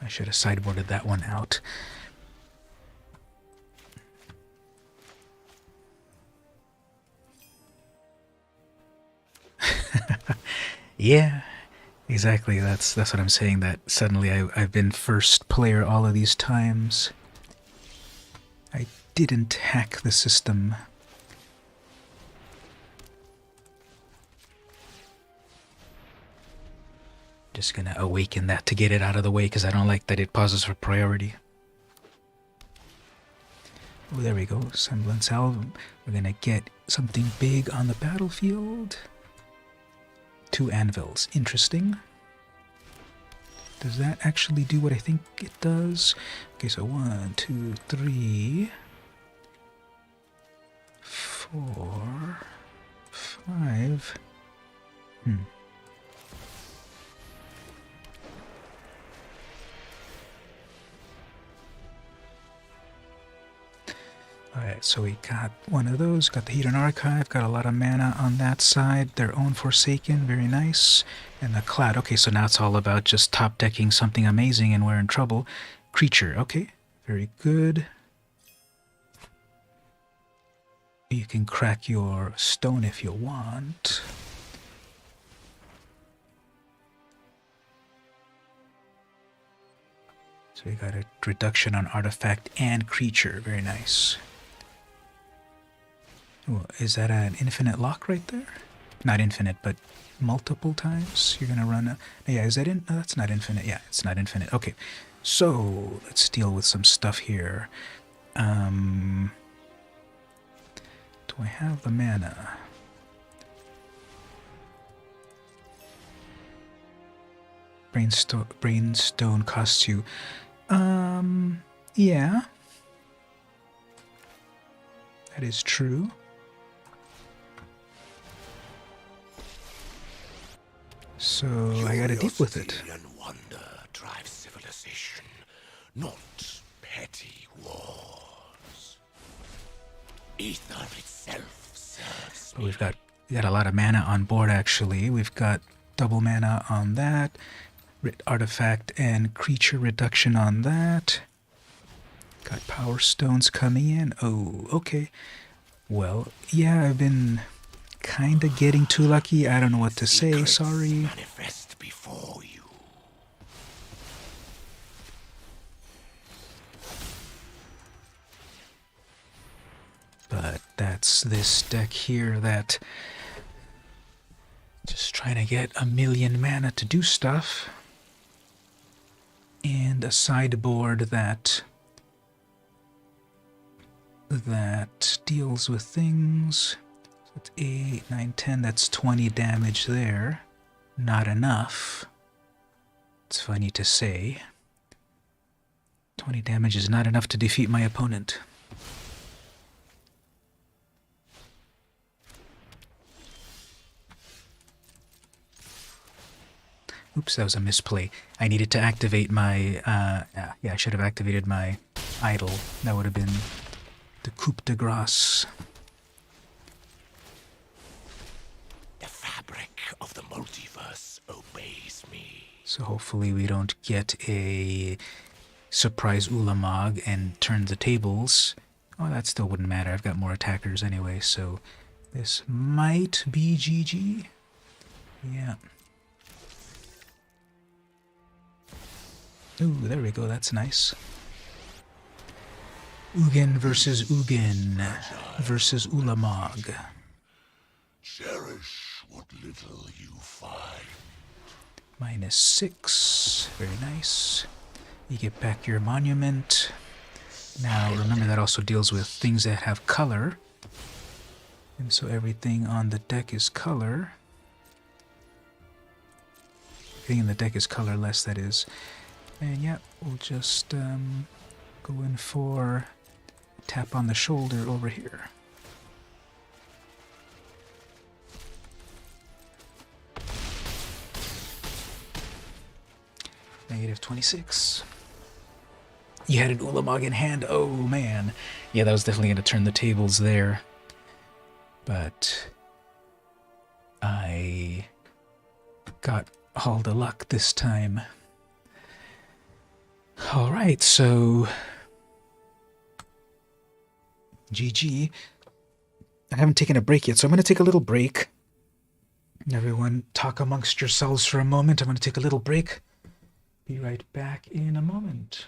I should have sideboarded that one out. Yeah, exactly. That's what I'm saying, that suddenly I've been first player all of these times. I didn't hack the system. Just gonna awaken that to get it out of the way, because I don't like that it pauses for priority. Oh, there we go. Semblance Album. We're gonna get something big on the battlefield. 2 anvils. Interesting. Does that actually do what I think it does? Okay, so 1, 2, 3, 4, 5. Alright, so we got one of those, got the Hedron Archive, got a lot of mana on that side, their own Forsaken, very nice, and the Cloud. Okay, so now it's all about just top decking something amazing and we're in trouble. Creature, okay, very good. You can crack your stone if you want. So we got a reduction on artifact and creature, very nice. Ooh, is that an infinite lock right there? Not infinite, but multiple times? You're gonna run a... Yeah, is that in... No, that's not infinite. Yeah, it's not infinite. Okay, so let's deal with some stuff here. Do I have the mana? Brainstone costs you... yeah. That is true. So I gotta deal with it. Curiosity and wonder drive civilization, not petty wars. Ether itself serves me. We got a lot of mana on board actually. We've got double mana on that, artifact and creature reduction on that. Got power stones coming in. Oh, okay. Well, yeah, I've been kind of getting too lucky. I don't know what to say. Sorry. Manifest before you. But that's this deck here that just trying to get a million mana to do stuff. And a sideboard that deals with things. So it's 8, 9, 10, that's 20 damage there. Not enough. It's funny to say. 20 damage is not enough to defeat my opponent. Oops, that was a misplay. I needed to activate my, yeah, I should have activated my idol. That would have been the coup de grace. The fabric of the multiverse obeys me. So hopefully we don't get a surprise Ulamog and turn the tables. Oh, that still wouldn't matter. I've got more attackers anyway, so this might be GG. Yeah. Ooh, there we go. That's nice. Ugin versus Ugin versus Ulamog. Cherish what little you find. -6. Very nice. You get back your monument. Now, remember that also deals with things that have color. And so everything on the deck is color. Everything in the deck is colorless, that is. And yeah, we'll just go in for tap on the shoulder over here. -26. You had an Ulamog in hand. Oh, man. Yeah, that was definitely going to turn the tables there. But I got all the luck this time. All right, so GG. I haven't taken a break yet, so I'm going to take a little break. Everyone, talk amongst yourselves for a moment. I'm going to take a little break. Be right back in a moment.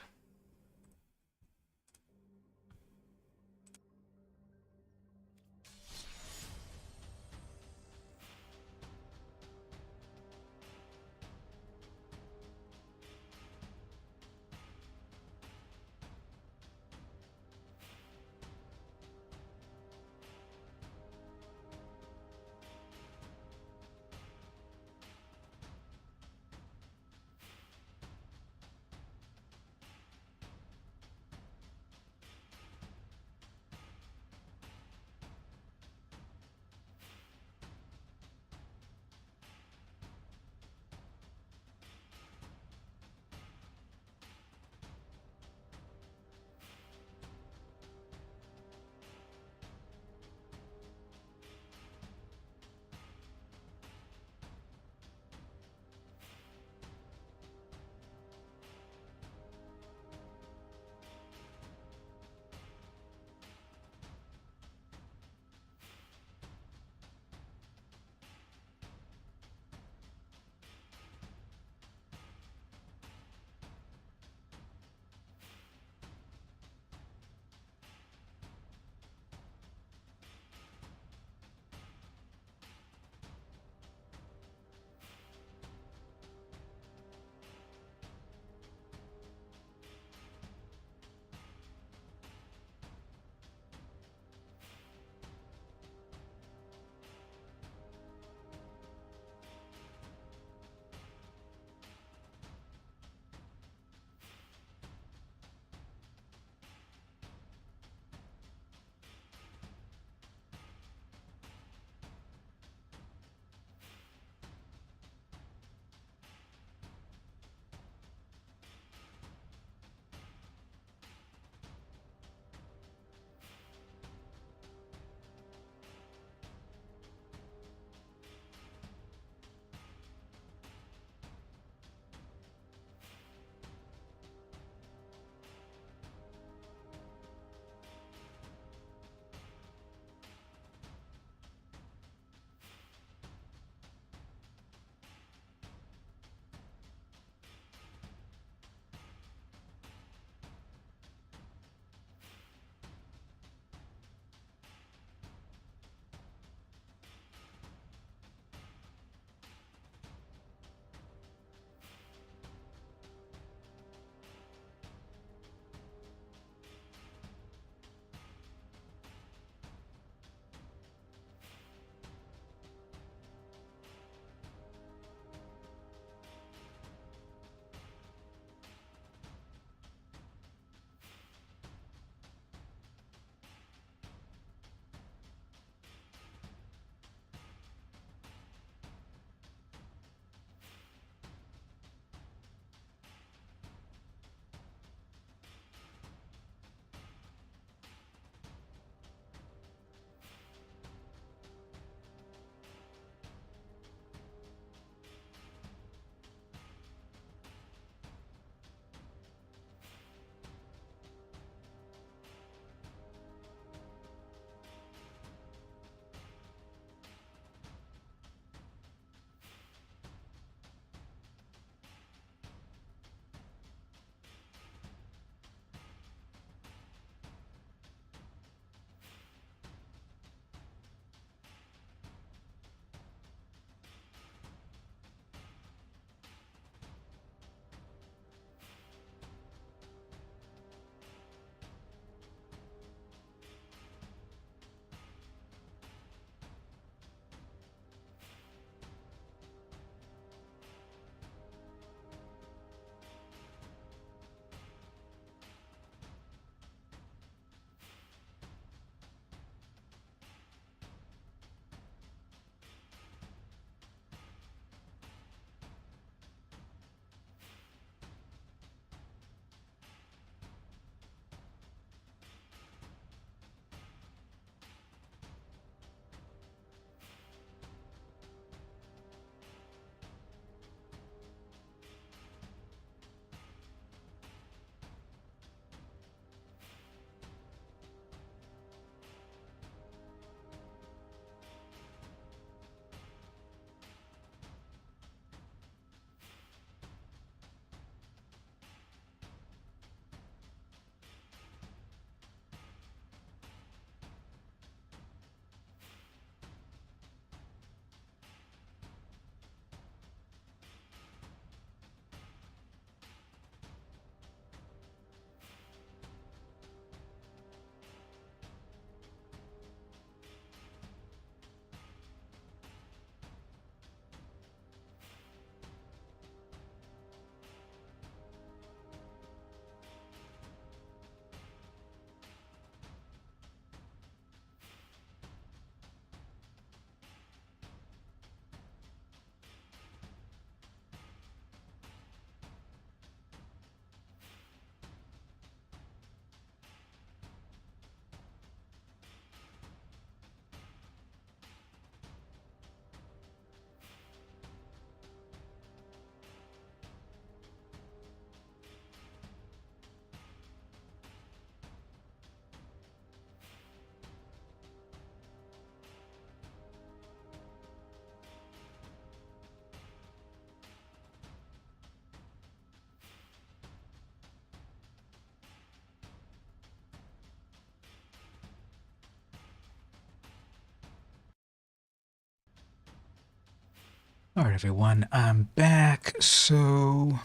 Alright, everyone, I'm back. So,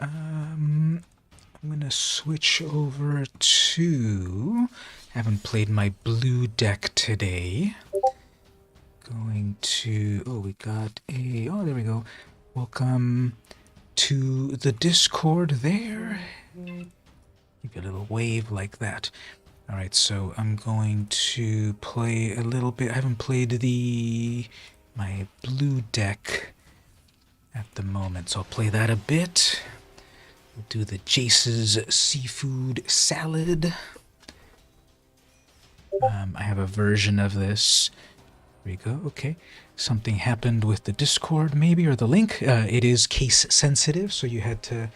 I'm gonna switch over to... Haven't played my blue deck today. Going to... Oh, we got a... Oh, there we go. Welcome to the Discord there. Give you a little wave like that. Alright, so I'm going to play a little bit. I haven't played my blue deck at the moment, so I'll play that a bit. We'll do the Jace's seafood salad. I have a version of this. There we go. Okay. Something happened with the Discord, maybe, or the link. It is case sensitive, so you had to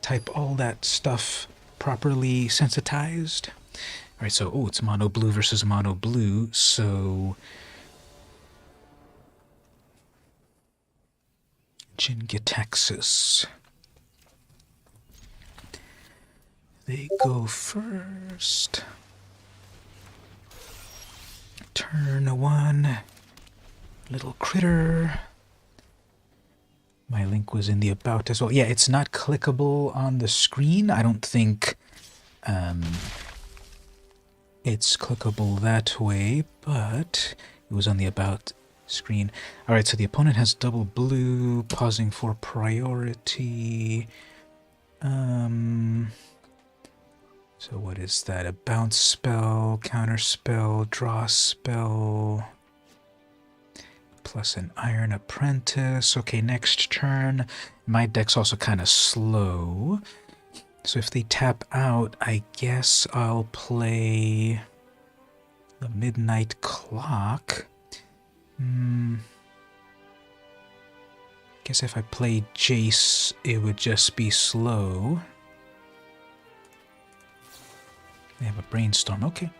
type all that stuff properly sensitized. All right, so, oh, it's mono blue versus mono blue, so... Jingitaxis. They go first. Turn 1. Little critter. My link was in the about as well. Yeah, it's not clickable on the screen. I don't think it's clickable that way, but it was on the about screen. All right, so the opponent has double blue, pausing for priority. So what is that? A bounce spell, counter spell, draw spell, plus an Iron Apprentice. Okay, next turn. My deck's also kind of slow. So if they tap out, I guess I'll play the Midnight Clock. Guess if I play Jace, it would just be slow. They have a brainstorm, okay.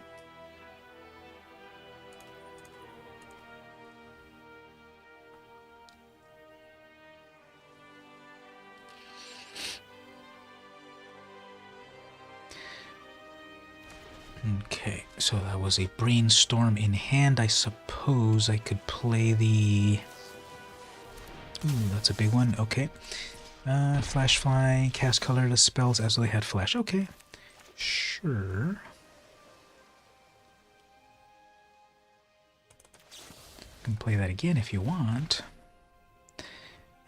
Okay, so that was a brainstorm in hand. I suppose I could play the... Ooh, that's a big one, okay. Flash flying, cast colorless spells as though they had flash, okay. Sure. You can play that again if you want.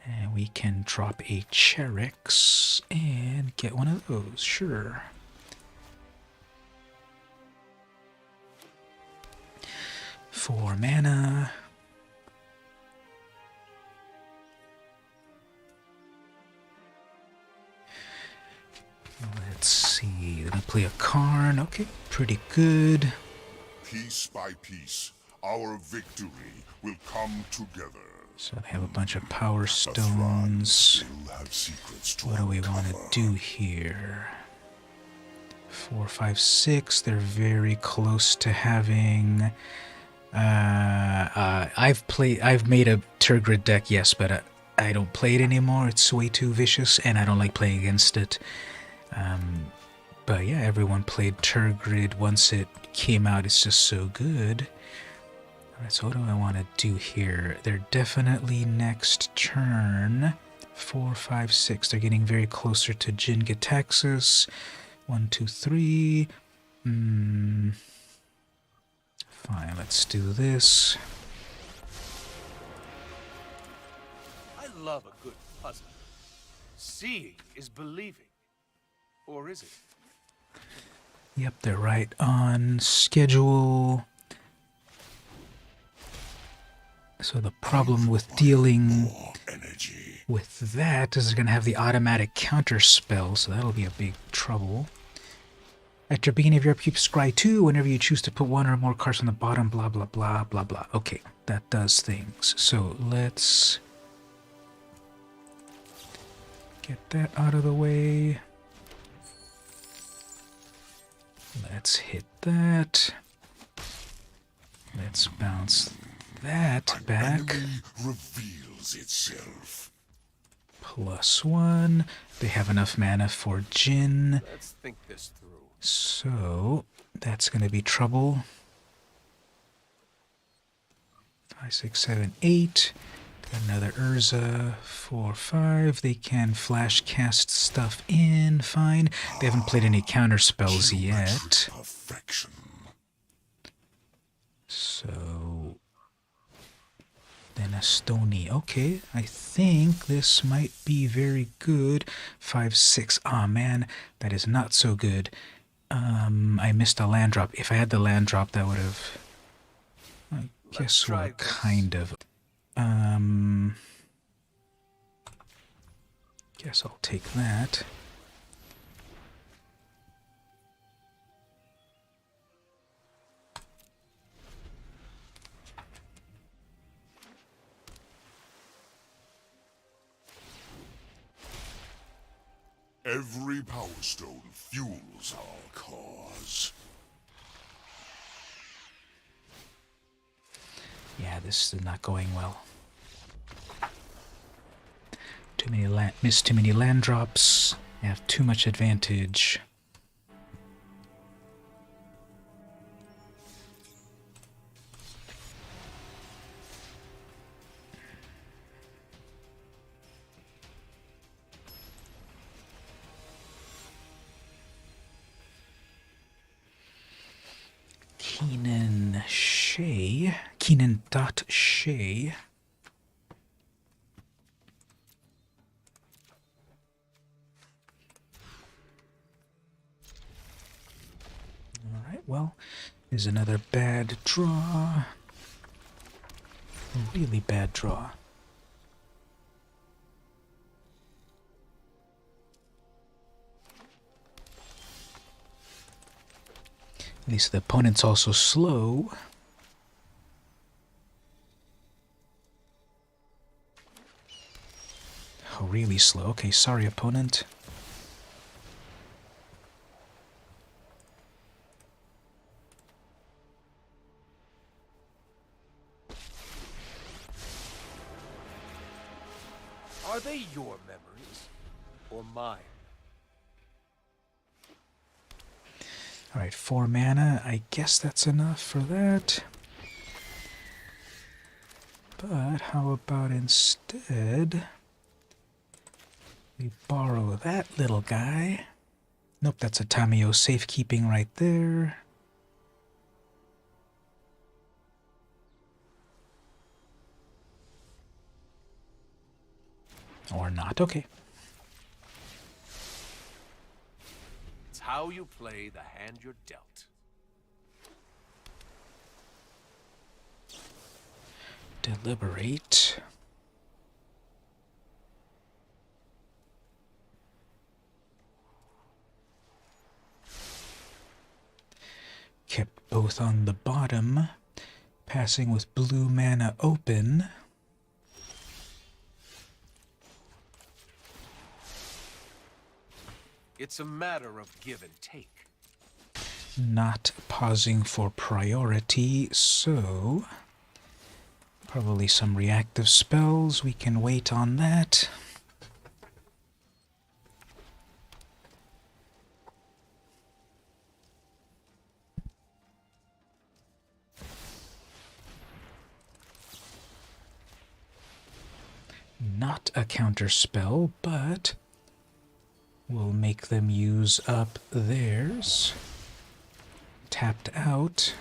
And we can drop a Cherix and get one of those, sure. For mana. Let's see, gonna play a Karn, okay, pretty good. Piece by piece, our victory will come together. So they have a bunch of power stones. What do we want to do here? 4, 5, 6, they're very close to having... I've made a Turgid deck, yes, but I don't play it anymore. It's way too vicious, and I don't like playing against it. But yeah, everyone played Turgid once it came out. It's just so good. Alright, so what do I want to do here? They're definitely next turn. 4, 5, 6. They're getting very closer to Jingitaxis. 1, 2, 3. Fine, let's do this. I love a good puzzle. Seeing is believing. Or is it? Yep, they're right on schedule. So the problem with dealing with that is they're going to have the automatic counter spell, so that'll be a big trouble. At the beginning of your upkeep, scry 2 whenever you choose to put one or more cards on the bottom, blah, blah, blah, blah, blah. Okay, that does things. So let's get that out of the way. Let's hit that. Let's bounce that back. Reveals itself. +1. They have enough mana for Jin. Let's think this through. So that's going to be trouble. 5, 6, 7, 8. Another Urza, 4/5. They can flash cast stuff in, fine. They haven't played any counter spells yet. Perfection. So then a Stony. Okay, I think this might be very good. 5/6. Ah, man, that is not so good. I missed a land drop. If I had the land drop, that would have... I guess what, kind of. Guess I'll take that. Every power stone fuels our cause. Yeah, this is not going well. Missed too many land drops. I have too much advantage. Keenan.Shay. Alright, well, there's another bad draw. A really bad draw. At least the opponent's also slow. Oh, really slow. Okay, sorry, opponent. Are they your memories or mine? Alright, 4 mana. I guess that's enough for that. But how about instead we borrow that little guy? Nope, that's a Tamio safekeeping right there. Or not, okay. It's how you play the hand you're dealt. Deliberate. Kept both on the bottom. Passing with blue mana open. It's a matter of give and take. Not pausing for priority, so probably some reactive spells. We can wait on that. Not a counter spell, but we'll make them use up theirs. Tapped out.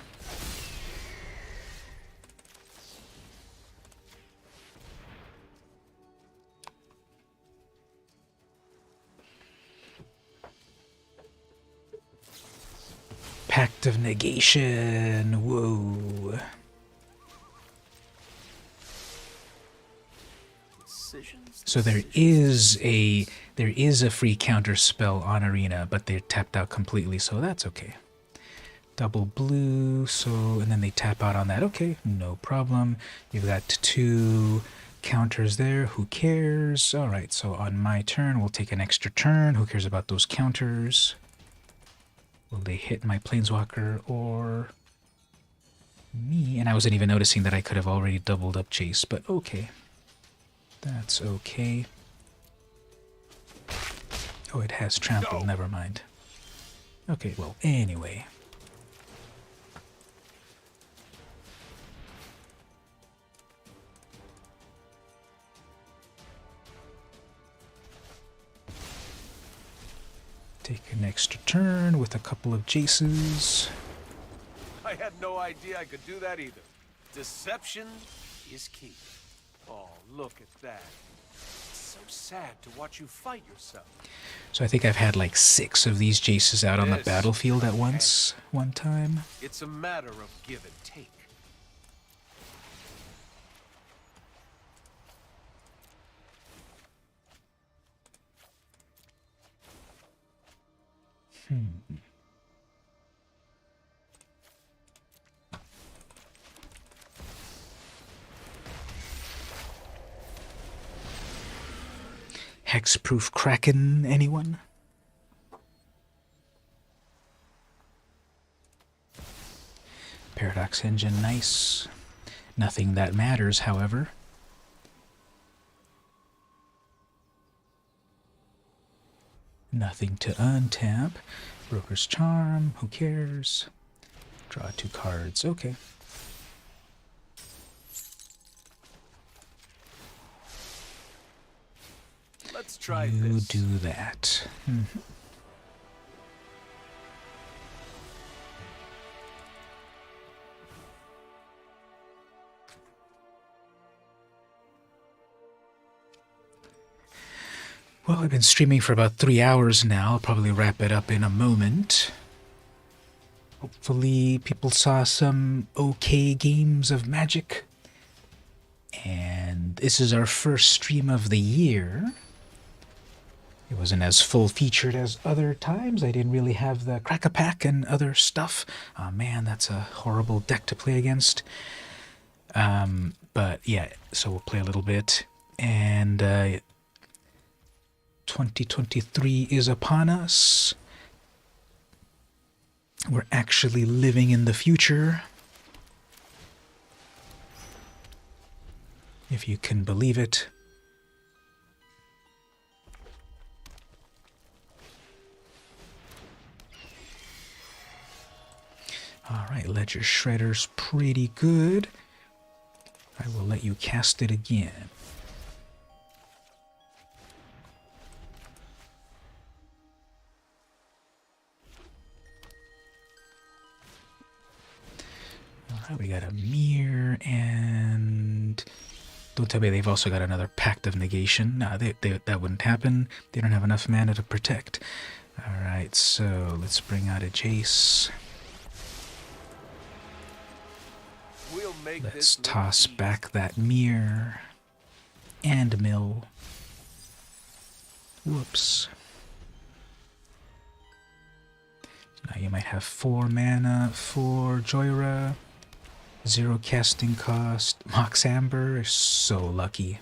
Pact of Negation. Whoa. So there is a free counter spell on Arena, but they're tapped out completely, so that's okay. Double blue, so, and then they tap out on that. Okay, no problem. You've got 2 counters there. Who cares? All right, so on my turn, we'll take an extra turn. Who cares about those counters? Will they hit my Planeswalker or me? And I wasn't even noticing that I could have already doubled up Chase, but okay. That's okay. Oh, it has trample. No. Never mind. Okay, well, anyway. Take an extra turn with a couple of Jaces. I had no idea I could do that either. Deception is key. Oh, look at that. It's so sad to watch you fight yourself. So I think I've had like 6 of these Jaces out on the This battlefield at one time. It's a matter of give and take. Hexproof Kraken, anyone? Paradox Engine, nice. Nothing that matters, however. Nothing to untap. Broker's Charm, who cares? Draw 2 cards, okay. Let's try You this. do that. Well, I've been streaming for about 3 hours now. I'll probably wrap it up in a moment. Hopefully people saw some okay games of Magic. And this is our first stream of the year. It wasn't as full-featured as other times. I didn't really have the Crack-a-Pack and other stuff. Oh man, that's a horrible deck to play against. But yeah, so we'll play a little bit. And 2023 is upon us. We're actually living in the future. If you can believe it. Alright, Ledger Shredder's pretty good. I will let you cast it again. Alright, we got a mirror and... Don't tell me they've also got another Pact of Negation. No, that wouldn't happen. They don't have enough mana to protect. Alright, so let's bring out a Jace. We'll make Let's this toss back that mirror and mill. Whoops. Now you might have 4 mana for Joyra. 0 casting cost. Mox Amber is so lucky.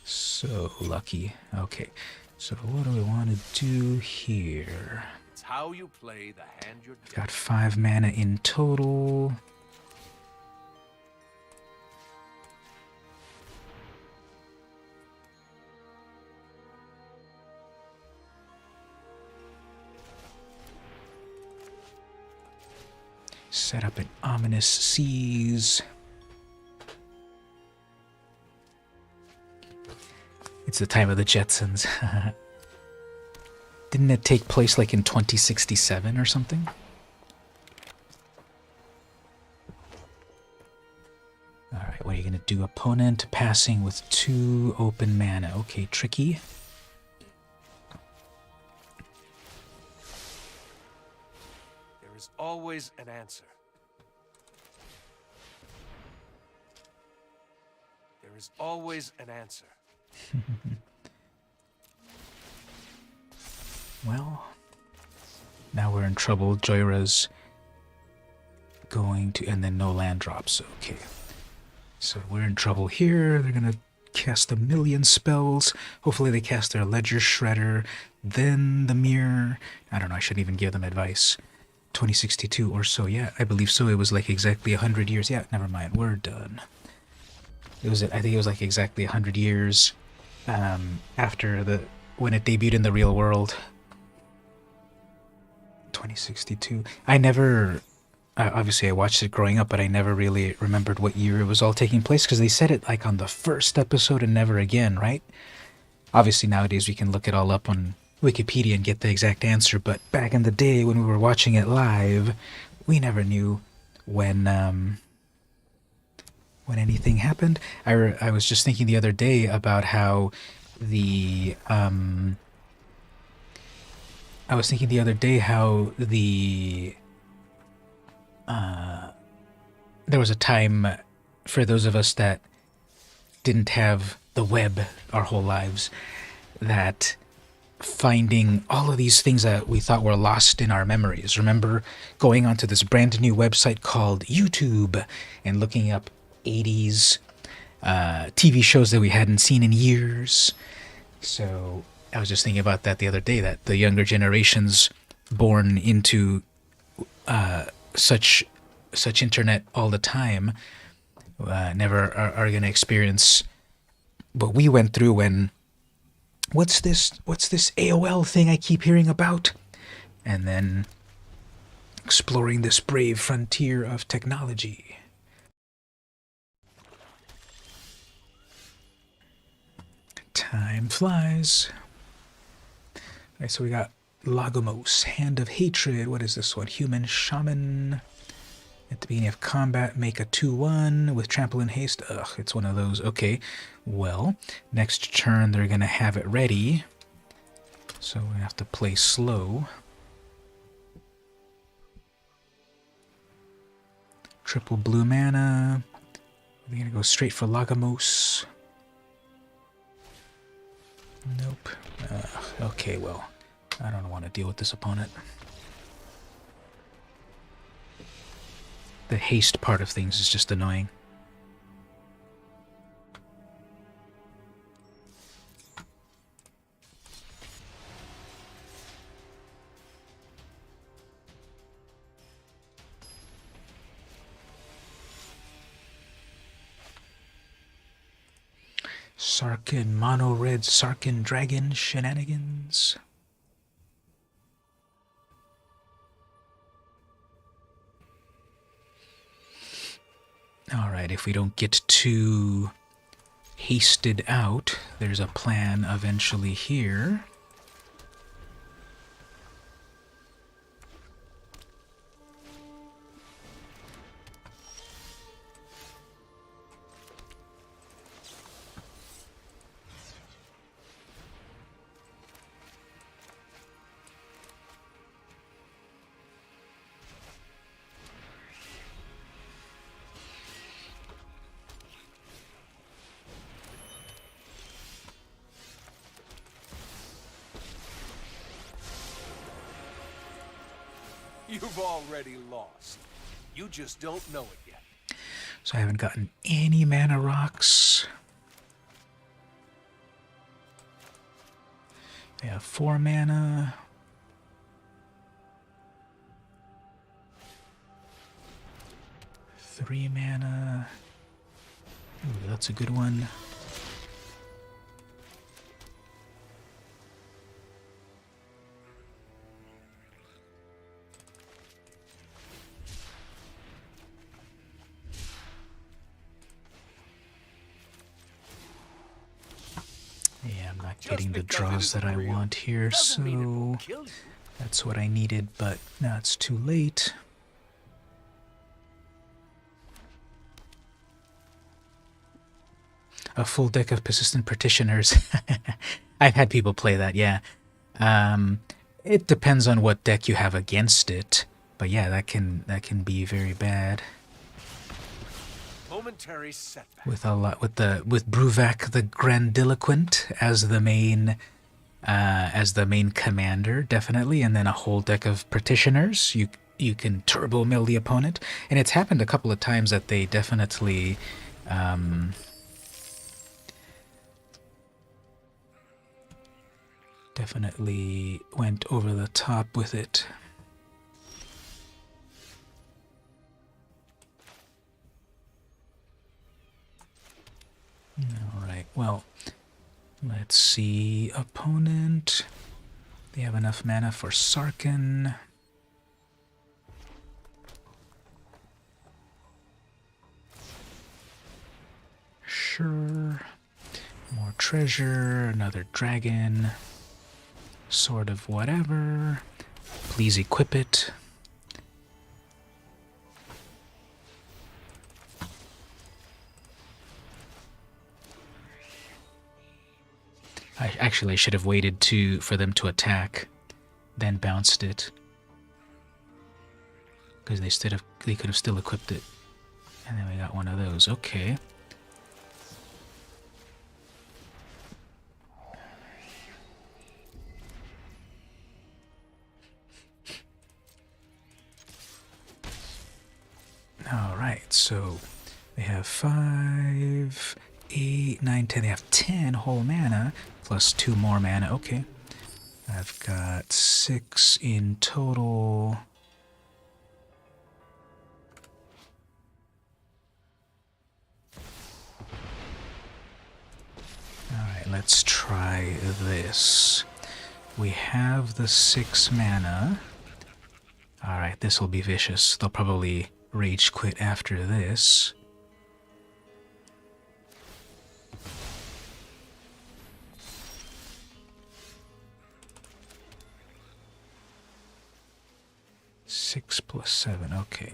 So lucky. Okay, so what do we want to do here? It's how you play the hand you're dealt. Got 5 mana in total. Set up an Ominous Seas. It's the time of the Jetsons. Didn't it take place like in 2067 or something? Alright, what are you going to do? Opponent passing with 2 open mana. Okay, tricky. There is always an answer. There is always an answer. Well, now we're in trouble. Joyra's going to... and then no land drops. Okay. So we're in trouble here. They're going to cast 1,000,000 spells. Hopefully they cast their Ledger Shredder, then the Mirror. I don't know, I shouldn't even give them advice. 2062 or so, yeah, I believe so. It was like exactly 100 years. Yeah, never mind, we're done. I think it was like exactly 100 years after when it debuted in the real world. 2062. I never... obviously I watched it growing up, but I never really remembered what year it was all taking place, because they said it like on the first episode and never again, right? Obviously nowadays we can look it all up on Wikipedia and get the exact answer, but back in the day when we were watching it live, we never knew when anything happened. I was just thinking the other day about how the I was thinking the other day how there was a time for those of us that didn't have the web our whole lives, that finding all of these things that we thought were lost in our memories. Remember going onto this brand new website called YouTube and looking up 80s TV shows that we hadn't seen in years. So I was just thinking about that the other day, that the younger generations born into such internet all the time never are going to experience what we went through when, what's this AOL thing I keep hearing about? And then exploring this brave frontier of technology. Time flies. Alright, so we got Lagomos, Hand of Hatred. What is this one? Human Shaman. At the beginning of combat, make a 2-1 with trample and haste. Ugh, it's one of those. Okay, well, next turn they're going to have it ready. So we have to play slow. Triple blue mana. We're going to go straight for Lagomos. Nope. Okay, well, I don't want to deal with this opponent. The haste part of things is just annoying. Sarkin, mono red Sarkin dragon shenanigans. Alright, if we don't get too hasted out, there's a plan eventually here. You've already lost. You just don't know it yet. So I haven't gotten any mana rocks. They have 4 mana. Three mana. Ooh, that's a good one. Yeah, I'm not getting the draws that I want here, so that's what I needed, but now it's too late. A full deck of persistent petitioners. I've had people play that, yeah. It depends on what deck you have against it, but yeah, that can be very bad. Momentary setback. With Bruvac the Grandiloquent as the main commander, definitely, and then a whole deck of petitioners. You can turbo mill the opponent, and it's happened a couple of times that they definitely went over the top with it. Alright, well, let's see. Opponent. They have enough mana for Sarkin. Sure. More treasure, another dragon. Sword of whatever. Please equip it. I should have waited for them to attack, then bounced it. Because they could have still equipped it. And then we got one of those. Okay. Alright, so they have 5, 8, 9, 10. They have 10 whole mana, plus 2 more mana. Okay. I've got 6 in total. Alright, let's try this. We have the 6 mana. Alright, this will be vicious. They'll probably rage quit after this. Six plus 7, okay.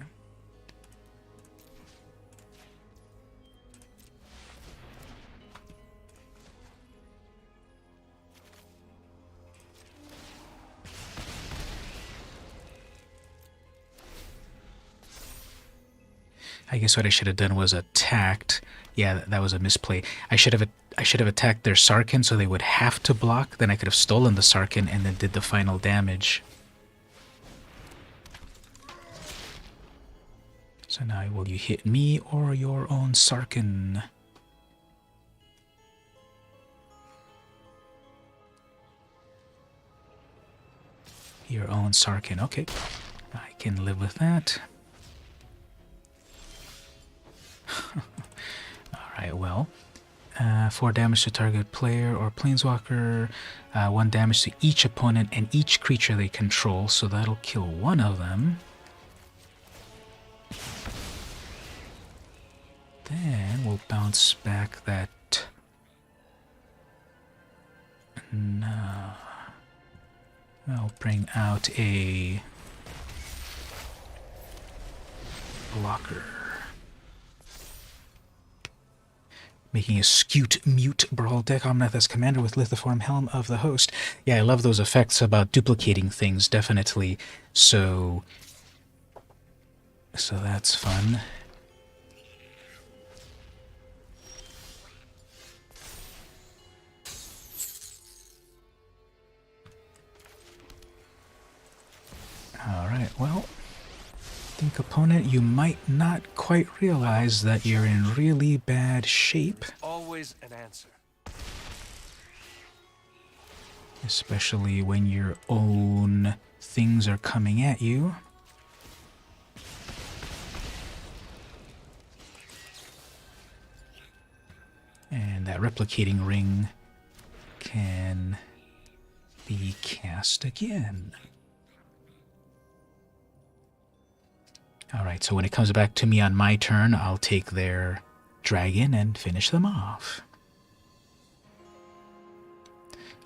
I guess what I should have done was attacked. Yeah, that was a misplay. I should have attacked their Sarkhan so they would have to block. Then I could have stolen the Sarkhan and then did the final damage. So now will you hit me or your own Sarkhan? Your own Sarkhan. Okay, I can live with that. Alright, well, 4 damage to target player or planeswalker, 1 damage to each opponent and each creature they control, so that'll kill one of them. Then we'll bounce back that... No. I'll bring out a blocker. Making a Skewed Mute Brawl deck. Omnath as commander with Lithiform Helm of the Host. Yeah, I love those effects about duplicating things, definitely. So that's fun. Alright, well, I think opponent, you might not quite realize that you're in really bad shape. Always an answer. Especially when your own things are coming at you. And that replicating ring can be cast again. Alright, so when it comes back to me on my turn, I'll take their dragon and finish them off.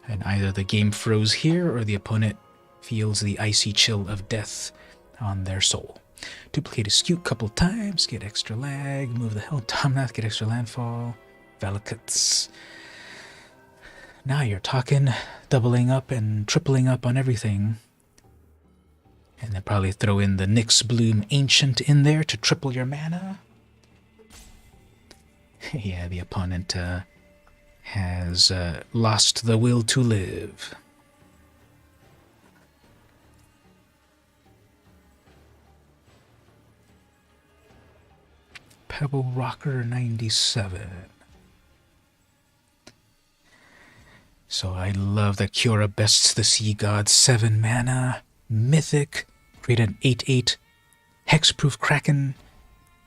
And either the game froze here or the opponent feels the icy chill of death on their soul. Duplicate a Skewed couple times, get extra lag, move the Hell Domnath, get extra landfall, Valakuts. Now you're talking, doubling up and tripling up on everything. And then probably throw in the Nyx Bloom Ancient in there to triple your mana. Yeah, the opponent has lost the will to live. Pebble Rocker 97. So I love that Kiora bests the Sea God, 7 mana. Mythic, create an 8/8 hexproof Kraken.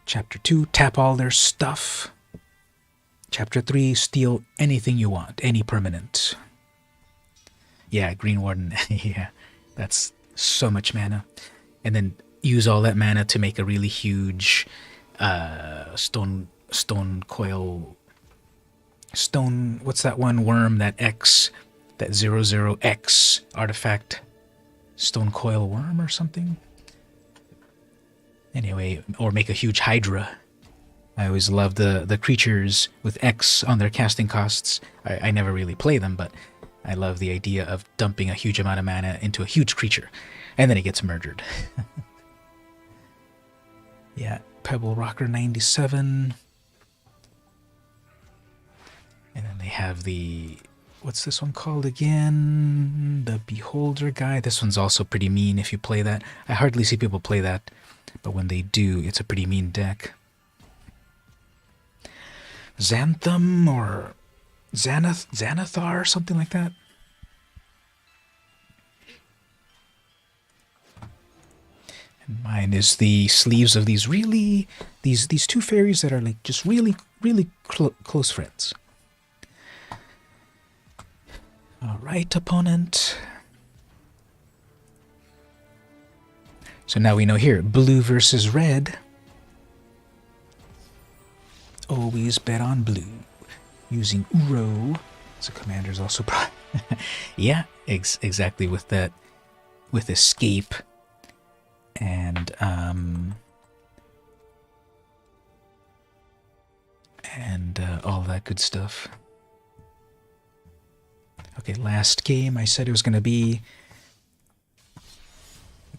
Chapter 2, tap all their stuff. Chapter 3, steal anything you want, any permanent. Yeah, Green Warden, yeah, that's so much mana. And then use all that mana to make a really huge stone coil, what's that one worm, that X that 00X artifact, Stone Coil Worm or something. Anyway, or make a huge Hydra. I always love the creatures with X on their casting costs. I never really play them, but I love the idea of dumping a huge amount of mana into a huge creature, and then it gets murdered. Yeah, Pebble Rocker 97. And then they have the... What's this one called again? The Beholder guy. This one's also pretty mean if you play that. I hardly see people play that, but when they do, it's a pretty mean deck. Xantham or Xanathar, something like that. And mine is the sleeves of these really... These two fairies that are like just really close friends. Alright, opponent. So now we know here, blue versus red. Always bet on blue. Using Uro. So commander's also... Yeah, exactly with that. With escape. And all that good stuff. Okay, last game I said it was going to be,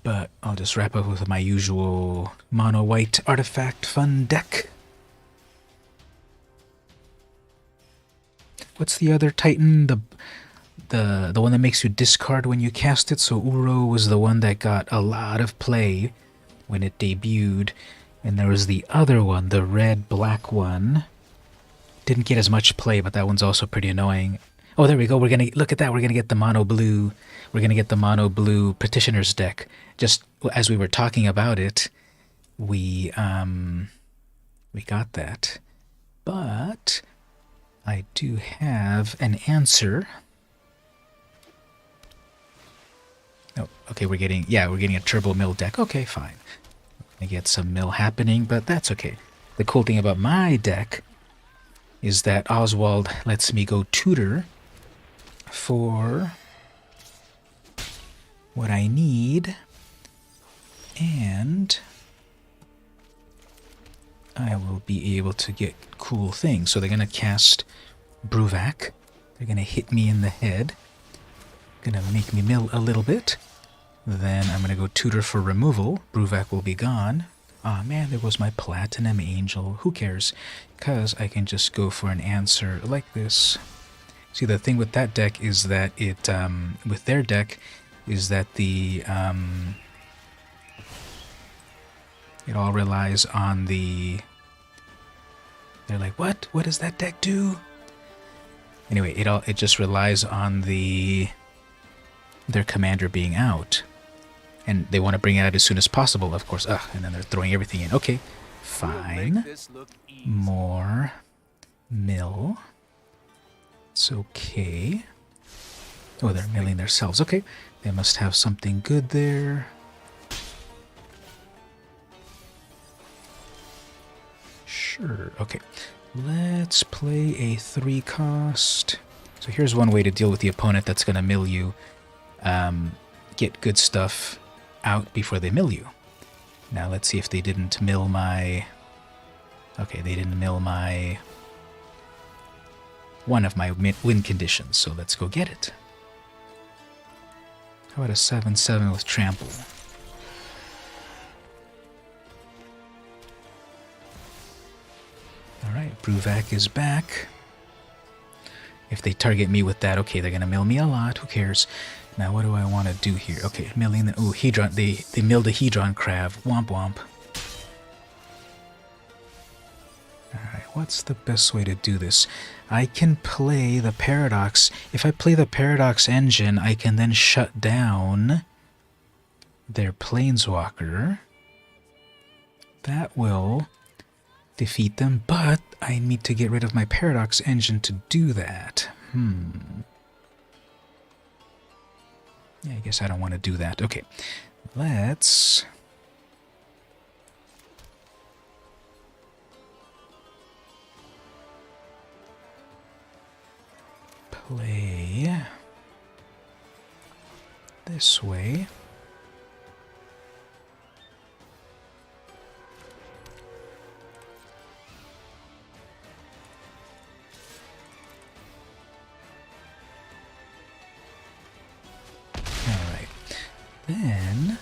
but I'll just wrap up with my usual mono white artifact fun deck. What's the other Titan? The one that makes you discard when you cast it. So Uro was the one that got a lot of play when it debuted, and there was the other one, the red-black one. Didn't get as much play, but that one's also pretty annoying. Oh, there we go. We're gonna look at that. We're gonna get the mono blue. We're gonna get the mono blue Petitioner's deck. Just as we were talking about it, we got that. But I do have an answer. Oh, okay. We're getting a turbo mill deck. Okay, fine. I get some mill happening, but that's okay. The cool thing about my deck is that Oswald lets me go tutor for what I need, and I will be able to get cool things. So they're going to cast Bruvac. They're going to hit me in the head. Going to make me mill a little bit. Then I'm going to go tutor for removal. Bruvac will be gone. Aw, man, there was my Platinum Angel. Who cares? Because I can just go for an answer like this. See, the thing with that deck is that it, with their deck, is that the, it all relies on the, they're like, what? What does that deck do? Anyway, it just relies on their commander being out. And they want to bring it out as soon as possible, of course. And then they're throwing everything in. Okay, fine. More mill. It's okay. Oh, they're milling themselves. Okay, they must have something good there. Sure, okay. Let's play a 3-cost. So here's one way to deal with the opponent that's going to mill you. Get good stuff out before they mill you. Now let's see if they didn't mill my... Okay, they didn't mill my... one of my win conditions, so let's go get it. How about a 7/7 with trample? Alright, Bruvac is back. If they target me with that, okay, they're gonna mill me a lot, who cares? Now what do I want to do here? Okay, milling the... Ooh, Hedron, they milled a Hedron Crab. Womp womp. Alright, what's the best way to do this? I can play the Paradox. If I play the Paradox engine, I can then shut down their Planeswalker. That will defeat them, but I need to get rid of my Paradox engine to do that. Yeah, I guess I don't want to do that. Okay, let's... play this way. Alright. Then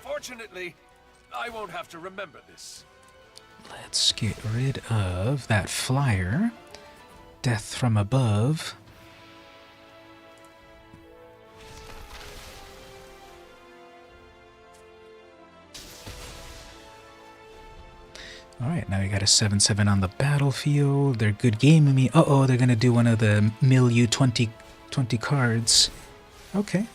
Fortunately, I won't have to remember this. let's get rid of that flyer. Death from above. Alright, now we got a 7/7 on the battlefield. They're good gaming me. Uh-oh, they're gonna do one of the milieu 20 cards. Okay.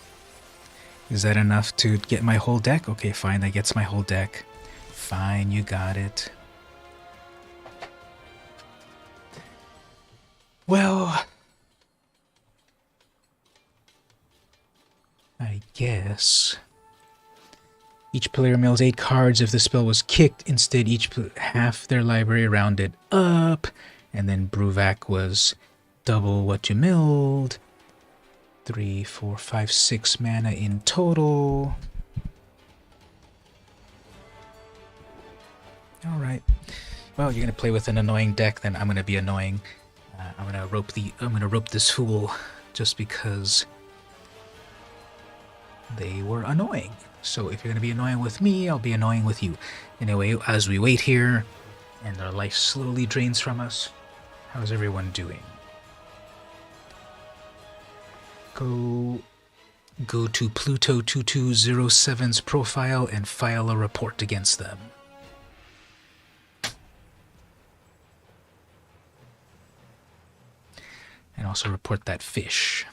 Is that enough to get my whole deck? Okay, fine, that gets my whole deck. Fine, you got it. Well, I guess each player mills 8 cards if the spell was kicked. Instead, each half their library rounded up, and then Bruvac was double what you milled. 3, 4, 5, 6 mana in total. All right. Well, you're gonna play with an annoying deck, then I'm gonna be annoying. I'm gonna rope this fool just because they were annoying. So if you're gonna be annoying with me, I'll be annoying with you. Anyway, as we wait here and our life slowly drains from us, how's everyone doing? Go to Pluto 2207's profile and file a report against them. And also report that fish.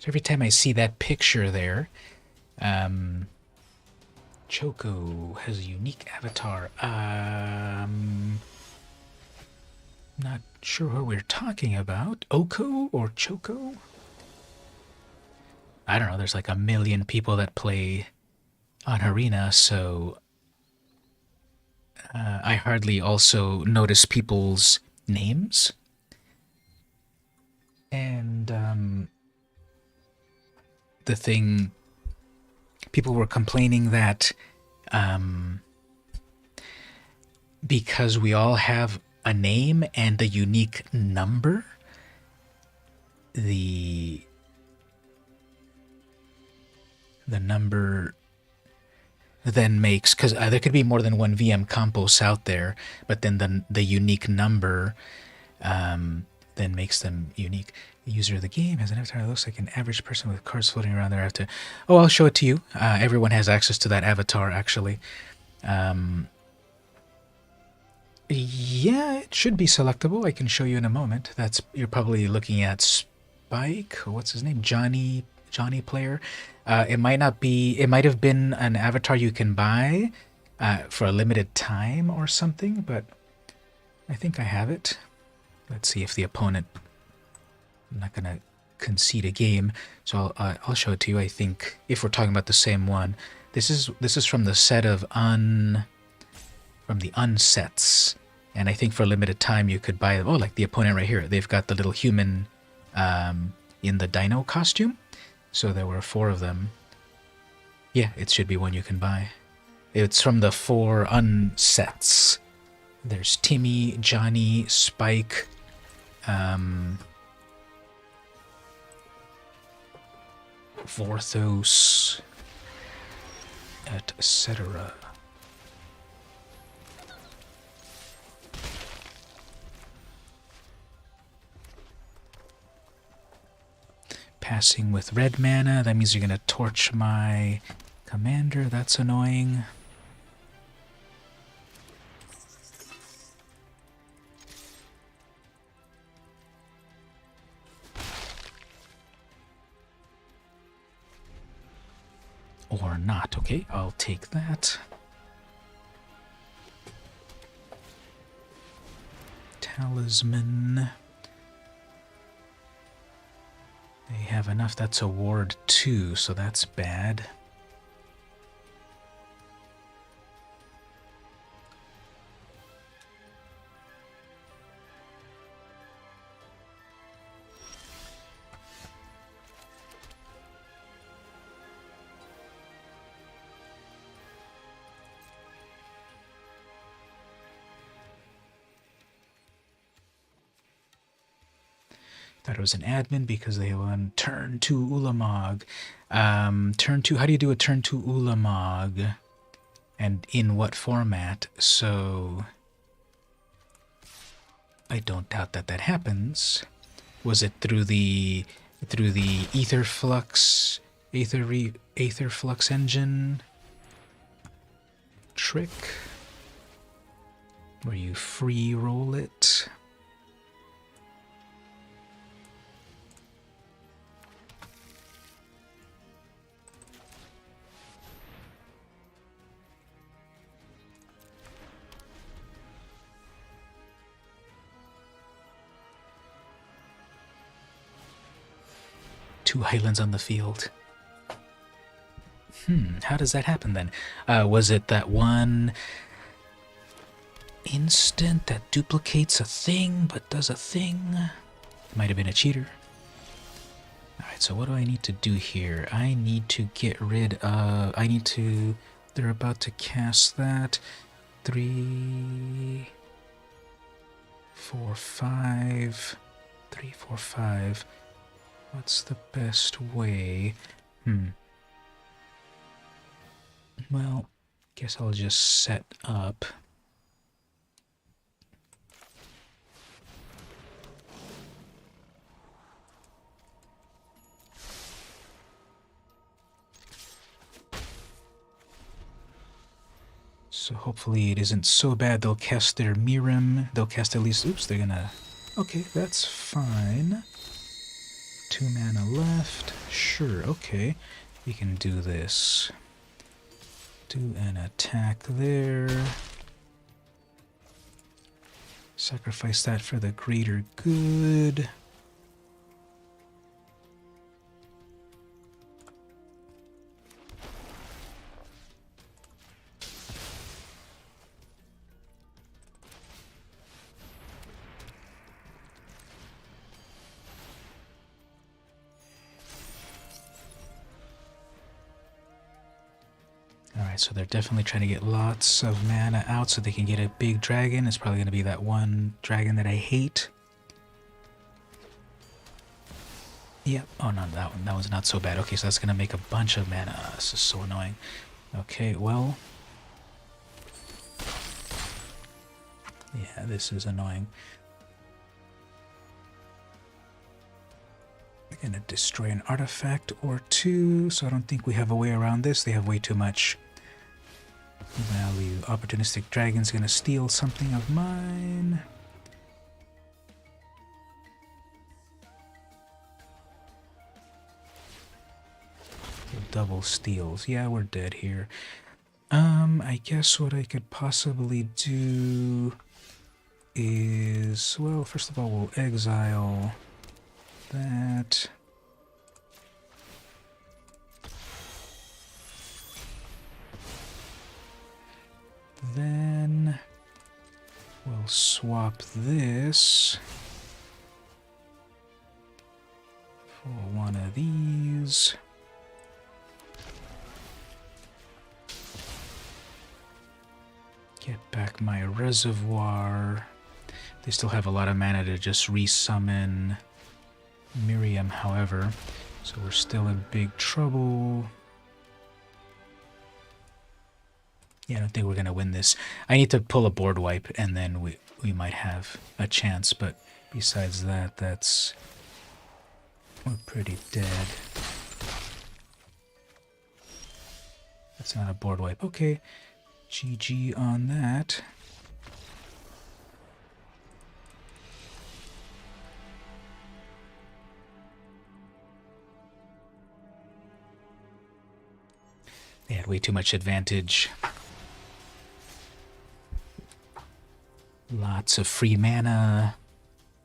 So every time I see that picture there, Choco has a unique avatar. Not sure what we're talking about. Oko or Choco? I don't know, there's like a million people that play on Arena, so I hardly also notice people's names. And the thing, people were complaining that because we all have a name and a unique number, the number then makes, because there could be more than one VM Campos out there, but then the unique number then makes them unique. The user of the game has an avatar that looks like an average person with cards floating around their avatar. Oh, I'll show it to you. Everyone has access to that avatar, actually. Yeah, it should be selectable. I can show you in a moment. You're probably looking at Spike. What's his name? Johnny Player. It might not be. It might have been an avatar you can buy for a limited time or something, but I think I have it. Let's see if the opponent. I'm not gonna concede a game, so I'll show it to you. I think if we're talking about the same one, this is from the set of from the unsets, and I think for a limited time you could buy them. Oh, like the opponent right here. They've got the little human in the dino costume. So there were 4 of them. Yeah, it should be one you can buy. It's from the 4 unsets. There's Timmy, Johnny, Spike, Vorthos, etc. Passing with red mana, that means you're going to torch my commander. That's annoying. or not. Okay, I'll take that. Talisman. They have enough. That's a ward 2, so that's bad. Thought it was an admin because they won turn 2 Ulamog. Turn 2, how do you do a turn 2 Ulamog? And in what format? So I don't doubt that that happens. Was it through the Aether Flux engine trick? Where you free roll it? Two Highlands on the field. How does that happen then? Was it that one instant that duplicates a thing but does a thing? Might have been a cheater. Alright, so what do I need to do here? I need to get rid of... They're about to cast that. 3, 4, 5... 3, 4, 5... What's the best way? Well, guess I'll just set up. So hopefully it isn't so bad. They'll cast their Mirim. They'll cast at least... Oops, they're gonna... Okay, that's fine. 2 mana left. Sure, okay. We can do this. Do an attack there. Sacrifice that for the greater good. Alright, so they're definitely trying to get lots of mana out so they can get a big dragon. It's probably going to be that one dragon that I hate. Yep. Oh, no, that one. That one's not so bad. Okay, so that's going to make a bunch of mana. This is so annoying. Okay, well... Yeah, this is annoying. They're going to destroy an artifact or two, so I don't think we have a way around this. They have way too much value. Opportunistic dragon's going to steal something of mine. Double steals. Yeah, we're dead here. I guess what I could possibly do is, well, first of all, we'll exile that. Then we'll swap this for one of these. Get back my reservoir. They still have a lot of mana to just resummon Miriam, however, so we're still in big trouble. Yeah, I don't think we're gonna win this. I need to pull a board wipe, and then we might have a chance, but besides that, we're pretty dead. That's not a board wipe. Okay, GG on that. They had way too much advantage. Lots of free mana,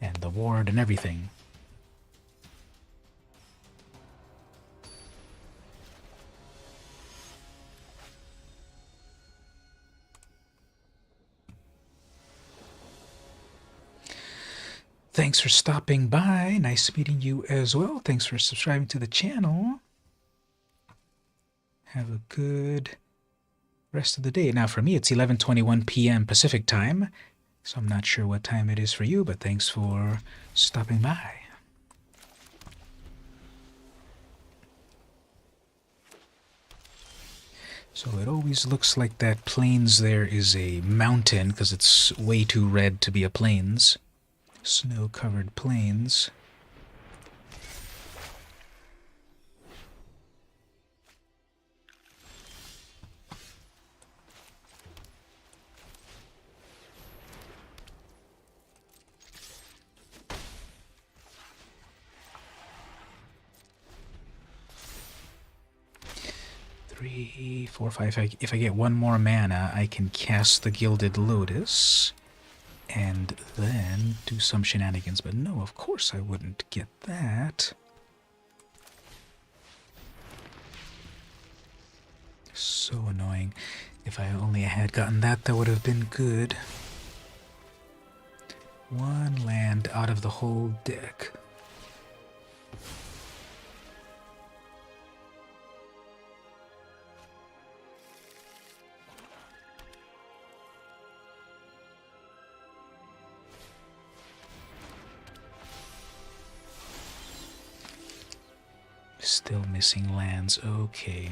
and the ward and everything. Thanks for stopping by. Nice meeting you as well. Thanks for subscribing to the channel. Have a good rest of the day. Now for me, it's 11:21 p.m. Pacific time, so I'm not sure what time it is for you, but thanks for stopping by. So it always looks like that plains there is a mountain because it's way too red to be a plains. Snow-covered plains. Three, four, five. If I get one more mana, I can cast the Gilded Lotus and then do some shenanigans. But no, of course I wouldn't get that. So annoying. If I only had gotten that, that would have been good. One land out of the whole deck. Still missing lands, okay.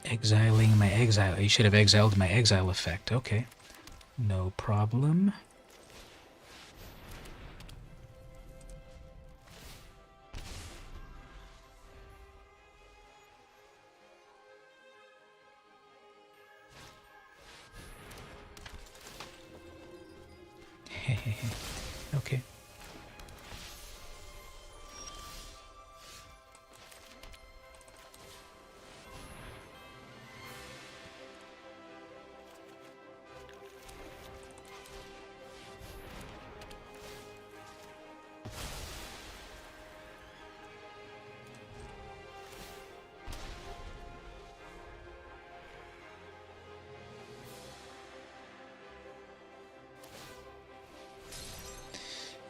Exiling my exile. You should have exiled my exile effect. Okay. No problem. Okay.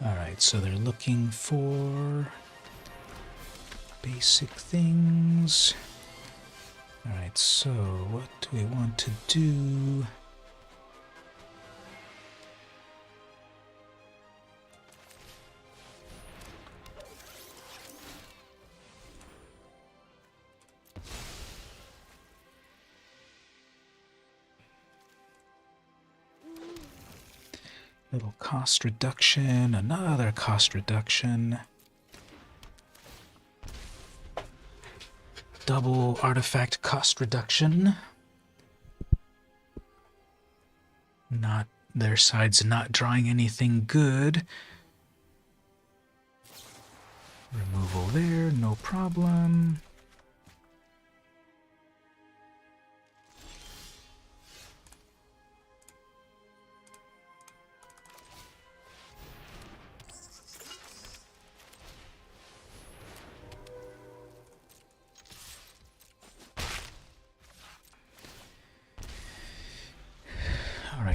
Alright, so they're looking for basic things. Alright, so what do we want to do? Little cost reduction, another cost reduction. Double artifact cost reduction. Not, their side's not drawing anything good. Removal there, no problem.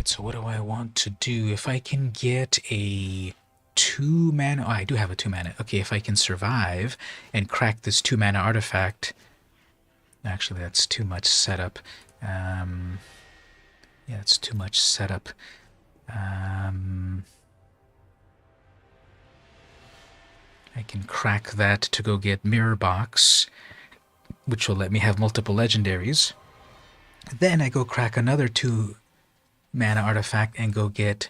So what do I want to do? If I can get a 2 mana... Oh, I do have a 2 mana. Okay, if I can survive and crack this 2 mana artifact... Actually, that's too much setup. Yeah, it's too much setup. I can crack that to go get Mirror Box, which will let me have multiple legendaries. Then I go crack another 2 mana artifact and go get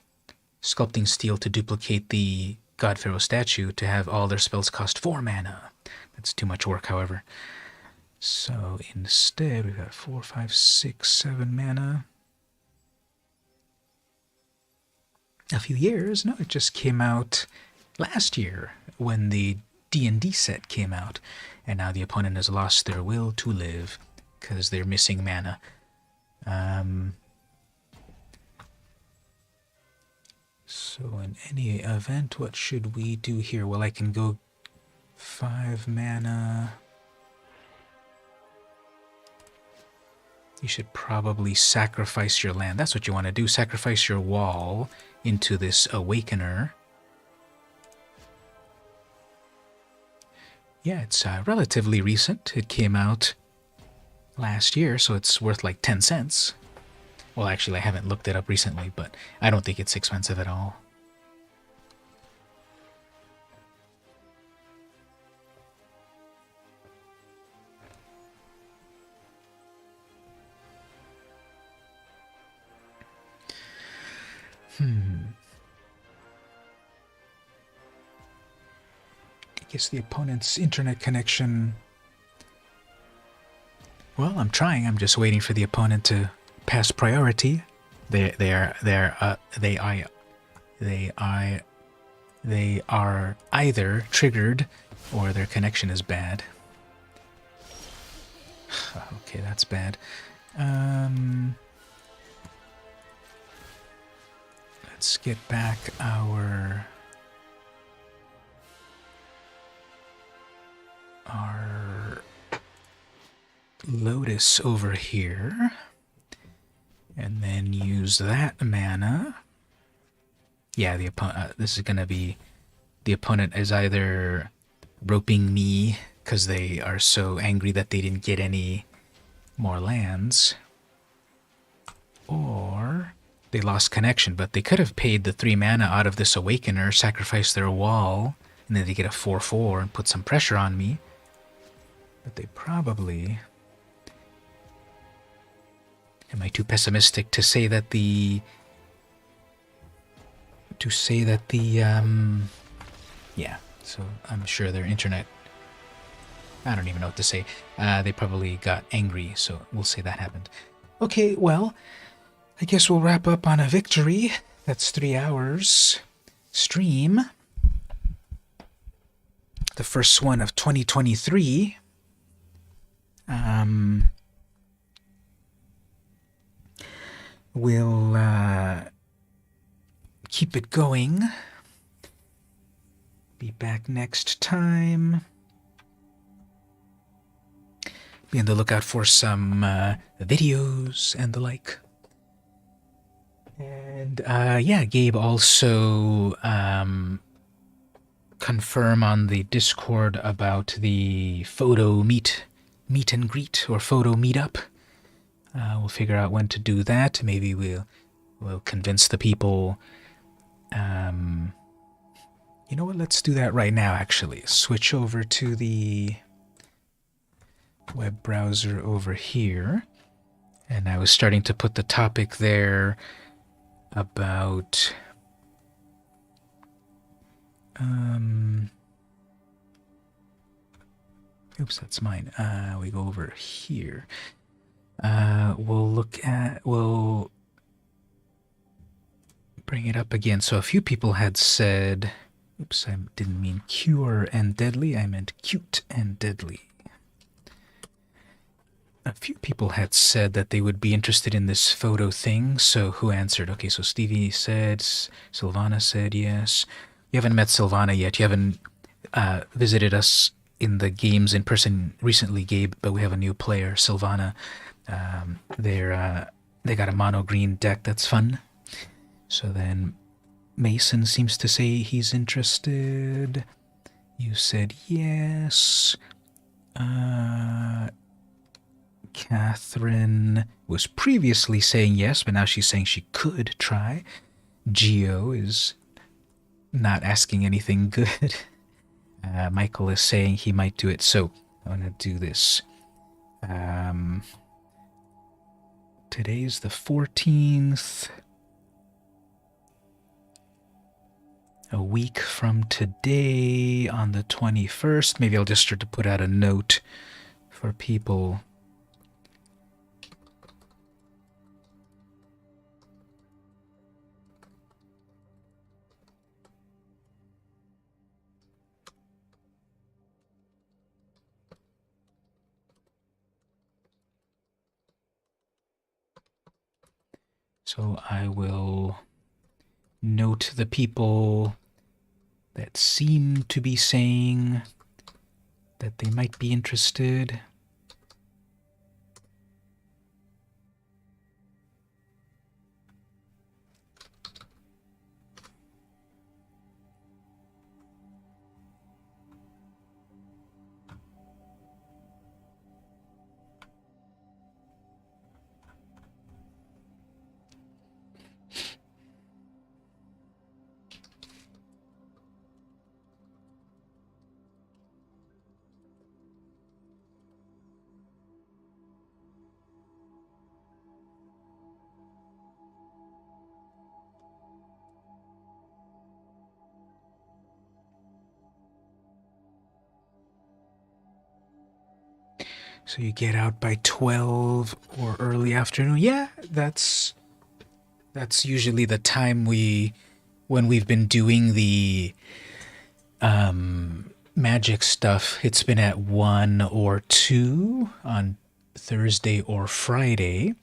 Sculpting Steel to duplicate the God Pharaoh statue to have all their spells cost 4 mana. That's too much work, however. So instead, we've got 4, 5, 6, 7 mana. A few years? No, it just came out last year when the D&D set came out. And now the opponent has lost their will to live because they're missing mana. So in any event, what should we do here? Well, I can go 5 mana. You should probably sacrifice your land. That's what you want to do. Sacrifice your wall into this Awakener. Yeah, it's relatively recent. It came out last year, so it's worth like 10 cents. Well, actually, I haven't looked it up recently, but I don't think it's expensive at all. I guess the opponent's internet connection... Well, I'm trying. I'm just waiting for the opponent to pass priority. They are either triggered or their connection is bad. Okay, that's bad. Let's get back our Lotus over here, and then use that mana. Yeah, the opponent. This is gonna be the opponent is either roping me because they are so angry that they didn't get any more lands, or they lost connection. But they could have paid the 3 mana out of this Awakener, sacrificed their wall, and then they get a 4/4 and put some pressure on me. But they probably... Am I too pessimistic to say that the... Yeah, so I'm sure their internet... I don't even know what to say. They probably got angry, so we'll say that happened. Okay, well, I guess we'll wrap up on a victory. That's 3 hours stream. The first one of 2023. We'll keep it going. Be back next time. Be on the lookout for some videos and the like. And yeah, Gabe also confirm on the Discord about the photo meet and greet or photo meetup. We'll figure out when to do that. Maybe we'll convince the people. You know what? Let's do that right now, actually. Switch over to the web browser over here. And I was starting to put the topic there about... oops, that's mine. We go over here. We'll bring it up again. So a few people had said, oops, I didn't mean cure and deadly, I meant cute and deadly. A few people had said that they would be interested in this photo thing, so who answered? Okay, so Stevie said, Sylvana said yes. You haven't met Sylvana yet, you haven't visited us in the games in person recently, Gabe, but we have a new player, Sylvana. They got a mono green deck that's fun. So then Mason seems to say he's interested. You said yes. Catherine was previously saying yes, but now she's saying she could try. Geo is not asking anything good. Michael is saying he might do it, so I'm going to do this. Today's the 14th. A week from today, on the 21st, maybe I'll just start to put out a note for people. So I will note the people that seem to be saying that they might be interested. So you get out by 12 or early afternoon. Yeah, that's usually the time when we've been doing the magic stuff. It's been at 1 or 2 on Thursday or Friday.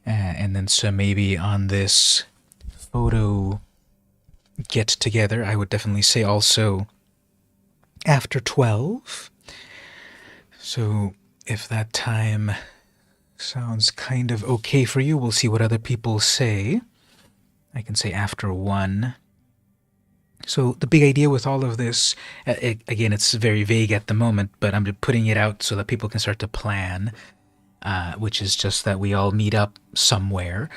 And then so maybe on this photo get together, I would definitely say also after 12. So if that time sounds kind of okay for you, we'll see what other people say. I can say after 1. So the big idea with all of this, again, it's very vague at the moment, but I'm putting it out so that people can start to plan, which is just that we all meet up somewhere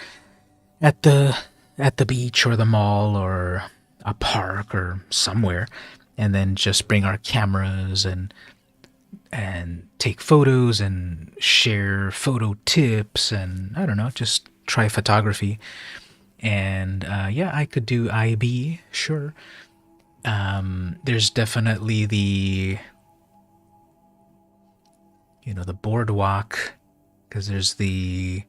at the beach or the mall or a park or somewhere, and then just bring our cameras and take photos and share photo tips and, I don't know, just try photography. And yeah, I could do IB, sure. There's definitely the boardwalk, because there's the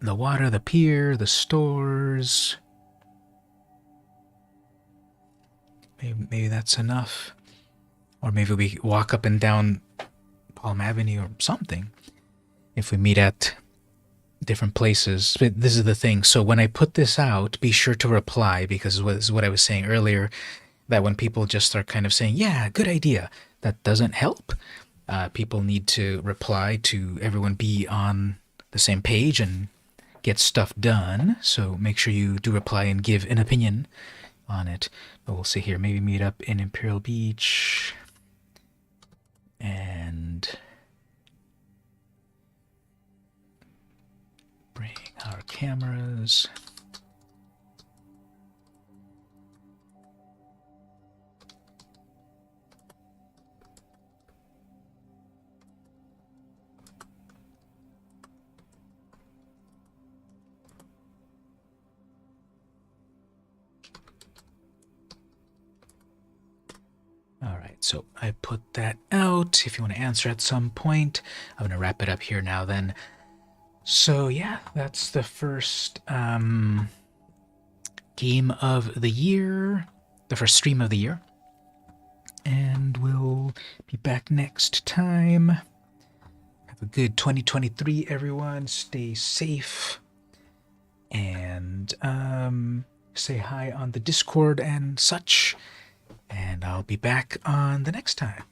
water, the pier, the stores. Maybe that's enough. Or maybe we walk up and down Palm Avenue or something if we meet at different places. But this is the thing. So when I put this out, be sure to reply, because this is what I was saying earlier, that when people just start kind of saying, yeah, good idea, that doesn't help. People need to reply to everyone, be on the same page and get stuff done. So make sure you do reply and give an opinion on it. But we'll see here. Maybe meet up in Imperial Beach. And bring our cameras. All right, so I put that out. If you want to answer at some point, I'm going to wrap it up here now then. So yeah, that's the first game of the year, the first stream of the year. And we'll be back next time. Have a good 2023, everyone. Stay safe. And say hi on the Discord and such. And I'll be back on the next time.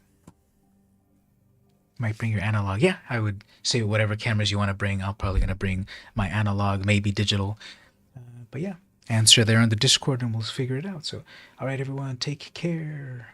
Might bring your analog. Yeah, I would say whatever cameras you want to bring. I'm probably going to bring my analog, maybe digital. But yeah, answer there on the Discord and we'll figure it out. So, all right, everyone, take care.